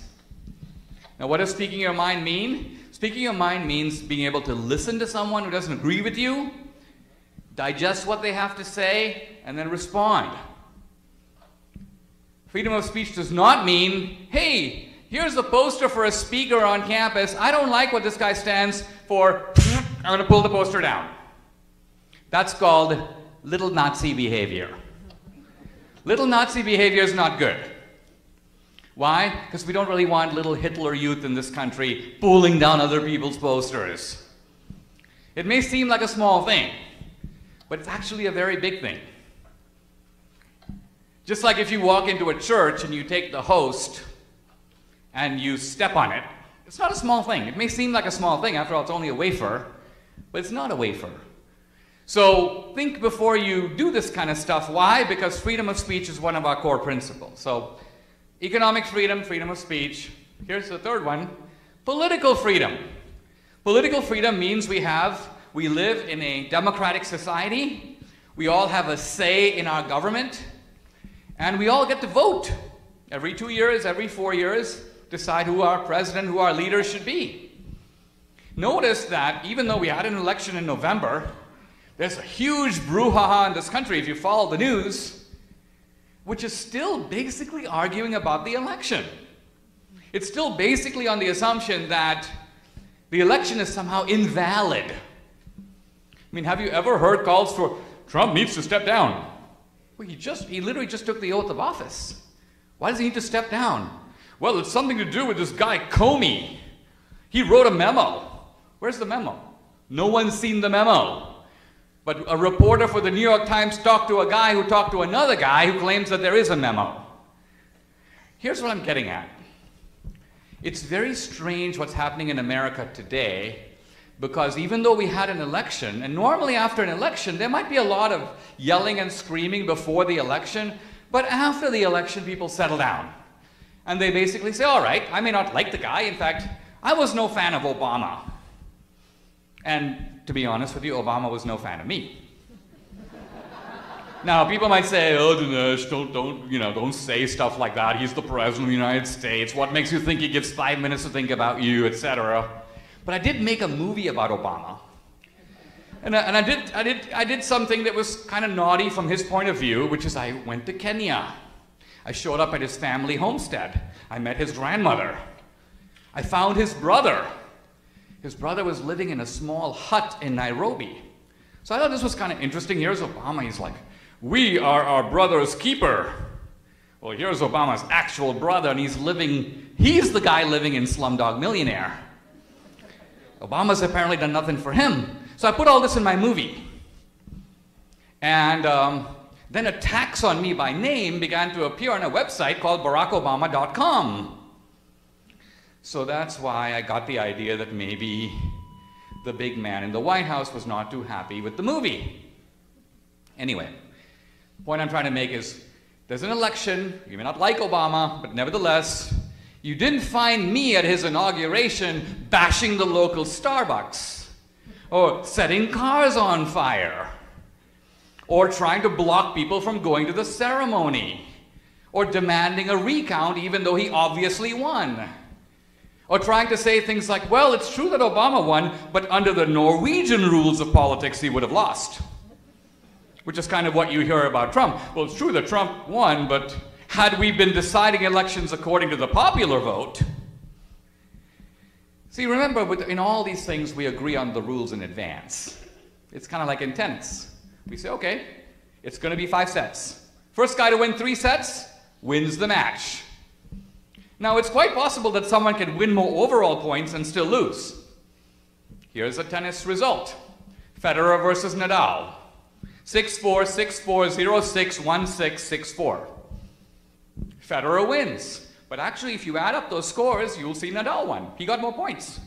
B: Now what does speaking your mind mean? Speaking your mind means being able to listen to someone who doesn't agree with you, digest what they have to say, and then respond. Freedom of speech does not mean, hey, here's a poster for a speaker on campus. I don't like what this guy stands for. I'm going to pull the poster down. That's called little Nazi behavior. Little Nazi behavior is not good. Why? Because we don't really want little Hitler youth in this country pulling down other people's posters. It may seem like a small thing, but it's actually a very big thing. Just like if you walk into a church and you take the host and you step on it, it's not a small thing. It may seem like a small thing. After all, it's only a wafer, but it's not a wafer. So think before you do this kind of stuff. Why? Because freedom of speech is one of our core principles. So economic freedom, freedom of speech. Here's the third one, political freedom. Political freedom means we live in a democratic society. We all have a say in our government. And we all get to vote. Every 2 years, every 4 years, decide who our president, who our leader should be. Notice that even though we had an election in November, there's a huge brouhaha in this country, if you follow the news, which is still basically arguing about the election. It's still basically on the assumption that the election is somehow invalid. I mean, have you ever heard calls for Trump needs to step down? Well, he literally just took the oath of office. Why does he need to step down? Well, it's something to do with this guy Comey. He wrote a memo. Where's the memo? No one's seen the memo. But a reporter for the New York Times talked to a guy who talked to another guy who claims that there is a memo. Here's what I'm getting at. It's very strange what's happening in America today, because even though we had an election, and normally after an election, there might be a lot of yelling and screaming before the election, but after the election, people settle down. And they basically say, all right, I may not like the guy. In fact, I was no fan of Obama. And to be honest with you, Obama was no fan of me. Now, people might say, oh, Dinesh, don't say stuff like that. He's the president of the United States. What makes you think he gives 5 minutes to think about you, etc.? But I did make a movie about Obama. And I did something that was kind of naughty from his point of view, which is I went to Kenya. I showed up at his family homestead. I met his grandmother. I found his brother. His brother was living in a small hut in Nairobi. So I thought this was kind of interesting. Here's Obama. He's like, we are our brother's keeper. Well, here's Obama's actual brother, and he's the guy living in Slumdog Millionaire. Obama's apparently done nothing for him. So I put all this in my movie. And then attacks on me by name began to appear on a website called BarackObama.com. So that's why I got the idea that maybe the big man in the White House was not too happy with the movie. Anyway, the point I'm trying to make is, there's an election, you may not like Obama, but nevertheless, you didn't find me at his inauguration bashing the local Starbucks, or setting cars on fire, or trying to block people from going to the ceremony, or demanding a recount even though he obviously won, or trying to say things like, well, it's true that Obama won, but under the Norwegian rules of politics he would have lost. Which is kind of what you hear about Trump. Well, it's true that Trump won, but had we been deciding elections according to the popular vote... See, remember, in all these things, we agree on the rules in advance. It's kind of like in tennis. We say, okay, it's going to be 5 sets. First guy to win 3 sets wins the match. Now, it's quite possible that someone can win more overall points and still lose. Here's a tennis result. Federer versus Nadal. 6-4, 6-4, 0-6, 1-6, 6-4. Federer wins. But actually, if you add up those scores, you'll see Nadal won. He got more points.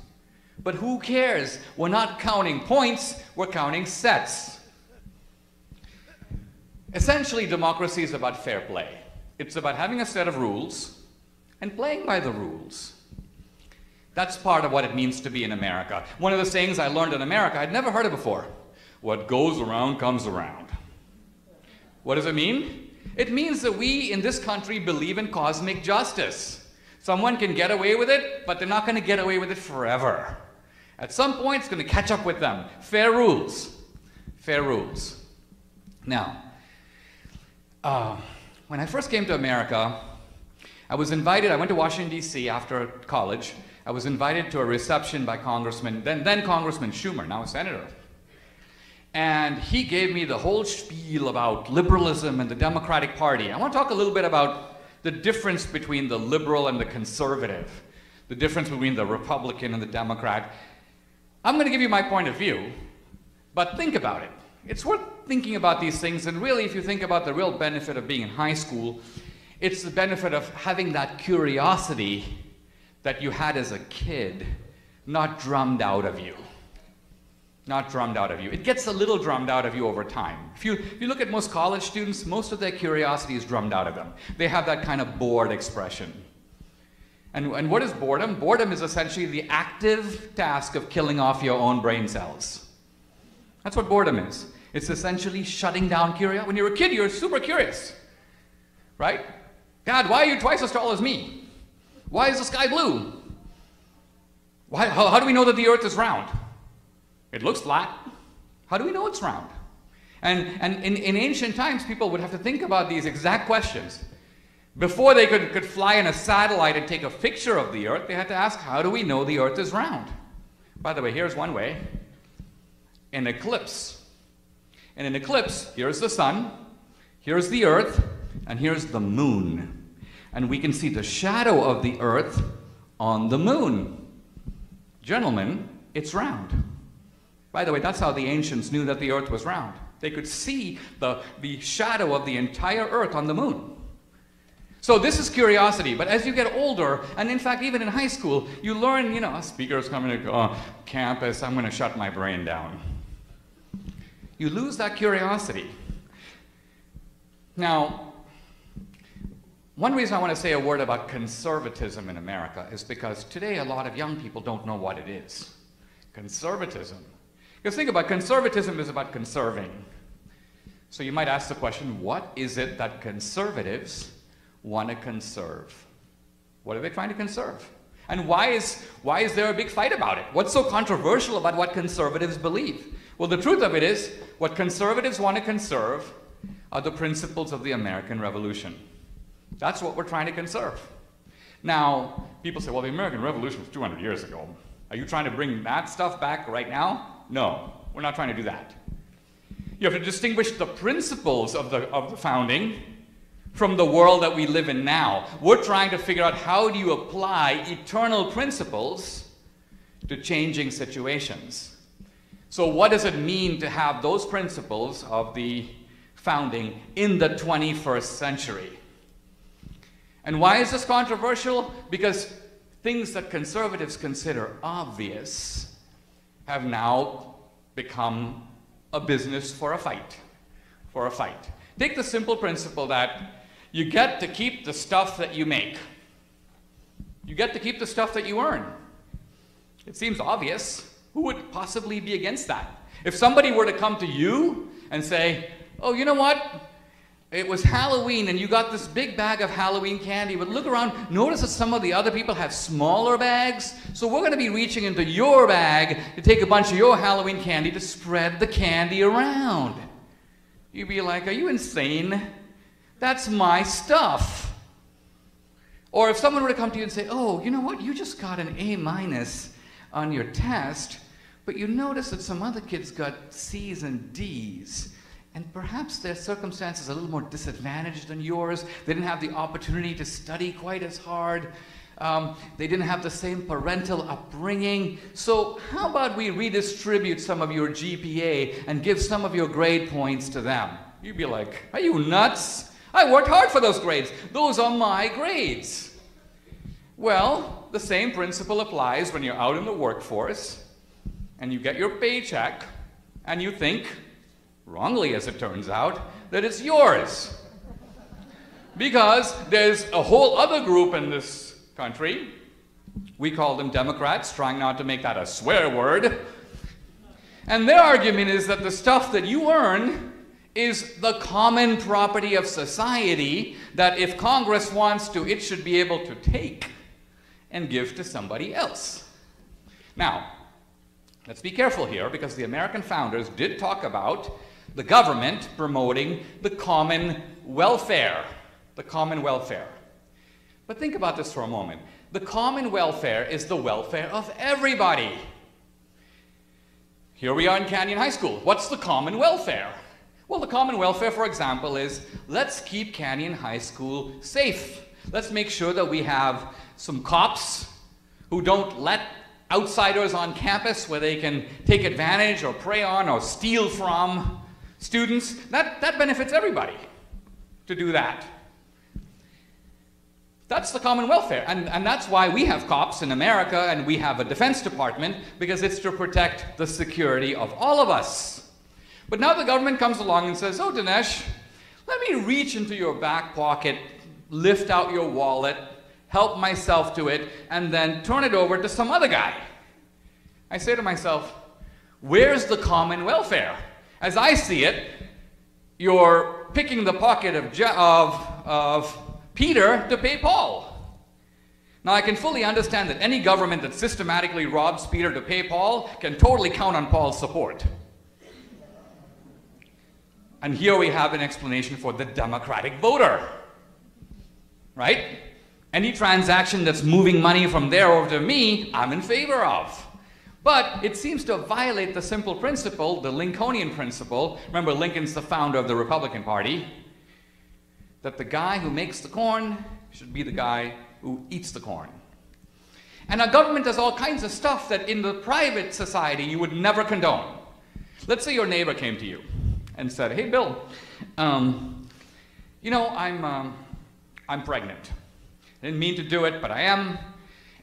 B: But who cares? We're not counting points, we're counting sets. Essentially, democracy is about fair play. It's about having a set of rules and playing by the rules. That's part of what it means to be in America. One of the sayings I learned in America I'd never heard of before. What goes around comes around. What does it mean? It means that we in this country believe in cosmic justice. Someone can get away with it, but they're not going to get away with it forever. At some point, it's going to catch up with them. Fair rules. Fair rules. Now, when I first came to America, I was invited, I went to Washington, D.C. after college. I was invited to a reception by Congressman, then Congressman Schumer, now a senator. And he gave me the whole spiel about liberalism and the Democratic Party. I want to talk a little bit about the difference between the liberal and the conservative, the difference between the Republican and the Democrat. I'm going to give you my point of view, but think about it. It's worth thinking about these things, and really, if you think about the real benefit of being in high school, it's the benefit of having that curiosity that you had as a kid, not drummed out of you. Not drummed out of you. It gets a little drummed out of you over time. If you look at most college students, most of their curiosity is drummed out of them. They have that kind of bored expression. And what is boredom? Boredom is essentially the active task of killing off your own brain cells. That's what boredom is. It's essentially shutting down curiosity. When you're a kid, you're super curious, right? Dad, why are you twice as tall as me? Why is the sky blue? How do we know that the earth is round? It looks flat. How do we know it's round? And in ancient times, people would have to think about these exact questions. Before they could fly in a satellite and take a picture of the earth, they had to ask, how do we know the earth is round? By the way, here's one way. An eclipse. In an eclipse, here's the sun, here's the earth, and here's the moon. And we can see the shadow of the earth on the moon. Gentlemen, it's round. By the way, that's how the ancients knew that the earth was round. They could see the shadow of the entire earth on the moon. So this is curiosity, but as you get older, and in fact even in high school, you learn, a speaker's coming to campus, I'm going to shut my brain down. You lose that curiosity. Now, one reason I want to say a word about conservatism in America is because today a lot of young people don't know what it is. Conservatism. Because think about it, conservatism is about conserving. So you might ask the question, what is it that conservatives want to conserve? What are they trying to conserve? And why is there a big fight about it? What's so controversial about what conservatives believe? Well, the truth of it is, what conservatives want to conserve are the principles of the American Revolution. That's what we're trying to conserve. Now, people say, well, the American Revolution was 200 years ago. Are you trying to bring that stuff back right now? No, we're not trying to do that. You have to distinguish the principles of the founding from the world that we live in now. We're trying to figure out how do you apply eternal principles to changing situations. So what does it mean to have those principles of the founding in the 21st century? And why is this controversial? Because things that conservatives consider obvious have now become a business for a fight. Take the simple principle that you get to keep the stuff that you make. You get to keep the stuff that you earn. It seems obvious. Who would possibly be against that? If somebody were to come to you and say, oh, you know what? It was Halloween and you got this big bag of Halloween candy, but look around, notice that some of the other people have smaller bags, so we're going to be reaching into your bag to take a bunch of your Halloween candy to spread the candy around. You'd be like, are you insane? That's my stuff. Or if someone were to come to you and say, oh, you know what, you just got an A- on your test, but you notice that some other kids got C's and D's, and perhaps their circumstances are a little more disadvantaged than yours. They didn't have the opportunity to study quite as hard. They didn't have the same parental upbringing. So how about we redistribute some of your GPA and give some of your grade points to them? You'd be like, are you nuts? I worked hard for those grades. Those are my grades. Well, the same principle applies when you're out in the workforce and you get your paycheck and you think, wrongly as it turns out, that it's yours. Because there's a whole other group in this country, we call them Democrats, trying not to make that a swear word, and their argument is that the stuff that you earn is the common property of society, that if Congress wants to, it should be able to take and give to somebody else. Now, let's be careful here, because the American founders did talk about the government promoting the common welfare. The common welfare. But think about this for a moment. The common welfare is the welfare of everybody. Here we are in Canyon High School. What's the common welfare? Well, the common welfare, for example, is let's keep Canyon High School safe. Let's make sure that we have some cops who don't let outsiders on campus where they can take advantage or prey on or steal from students. That benefits everybody to do that. That's the common welfare, and that's why we have cops in America and we have a Defense Department, because it's to protect the security of all of us. But now the government comes along and says, oh, Dinesh, let me reach into your back pocket, lift out your wallet, help myself to it, and then turn it over to some other guy. I say to myself, where's the common welfare? As I see it, you're picking the pocket of Peter to pay Paul. Now, I can fully understand that any government that systematically robs Peter to pay Paul can totally count on Paul's support. And here we have an explanation for the Democratic voter, right? Any transaction that's moving money from there over to me, I'm in favor of. But it seems to violate the simple principle, the Lincolnian principle. Remember, Lincoln's the founder of the Republican Party, that the guy who makes the corn should be the guy who eats the corn. And our government does all kinds of stuff that in the private society you would never condone. Let's say your neighbor came to you and said, hey, Bill, you know, I'm pregnant. I didn't mean to do it, but I am.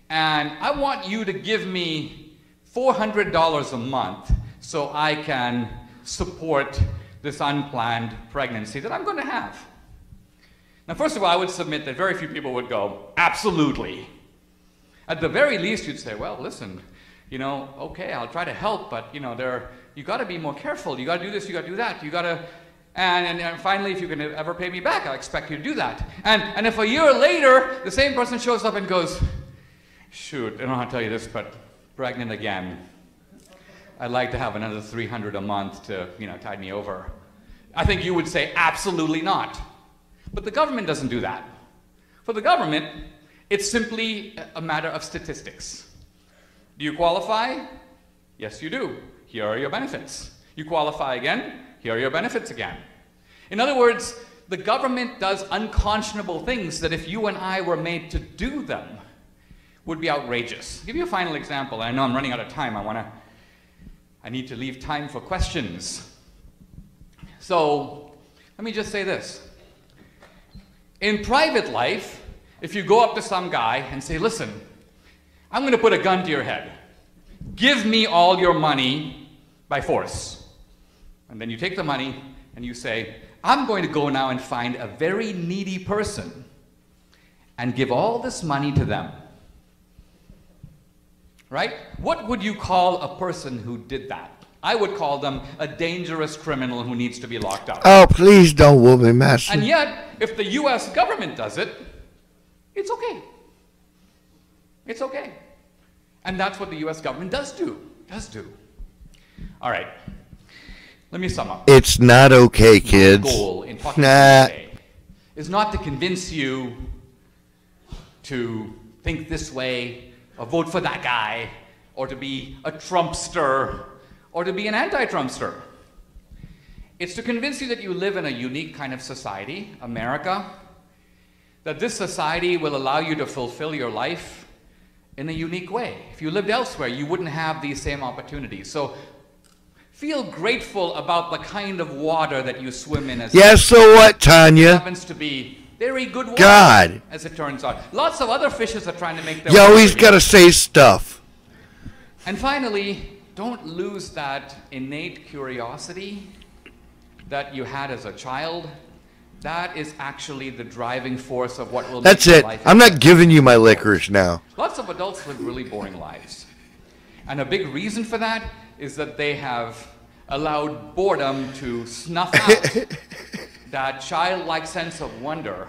B: And I want you to give me $400 a month so I can support this unplanned pregnancy that I'm going to have. Now, first of all, I would submit that very few people would go, absolutely. At the very least, you'd say, well, listen, you know, okay, I'll try to help, but, you know, you got to be more careful. You got to do this, you got to do that. You got to, and finally, if you can ever pay me back, I'll expect you to do that. And if a year later, the same person shows up and goes, shoot, I don't know how to tell you this, but pregnant again. I'd like to have another $300 a month to, you know, tide me over. I think you would say, absolutely not. But the government doesn't do that. For the government, it's simply a matter of statistics. Do you qualify? Yes, you do. Here are your benefits. You qualify again? Here are your benefits again. In other words, the government does unconscionable things that if you and I were made to do them, would be outrageous. I'll give you a final example. I know I'm running out of time. I need to leave time for questions. So let me just say this. In private life, if you go up to some guy and say, listen, I'm going to put a gun to your head. Give me all your money by force. And then you take the money and you say, I'm going to go now and find a very needy person and give all this money to them. Right? What would you call a person who did that? I would call them a dangerous criminal who needs to be locked up.
A: Oh, please don't whoop me, master.
B: And yet, if the US government does it, it's okay. It's okay. And that's what the US government does do. All right. Let me sum up.
A: It's not okay, kids.
B: My goal in talking to you today is not to convince you to think this way, or vote for that guy, or to be a Trumpster, or to be an anti-Trumpster. It's to convince you that you live in a unique kind of society, America, that this society will allow you to fulfill your life in a unique way. If you lived elsewhere, you wouldn't have these same opportunities. So feel grateful about the kind of water that you swim in.
A: Yes, so what, Tanya?
B: It happens to be very good water,
A: God.
B: as it turns out. Lots of other fishes are trying to make their
A: You
B: way
A: always
B: over
A: got to
B: here.
A: say stuff.
B: And finally, don't lose that innate curiosity that you had as a child. That is actually the driving force of what will
A: That's
B: make your
A: it.
B: life
A: I'm not
B: interesting.
A: giving you my licorice now.
B: Lots of adults live really boring lives. And a big reason for that is that they have allowed boredom to snuff out that childlike sense of wonder,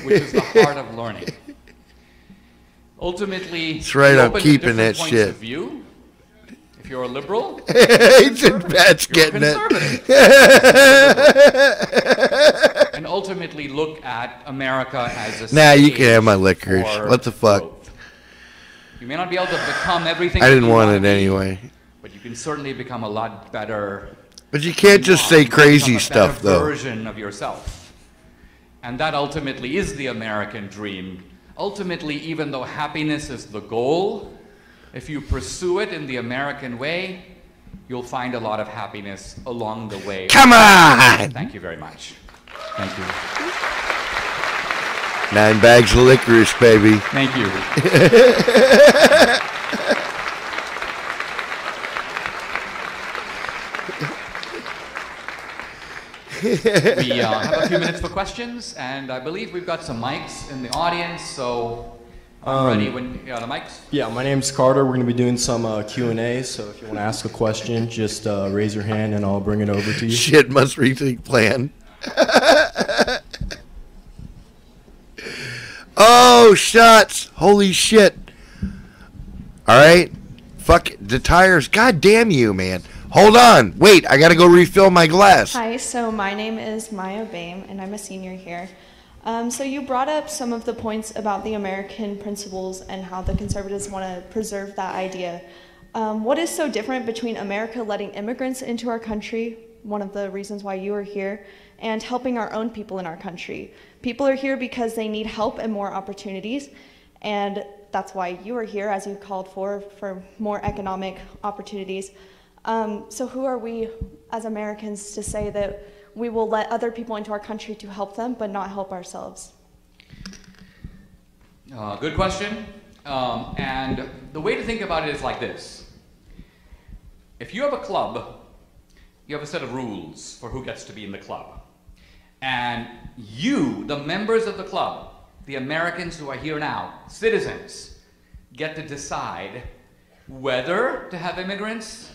B: which is the heart of learning. Ultimately,
A: That's right,
B: be
A: I'm
B: open to
A: keeping
B: different
A: that
B: points
A: shit.
B: of view. If you're a liberal,
A: That's getting it.
B: conservative. And ultimately look at America as a
A: Nah, you
B: stage
A: can have my licorice.
B: for
A: What the fuck?
B: growth. You may not be able to become everything
A: I
B: that
A: didn't
B: you
A: want
B: wanna
A: it
B: be,
A: anyway.
B: but you can certainly become a lot better.
A: But you can't just say crazy stuff,
B: though.
A: though.
B: Version of yourself. And that ultimately is the American dream. Ultimately, even though happiness is the goal, if you pursue it in the American way, you'll find a lot of happiness along the way.
A: Come on!
B: Thank you very much. Thank you.
A: 9 bags of licorice, baby.
B: Thank you. We have a few minutes for questions, and I believe we've got some mics in the audience, so I'm ready when the mics.
C: Yeah, my name's Carter. We're going to be doing some Q&A, so if you want to ask a question, just raise your hand and I'll bring it over to you.
A: Shit must rethink plan. Oh, shots. Holy shit. All right. Fuck it. The tires. God damn you, man. Hold on. Wait, I got to go refill my glass.
D: Hi, so my name is Maya Bame, and I'm a senior here. So you brought up some of the points about the American principles and how the conservatives want to preserve that idea. What is so different between America letting immigrants into our country, one of the reasons why you are here, and helping our own people in our country? People are here because they need help and more opportunities, and that's why you are here, as you called for more economic opportunities. So who are we as Americans to say that we will let other people into our country to help them, but not help ourselves?
B: Good question. And the way to think about it is like this. If you have a club, you have a set of rules for who gets to be in the club. And you, the members of the club, the Americans who are here now, citizens, get to decide whether to have immigrants,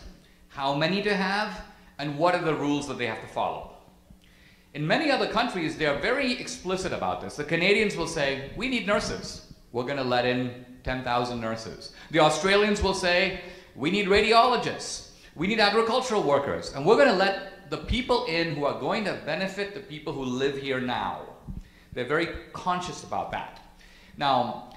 B: how many to have, and what are the rules that they have to follow. In many other countries, they are very explicit about this. The Canadians will say, we need nurses. We're going to let in 10,000 nurses. The Australians will say, we need radiologists. We need agricultural workers. And we're going to let the people in who are going to benefit the people who live here now. They're very conscious about that. Now,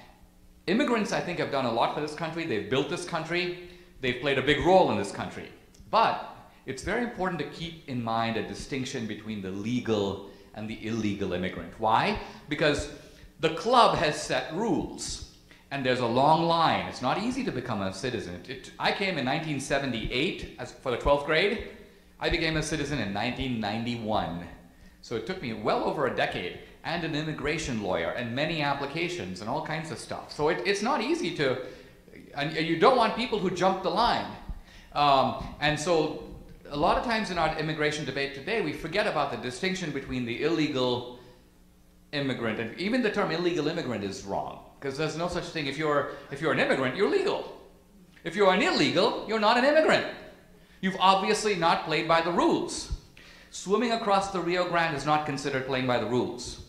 B: immigrants, I think, have done a lot for this country. They've built this country. They've played a big role in this country. But it's very important to keep in mind a distinction between the legal and the illegal immigrant. Why? Because the club has set rules. And there's a long line. It's not easy to become a citizen. I came in 1978 for the 12th grade. I became a citizen in 1991. So it took me well over a decade, and an immigration lawyer, and many applications, and all kinds of stuff. So it's not easy to, and you don't want people who jump the line. And so a lot of times in our immigration debate today, we forget about the distinction between the illegal immigrant, and even the term illegal immigrant is wrong, because there's no such thing. If you're an immigrant, you're legal. If you're an illegal, you're not an immigrant. You've obviously not played by the rules. Swimming across the Rio Grande is not considered playing by the rules.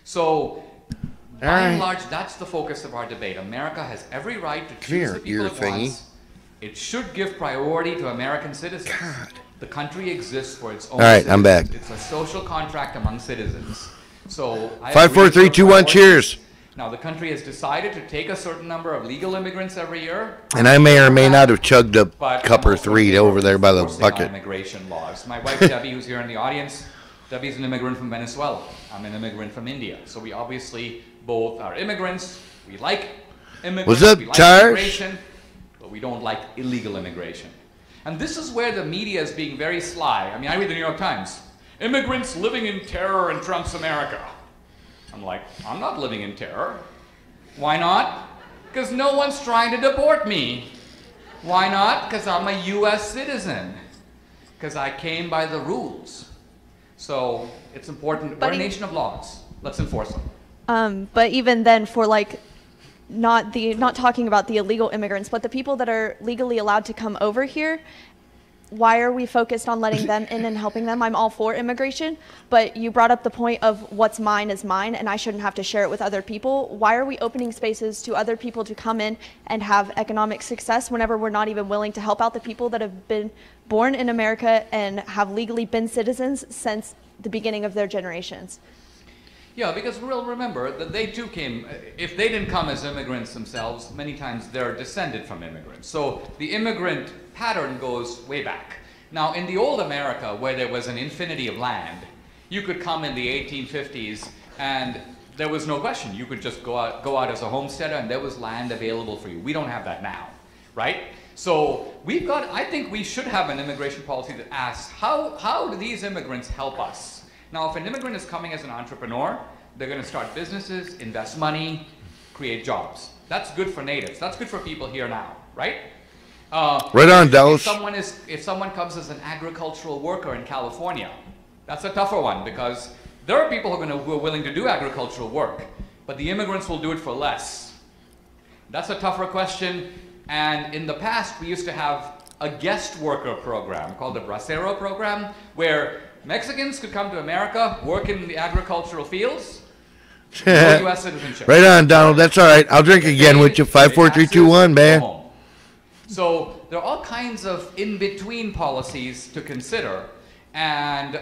B: So, by and large, that's the focus of our debate. America has every right to choose the people it wants. It should give priority to American citizens. God. The country exists for its own citizens.
A: I'm back.
B: It's a social contract among citizens. So,
A: 5, 4, 3, 2, 1, cheers.
B: Now, the country has decided to take a certain number of legal immigrants every year.
A: And I may or may not have chugged a cup or three over there by the bucket.
B: Immigration laws. My wife, Debbie, who's here in the audience, Debbie's an immigrant from Venezuela. I'm an immigrant from India. So we obviously both are immigrants. We like immigrants.
A: What's up,
B: we like immigration, but we don't like illegal immigration. And this is where the media is being very sly. I mean, I read the New York Times. Immigrants living in terror in Trump's America. I'm like, I'm not living in terror. Why not? Because no one's trying to deport me. Why not? Because I'm a U.S. citizen. Because I came by the rules. So it's important. We're a nation of laws. Let's enforce them.
D: But even then, for like, not talking about the illegal immigrants, but the people that are legally allowed to come over here, why are we focused on letting them in and helping them? I'm all for immigration, but you brought up the point of what's mine is mine and I shouldn't have to share it with other people. Why are we opening spaces to other people to come in and have economic success whenever we're not even willing to help out the people that have been born in America and have legally been citizens since the beginning of their generations?
B: Yeah, because we'll remember that they too came, if they didn't come as immigrants themselves, many times they're descended from immigrants. So the immigrant pattern goes way back. Now, in the old America, where there was an infinity of land, you could come in the 1850s and there was no question. You could just go out as a homesteader and there was land available for you. We don't have that now, right? So we've got, I think we should have an immigration policy that asks, how do these immigrants help us? Now, if an immigrant is coming as an entrepreneur, they're going to start businesses, invest money, create jobs. That's good for natives. That's good for people here now, right?
A: Right on, Dallas.
B: If someone comes as an agricultural worker in California, that's a tougher one because there are people who are willing to do agricultural work, but the immigrants will do it for less. That's a tougher question. And in the past, we used to have a guest worker program called the Bracero program, where Mexicans could come to America, work in the agricultural fields, no U.S. citizenship.
A: Right on, Donald. That's all right. I'll drink again with you. 5, 4, 3, 2, 1, man.
B: So there are all kinds of in-between policies to consider, and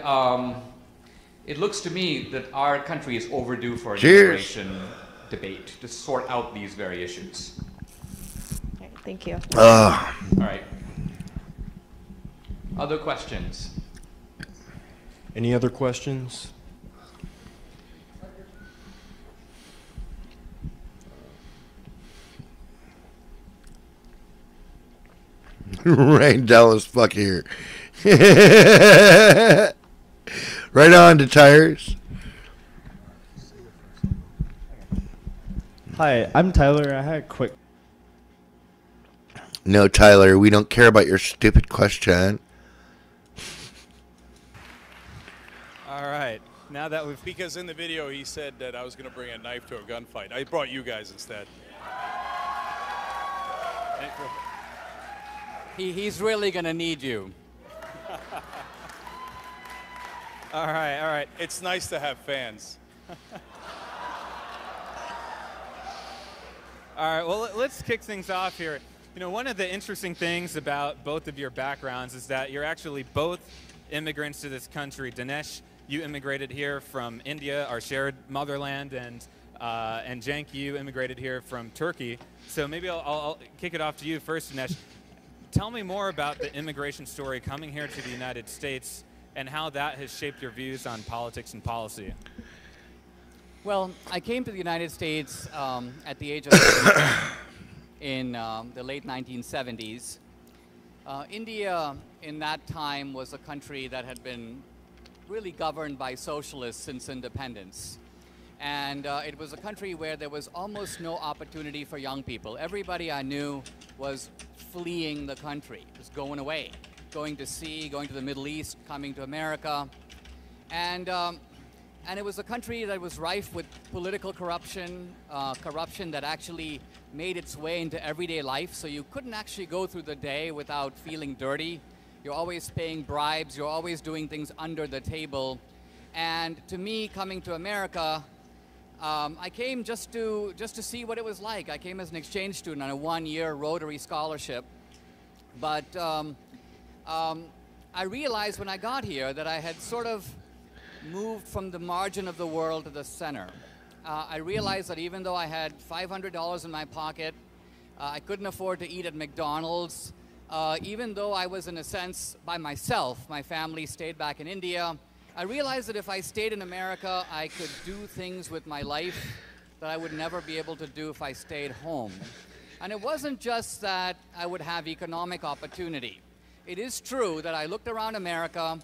B: it looks to me that our country is overdue for an immigration debate to sort out these very issues.
D: Okay, thank you.
B: All right. Other questions?
C: Any other questions?
A: Right, Dallas, fuck here. Right on to tires.
E: Hi, I'm Tyler. I had a quick.
A: No, Tyler, we don't care about your stupid question.
F: All right. Now that we've... Because in the video he said that I was going to bring a knife to a gunfight. I brought you guys instead.
G: He's really going to need you.
F: All right, all right. It's nice to have fans.
H: All right, well, let's kick things off here. You know, one of the interesting things about both of your backgrounds is that you're actually both immigrants to this country. Dinesh, you immigrated here from India, our shared motherland, and Cenk, you immigrated here from Turkey. So maybe I'll kick it off to you first, Dinesh. Tell me more about the immigration story coming here to the United States and how that has shaped your views on politics and policy.
G: Well, I came to the United States at the age of 17 in the late 1970s. India, in that time, was a country that had been really governed by socialists since independence. And it was a country where there was almost no opportunity for young people. Everybody I knew was fleeing the country, was going away, going to sea, going to the Middle East, coming to America. And it was a country that was rife with political corruption, corruption that actually made its way into everyday life. So you couldn't actually go through the day without feeling dirty. You're always paying bribes. You're always doing things under the table. And to me, coming to America, I came just to see what it was like. I came as an exchange student on a one-year Rotary scholarship. But I realized when I got here that I had sort of moved from the margin of the world to the center. I realized that even though I had $500 in my pocket, I couldn't afford to eat at McDonald's. Even though I was, in a sense, by myself, my family stayed back in India, I realized that if I stayed in America, I could do things with my life that I would never be able to do if I stayed home. And it wasn't just that I would have economic opportunity. It is true that I looked around America.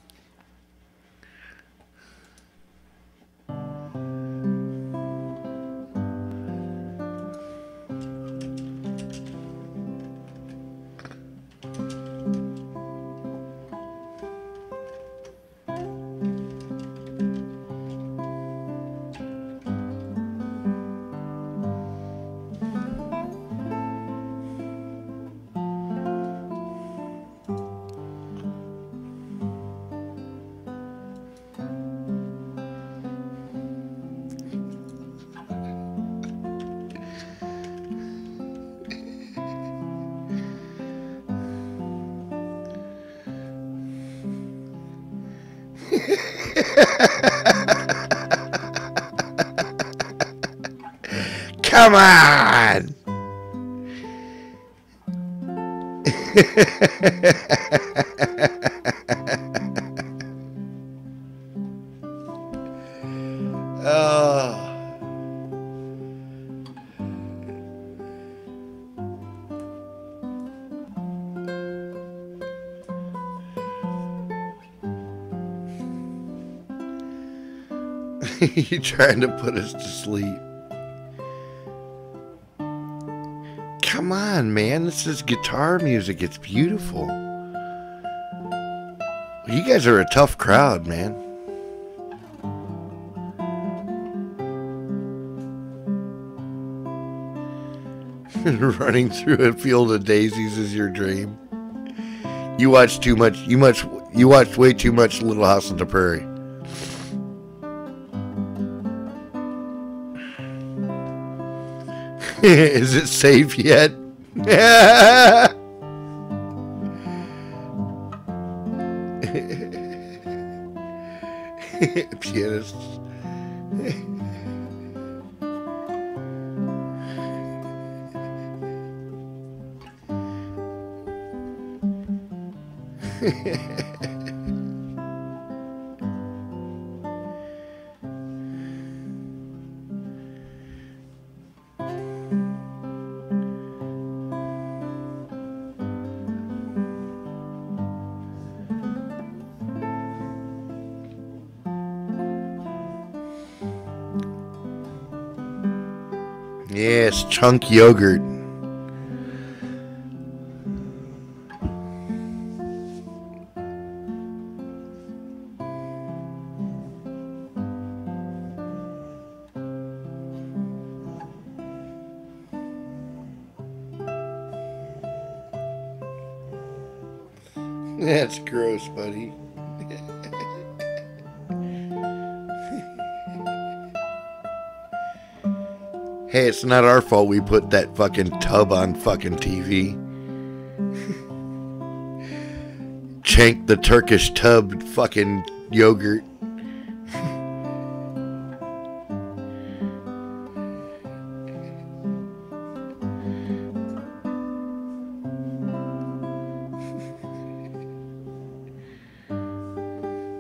A: Come on! Oh. You're trying to put us to sleep. Come on, man. This is guitar music. It's beautiful. You guys are a tough crowd, man. Running through a field of daisies is your dream. You watch too much. You watched way too much Little House on the Prairie. Is it safe yet? Pianists. Yes, chunk yogurt. That's gross, buddy. Hey, it's not our fault we put that fucking tub on fucking TV. Chank the Turkish tub fucking yogurt.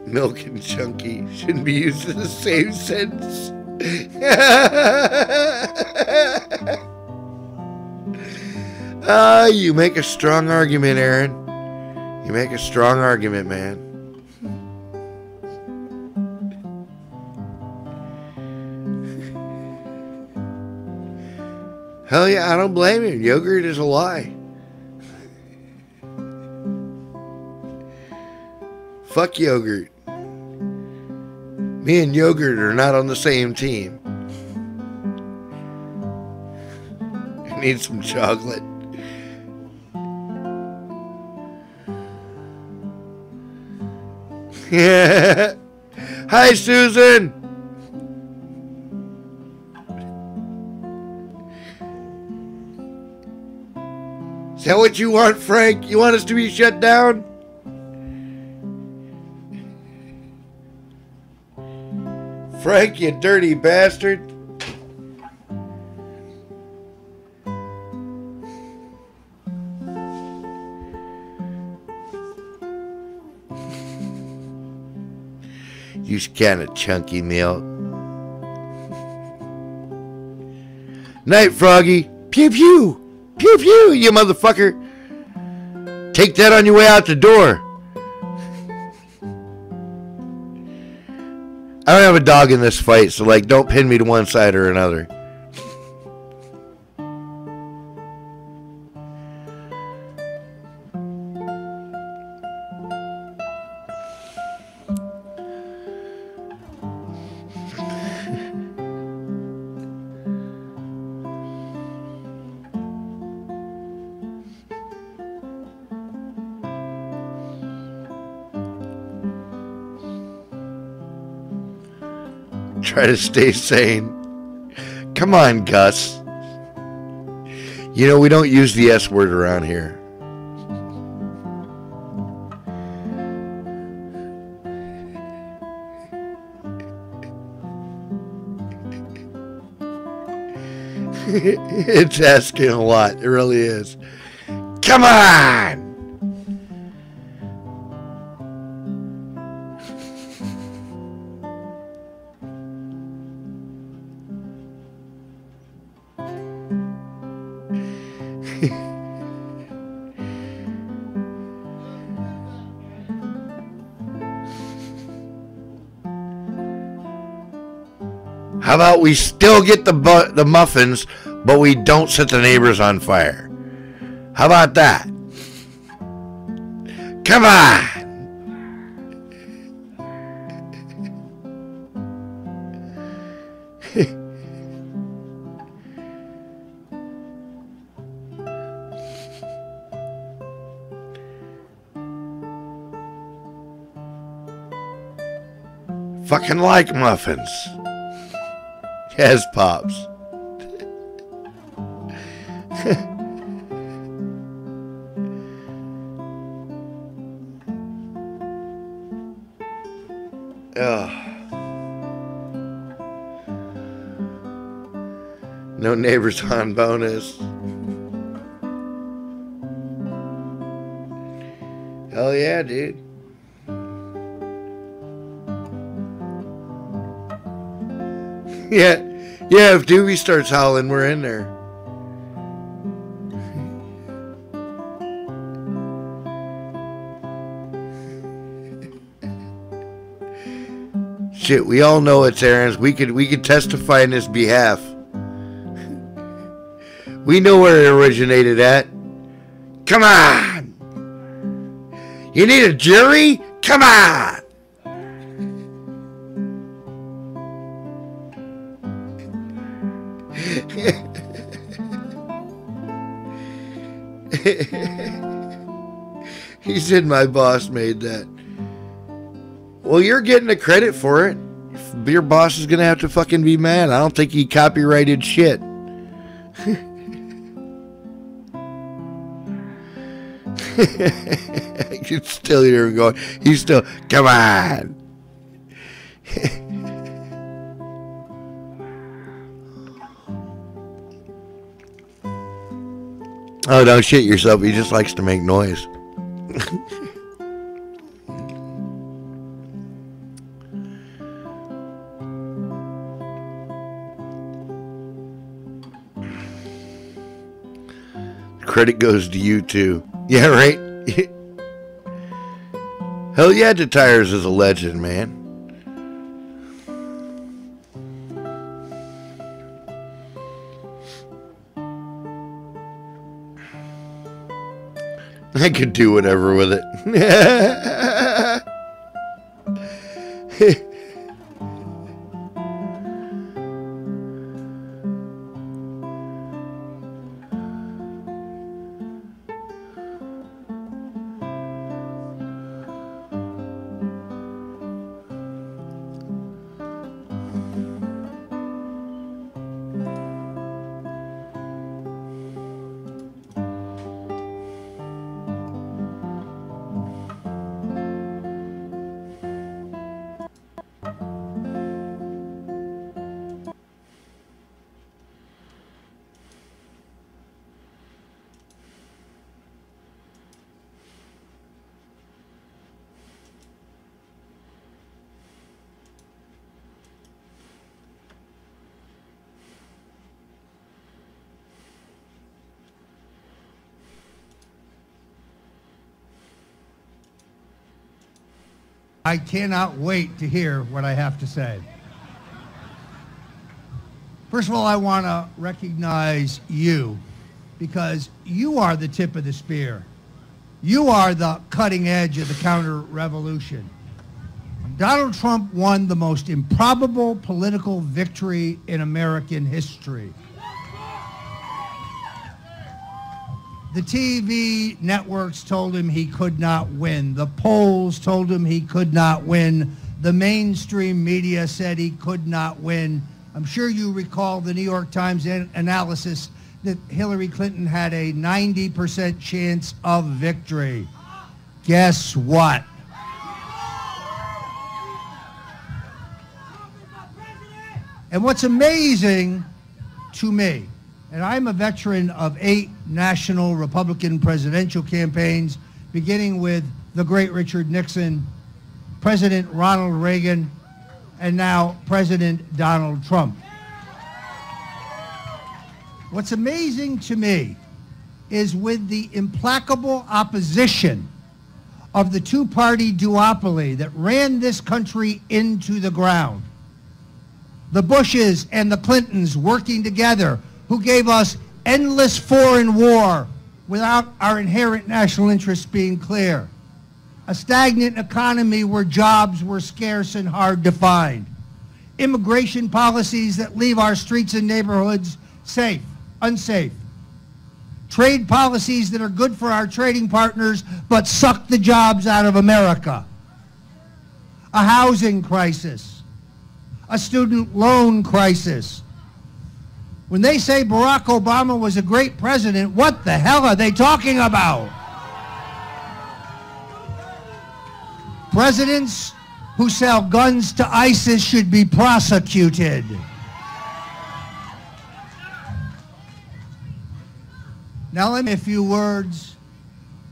A: Milk and chunky shouldn't be used in the same sentence. You make a strong argument, Aaron. You make a strong argument, man. Hell yeah, I don't blame you. Yogurt is a lie. Fuck yogurt. Me and yogurt are not on the same team. I need some chocolate. Yeah. Hi, Susan. Is that what you want, Frank? You want us to be shut down? Frank, you dirty bastard. You's kind of chunky milk. Night, Froggy. Pew pew. Pew pew, you motherfucker. Take that on your way out the door. I don't have a dog in this fight, so like, don't pin me to one side or another. Try to stay sane. Come on, Gus. You know, we don't use the S word around here. It's asking a lot. It really is. Come on! How about we still get the muffins, but we don't set the neighbors on fire? How about that? Come on! Fucking like muffins. Yes, Pops. No neighbors on bonus. Hell yeah, dude. Yeah. Yeah, if Doobie starts howling, we're in there. Shit, we all know it's Aaron's. We could testify in his behalf. We know where it originated at. Come on! You need a jury? Come on! He said my boss made that. Well, you're getting the credit for it. Your boss is gonna have to fucking be mad. I don't think he copyrighted shit. I can still hear him going. He's still, come on. Oh, don't shit yourself. He just likes to make noise. Credit goes to you too. Yeah, right? Hell yeah, the Tires is a legend, man. I could do whatever with it.
I: I cannot wait to hear what I have to say. First of all, I want to recognize you because you are the tip of the spear. You are the cutting edge of the counter-revolution. Donald Trump won the most improbable political victory in American history. The TV networks told him he could not win. The polls told him he could not win. The mainstream media said he could not win. I'm sure you recall the New York Times analysis that Hillary Clinton had a 90% chance of victory. Guess what? And what's amazing to me, and I'm a veteran of 8 national Republican presidential campaigns, beginning with the great Richard Nixon, President Ronald Reagan, and now President Donald Trump. What's amazing to me is with the implacable opposition of the two-party duopoly that ran this country into the ground, the Bushes and the Clintons working together, who gave us endless foreign war without our inherent national interests being clear. A stagnant economy where jobs were scarce and hard to find. Immigration policies that leave our streets and neighborhoods safe, unsafe. Trade policies that are good for our trading partners but suck the jobs out of America. A housing crisis. A student loan crisis. When they say Barack Obama was a great president, what the hell are they talking about? Presidents who sell guns to ISIS should be prosecuted. Now let me say a few words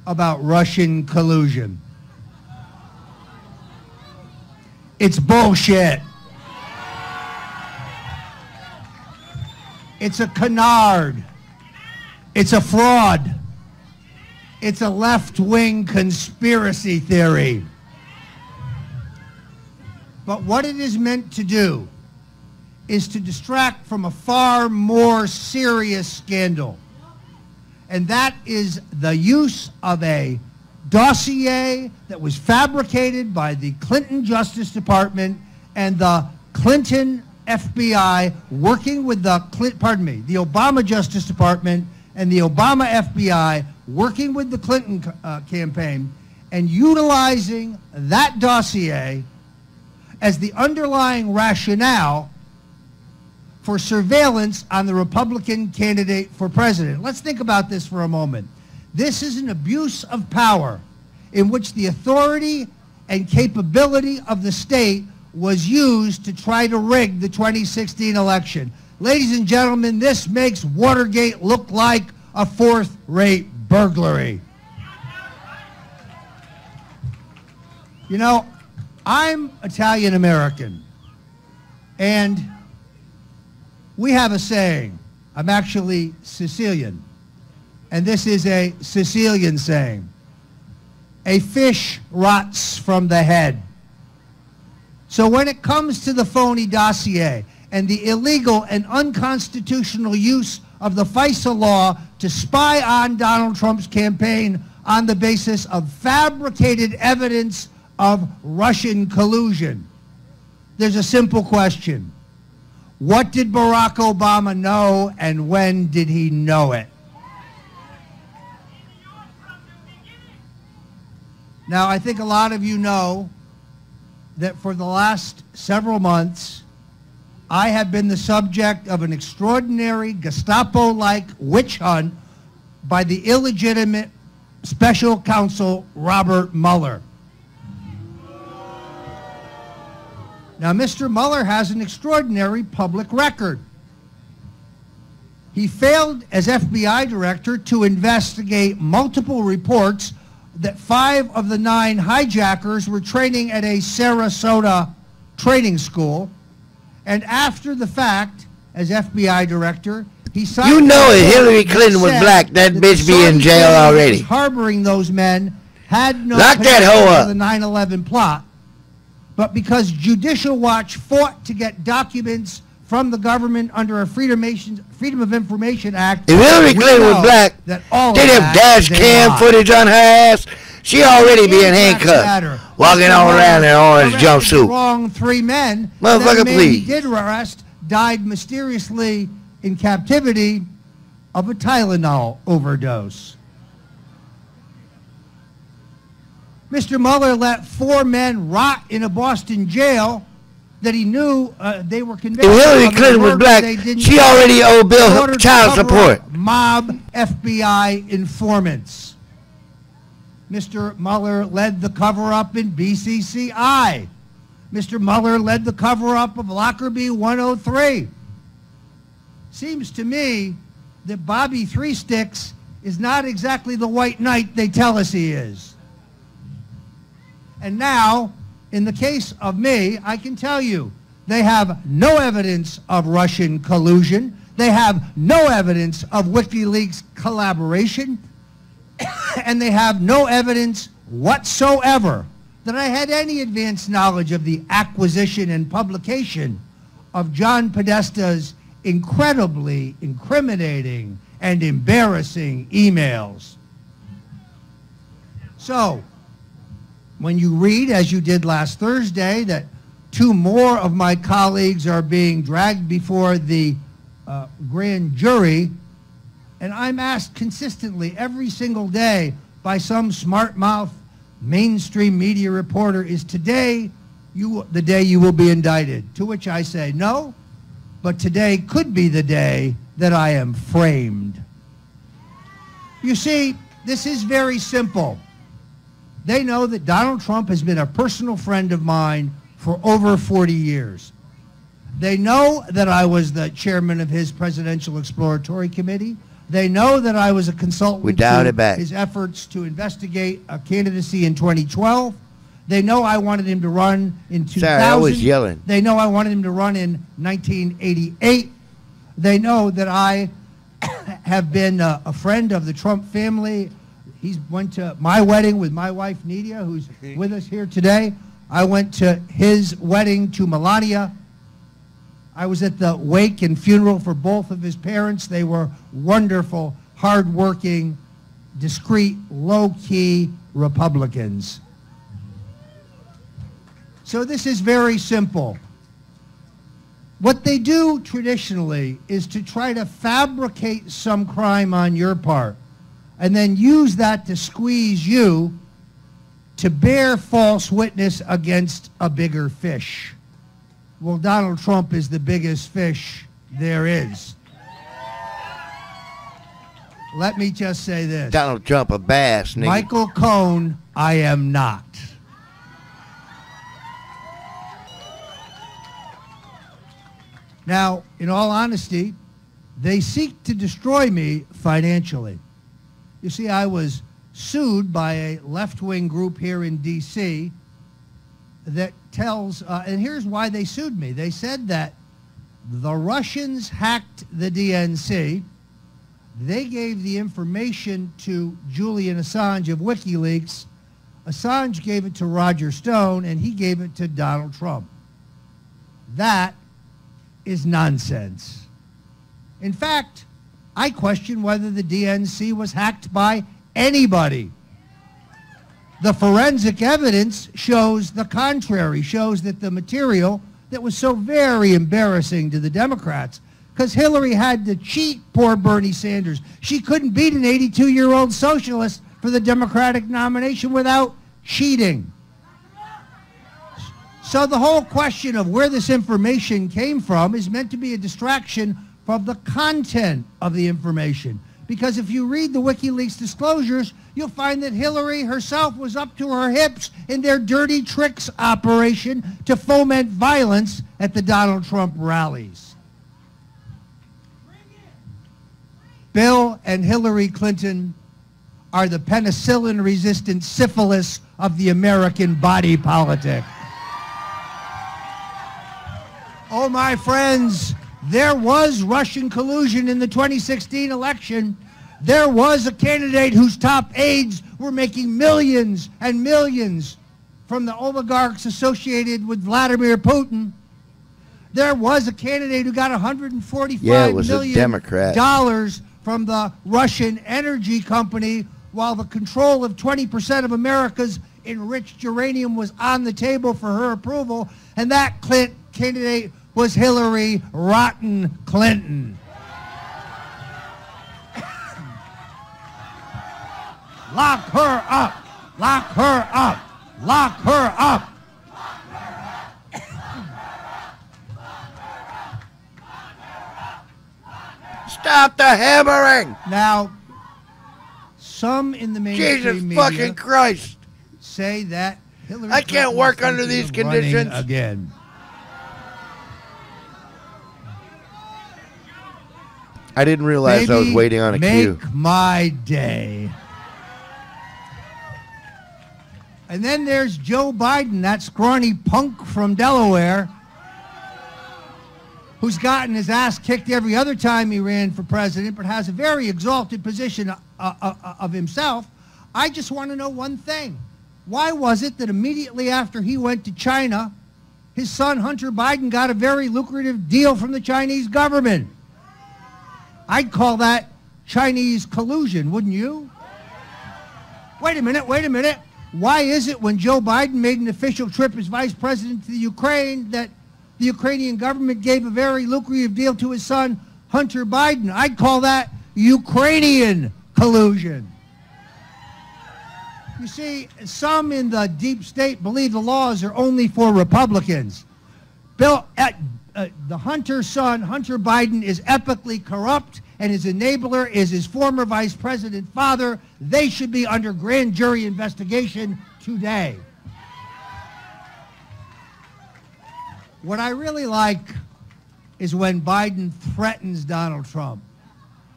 I: about Russian collusion. It's bullshit. It's a canard. It's a fraud. It's a left-wing conspiracy theory. But what it is meant to do is to distract from a far more serious scandal. And that is the use of a dossier that was fabricated by the Clinton Justice Department and the Clinton FBI working with the Obama Justice Department and the Obama FBI working with the Clinton campaign and utilizing that dossier as the underlying rationale for surveillance on the Republican candidate for president. Let's think about this for a moment. This is an abuse of power in which the authority and capability of the state was used to try to rig the 2016 election. Ladies and gentlemen, this makes Watergate look like a fourth-rate burglary. You know, I'm Italian-American, and we have a saying. I'm actually Sicilian. and this is a Sicilian saying, a fish rots from the head. So when it comes to the phony dossier and the illegal and unconstitutional use of the FISA law to spy on Donald Trump's campaign on the basis of fabricated evidence of Russian collusion, there's a simple question. What did Barack Obama know, and when did he know it? Now, I think a lot of you know that for the last several months, I have been the subject of an extraordinary Gestapo-like witch hunt by the illegitimate special counsel Robert Mueller. Now, Mr. Mueller has an extraordinary public record. He failed as FBI director to investigate multiple reports that 5 of the 9 hijackers were training at a Sarasota training school. And after the fact, as FBI director, he signed...
A: You know if Hillary Clinton was black, that bitch be in jail already.
I: Harboring those men had no
A: Lock that hoe up.
I: the 9/11 plot. But because Judicial Watch fought to get documents from the government under a Freedom of Information Act,
A: if Hillary Clinton was black, they'd have dash cam footage on her ass. She already being handcuffed, walking all around in an orange jumpsuit.
I: Wrong 3 men.
A: Motherfucker, please.
I: He did arrest, died mysteriously in captivity of a Tylenol overdose. Mr. Mueller let 4 men rot in a Boston jail that he knew they were convicted.
A: If Hillary Clinton was black, she already owed Bill child support.
I: Mob FBI informants. Mr. Mueller led the cover-up in BCCI. Mr. Mueller led the cover-up of Lockerbie 103. Seems to me that Bobby Three Sticks is not exactly the white knight they tell us he is. And now, in the case of me, I can tell you, they have no evidence of Russian collusion. They have no evidence of WikiLeaks collaboration. And they have no evidence whatsoever that I had any advanced knowledge of the acquisition and publication of John Podesta's incredibly incriminating and embarrassing emails. So, when you read, as you did last Thursday, that 2 more of my colleagues are being dragged before the grand jury, and I'm asked consistently every single day by some smart-mouth mainstream media reporter, is today the day you will be indicted? To which I say, no, but today could be the day that I am framed. You see, this is very simple. They know that Donald Trump has been a personal friend of mine for over 40 years. They know that I was the chairman of his Presidential Exploratory Committee. They know that I was a consultant to his efforts to investigate a candidacy in 2012. They know I wanted him to run in 2000.
A: Sorry, I was yelling.
I: They know I wanted him to run in 1988. They know that I have been a friend of the Trump family. He went to my wedding with my wife, Nydia, who's with us here today. I went to his wedding to Melania. I was at the wake and funeral for both of his parents. They were wonderful, hardworking, discreet, low-key Republicans. So this is very simple. What they do traditionally is to try to fabricate some crime on your part and then use that to squeeze you to bear false witness against a bigger fish. Well, Donald Trump is the biggest fish there is. Let me just say this.
A: Donald Trump a bass, nigga.
I: Michael Cohen, I am not. Now, in all honesty, they seek to destroy me financially. You see, I was sued by a left-wing group here in D.C. that tells, and here's why they sued me. They said that the Russians hacked the DNC, they gave the information to Julian Assange of WikiLeaks. Assange gave it to Roger Stone, and he gave it to Donald Trump. That is nonsense. In fact, I question whether the DNC was hacked by anybody. The forensic evidence shows the contrary, shows that the material that was so very embarrassing to the Democrats, because Hillary had to cheat poor Bernie Sanders. She couldn't beat an 82-year-old socialist for the Democratic nomination without cheating. So the whole question of where this information came from is meant to be a distraction from the content of the information. Because if you read the WikiLeaks disclosures, you'll find that Hillary herself was up to her hips in their dirty tricks operation to foment violence at the Donald Trump rallies. Bill and Hillary Clinton are the penicillin-resistant syphilis of the American body politic. Oh, my friends, there was Russian collusion in the 2016 election. There was a candidate whose top aides were making millions and millions from the oligarchs associated with Vladimir Putin. There was a candidate who got $145 million from the Russian energy company, while the control of 20% of America's enriched uranium was on the table for her approval, and that candidate was Hillary Rotten Clinton. Lock her up! Lock her up! Lock her up!
A: Stop the hammering!
I: Now, some in the mainstream
A: Jesus
I: media
A: fucking Christ!
I: say that Hillary
A: I can't
I: Clinton
A: work
I: is
A: under
I: thinking
A: these
I: of running
A: conditions.
I: again.
A: I didn't realize I was waiting on a cue.
I: Make my day. And then there's Joe Biden, that scrawny punk from Delaware, who's gotten his ass kicked every other time he ran for president, but has a very exalted position of himself. I just want to know one thing. Why was it that immediately after he went to China, his son Hunter Biden got a very lucrative deal from the Chinese government? I'd call that Chinese collusion, wouldn't you? Wait a minute, wait a minute. Why is it when Joe Biden made an official trip as vice president to the Ukraine that the Ukrainian government gave a very lucrative deal to his son, Hunter Biden? I'd call that Ukrainian collusion. You see, some in the deep state believe the laws are only for Republicans. The Hunter son, Hunter Biden, is epically corrupt, and his enabler is his former vice president father. They should be under grand jury investigation today. What I really like is when Biden threatens Donald Trump.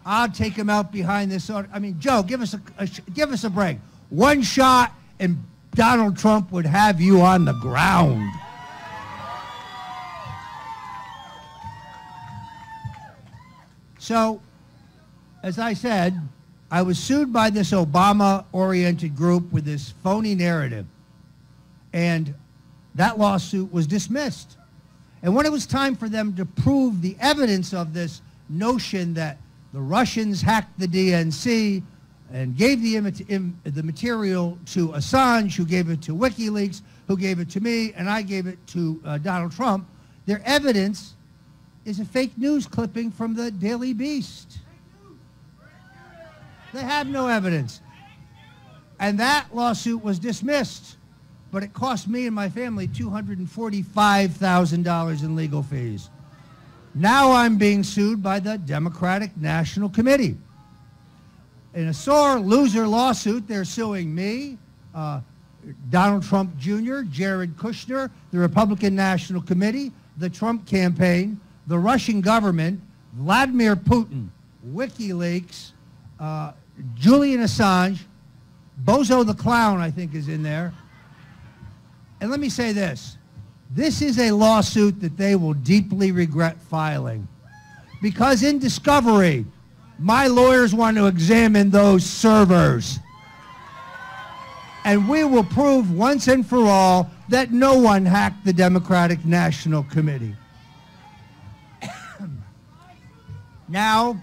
I: I'll take him out behind this. I mean, Joe, give us a break. One shot, and Donald Trump would have you on the ground. So, as I said, I was sued by this Obama-oriented group with this phony narrative, and that lawsuit was dismissed. And when it was time for them to prove the evidence of this notion that the Russians hacked the DNC and gave the material to Assange, who gave it to WikiLeaks, who gave it to me, and I gave it to Donald Trump, their evidence is a fake news clipping from the Daily Beast. They have no evidence. And that lawsuit was dismissed, but it cost me and my family $245,000 in legal fees. Now I'm being sued by the Democratic National Committee. In a sore loser lawsuit, they're suing me, Donald Trump Jr., Jared Kushner, the Republican National Committee, the Trump campaign, the Russian government, Vladimir Putin, WikiLeaks, Julian Assange, Bozo the Clown, I think, is in there. And let me say this. This is a lawsuit that they will deeply regret filing. Because in discovery, My lawyers want to examine those servers. And we will prove once and for all that no one hacked the Democratic National Committee. Now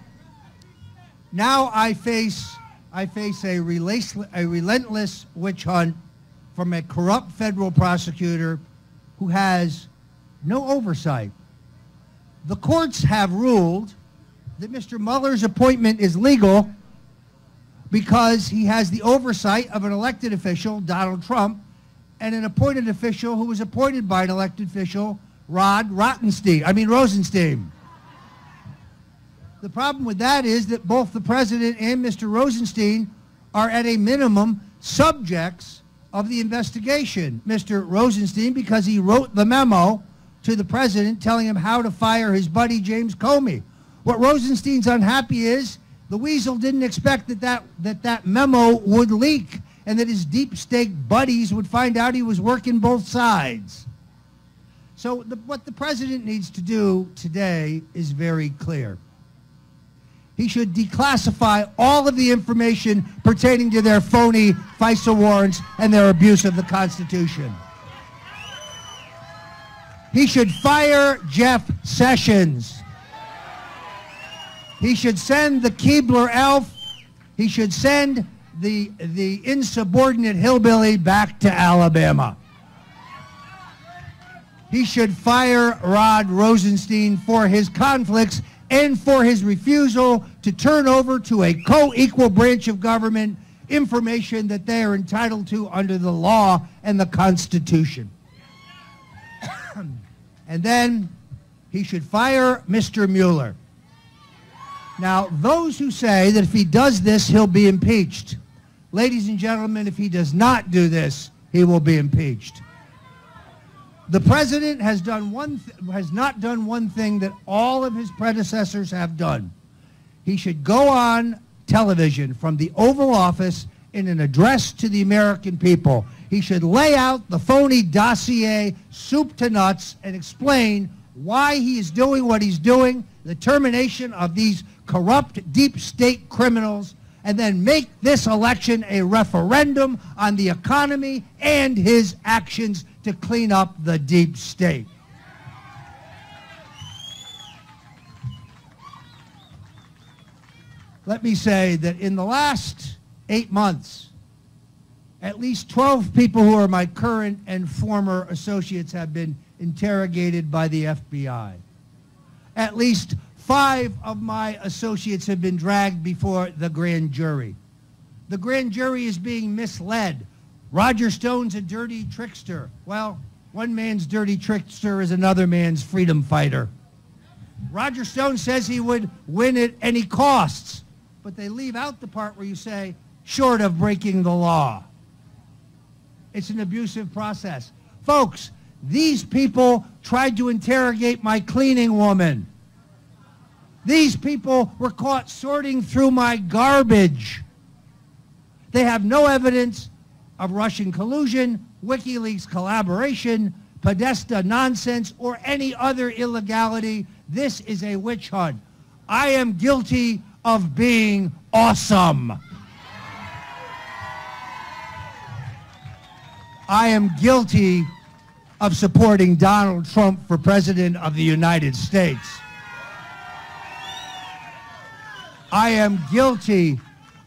I: I face a relentless witch hunt from a corrupt federal prosecutor who has no oversight. The courts have ruled that Mr. Mueller's appointment is legal because he has the oversight of an elected official, Donald Trump, and an appointed official who was appointed by an elected official, Rosenstein. The problem with that is that both the president and Mr. Rosenstein are at a minimum subjects of the investigation. Mr. Rosenstein, because he wrote the memo to the president telling him how to fire his buddy James Comey. What Rosenstein's unhappy is the weasel didn't expect that memo would leak and that his deep state buddies would find out he was working both sides. So what the president needs to do today is very clear. He should declassify all of the information pertaining to their phony FISA warrants and their abuse of the Constitution. He should fire Jeff Sessions. He should send the Keebler elf. He should send the insubordinate hillbilly back to Alabama. He should fire Rod Rosenstein for his conflicts and for his refusal to turn over to a co-equal branch of government information that they are entitled to under the law and the Constitution. And then he should fire Mr. Mueller. Now, those who say that if he does this, he'll be impeached. Ladies and gentlemen, if he does not do this, he will be impeached. The president has not done one thing that all of his predecessors have done. He should go on television from the Oval Office in an address to the American people. He should lay out the phony dossier, soup to nuts, and explain why he is doing what he's doing, the termination of these corrupt deep state criminals, and then make this election a referendum on the economy and his actions to clean up the deep state. Let me say that in the last 8 months, at least 12 people who are my current and former associates have been interrogated by the FBI. At least 5 of my associates have been dragged before the grand jury. The grand jury is being misled. Roger Stone's a dirty trickster. Well, one man's dirty trickster is another man's freedom fighter. Roger Stone says he would win at any costs, but they leave out the part where you say, short of breaking the law. It's an abusive process. Folks, these people tried to interrogate my cleaning woman. These people were caught sorting through my garbage. They have no evidence of Russian collusion, WikiLeaks collaboration, Podesta nonsense, or any other illegality. This is a witch hunt. I am guilty of being awesome. I am guilty of supporting Donald Trump for President of the United States. I am guilty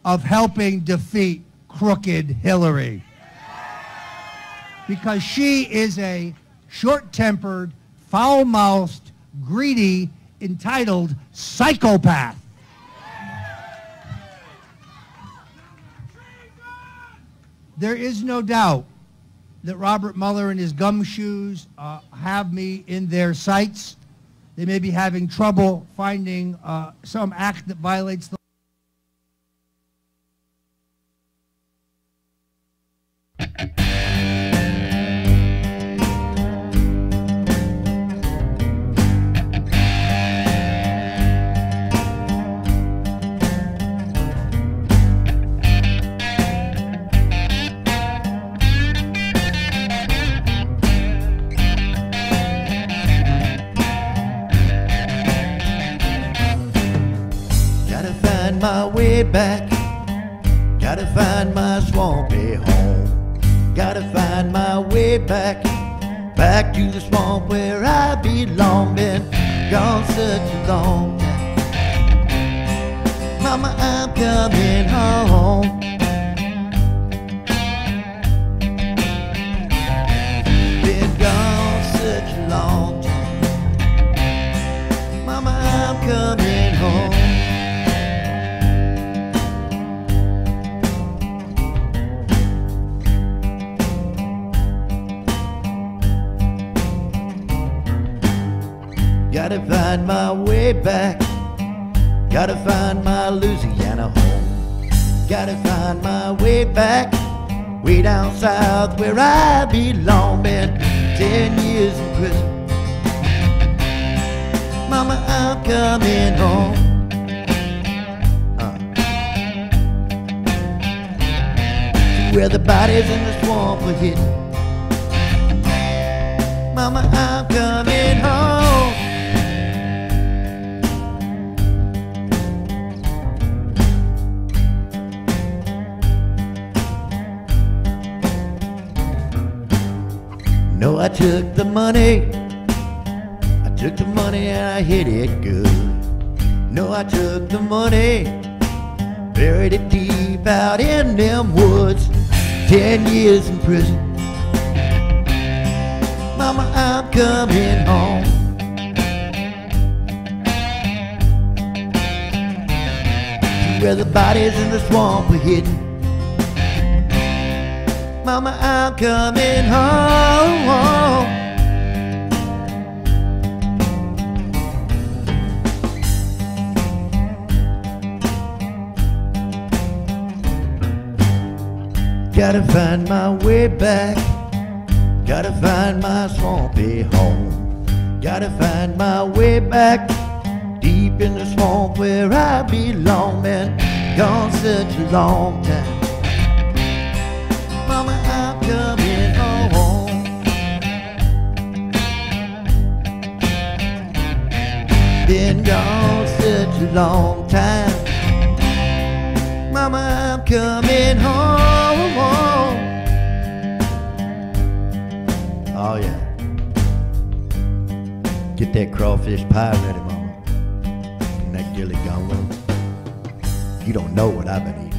I: of helping defeat crooked Hillary because she is a short-tempered, foul-mouthed, greedy, entitled psychopath. There is no doubt that Robert Mueller and his gumshoes have me in their sights. They may be having trouble finding some act that violates the
J: Gotta find
A: my way back. Gotta find my swampy home. Gotta find my way back. Back to the swamp where I belong. Been gone such a long time. Mama, I'm coming home. Been gone such a long time. Mama, I'm coming home. Gotta find my way back. Gotta find my Louisiana home. Gotta find my way back. Way down south where I belong. Been 10 years in prison. Mama, I'm coming home. Where the bodies in the swamp were hidden. Mama, I'm coming home. No, I took the money. I took the money and I hid it good. No, I took the money, buried it deep out in them woods. 10 years in prison. Mama, I'm coming home. Where the bodies in the swamp were hidden. Mama, I'm coming home. Gotta find my way back. Gotta find my swampy home. Gotta find my way back. Deep in the swamp where I belong. Been gone such a long time. Mama, I'm coming home. Been gone such a long time. Mama, I'm coming home. Oh yeah. Get that crawfish pie ready, Mama. And that gilly gumbo. You don't know what I've been eating.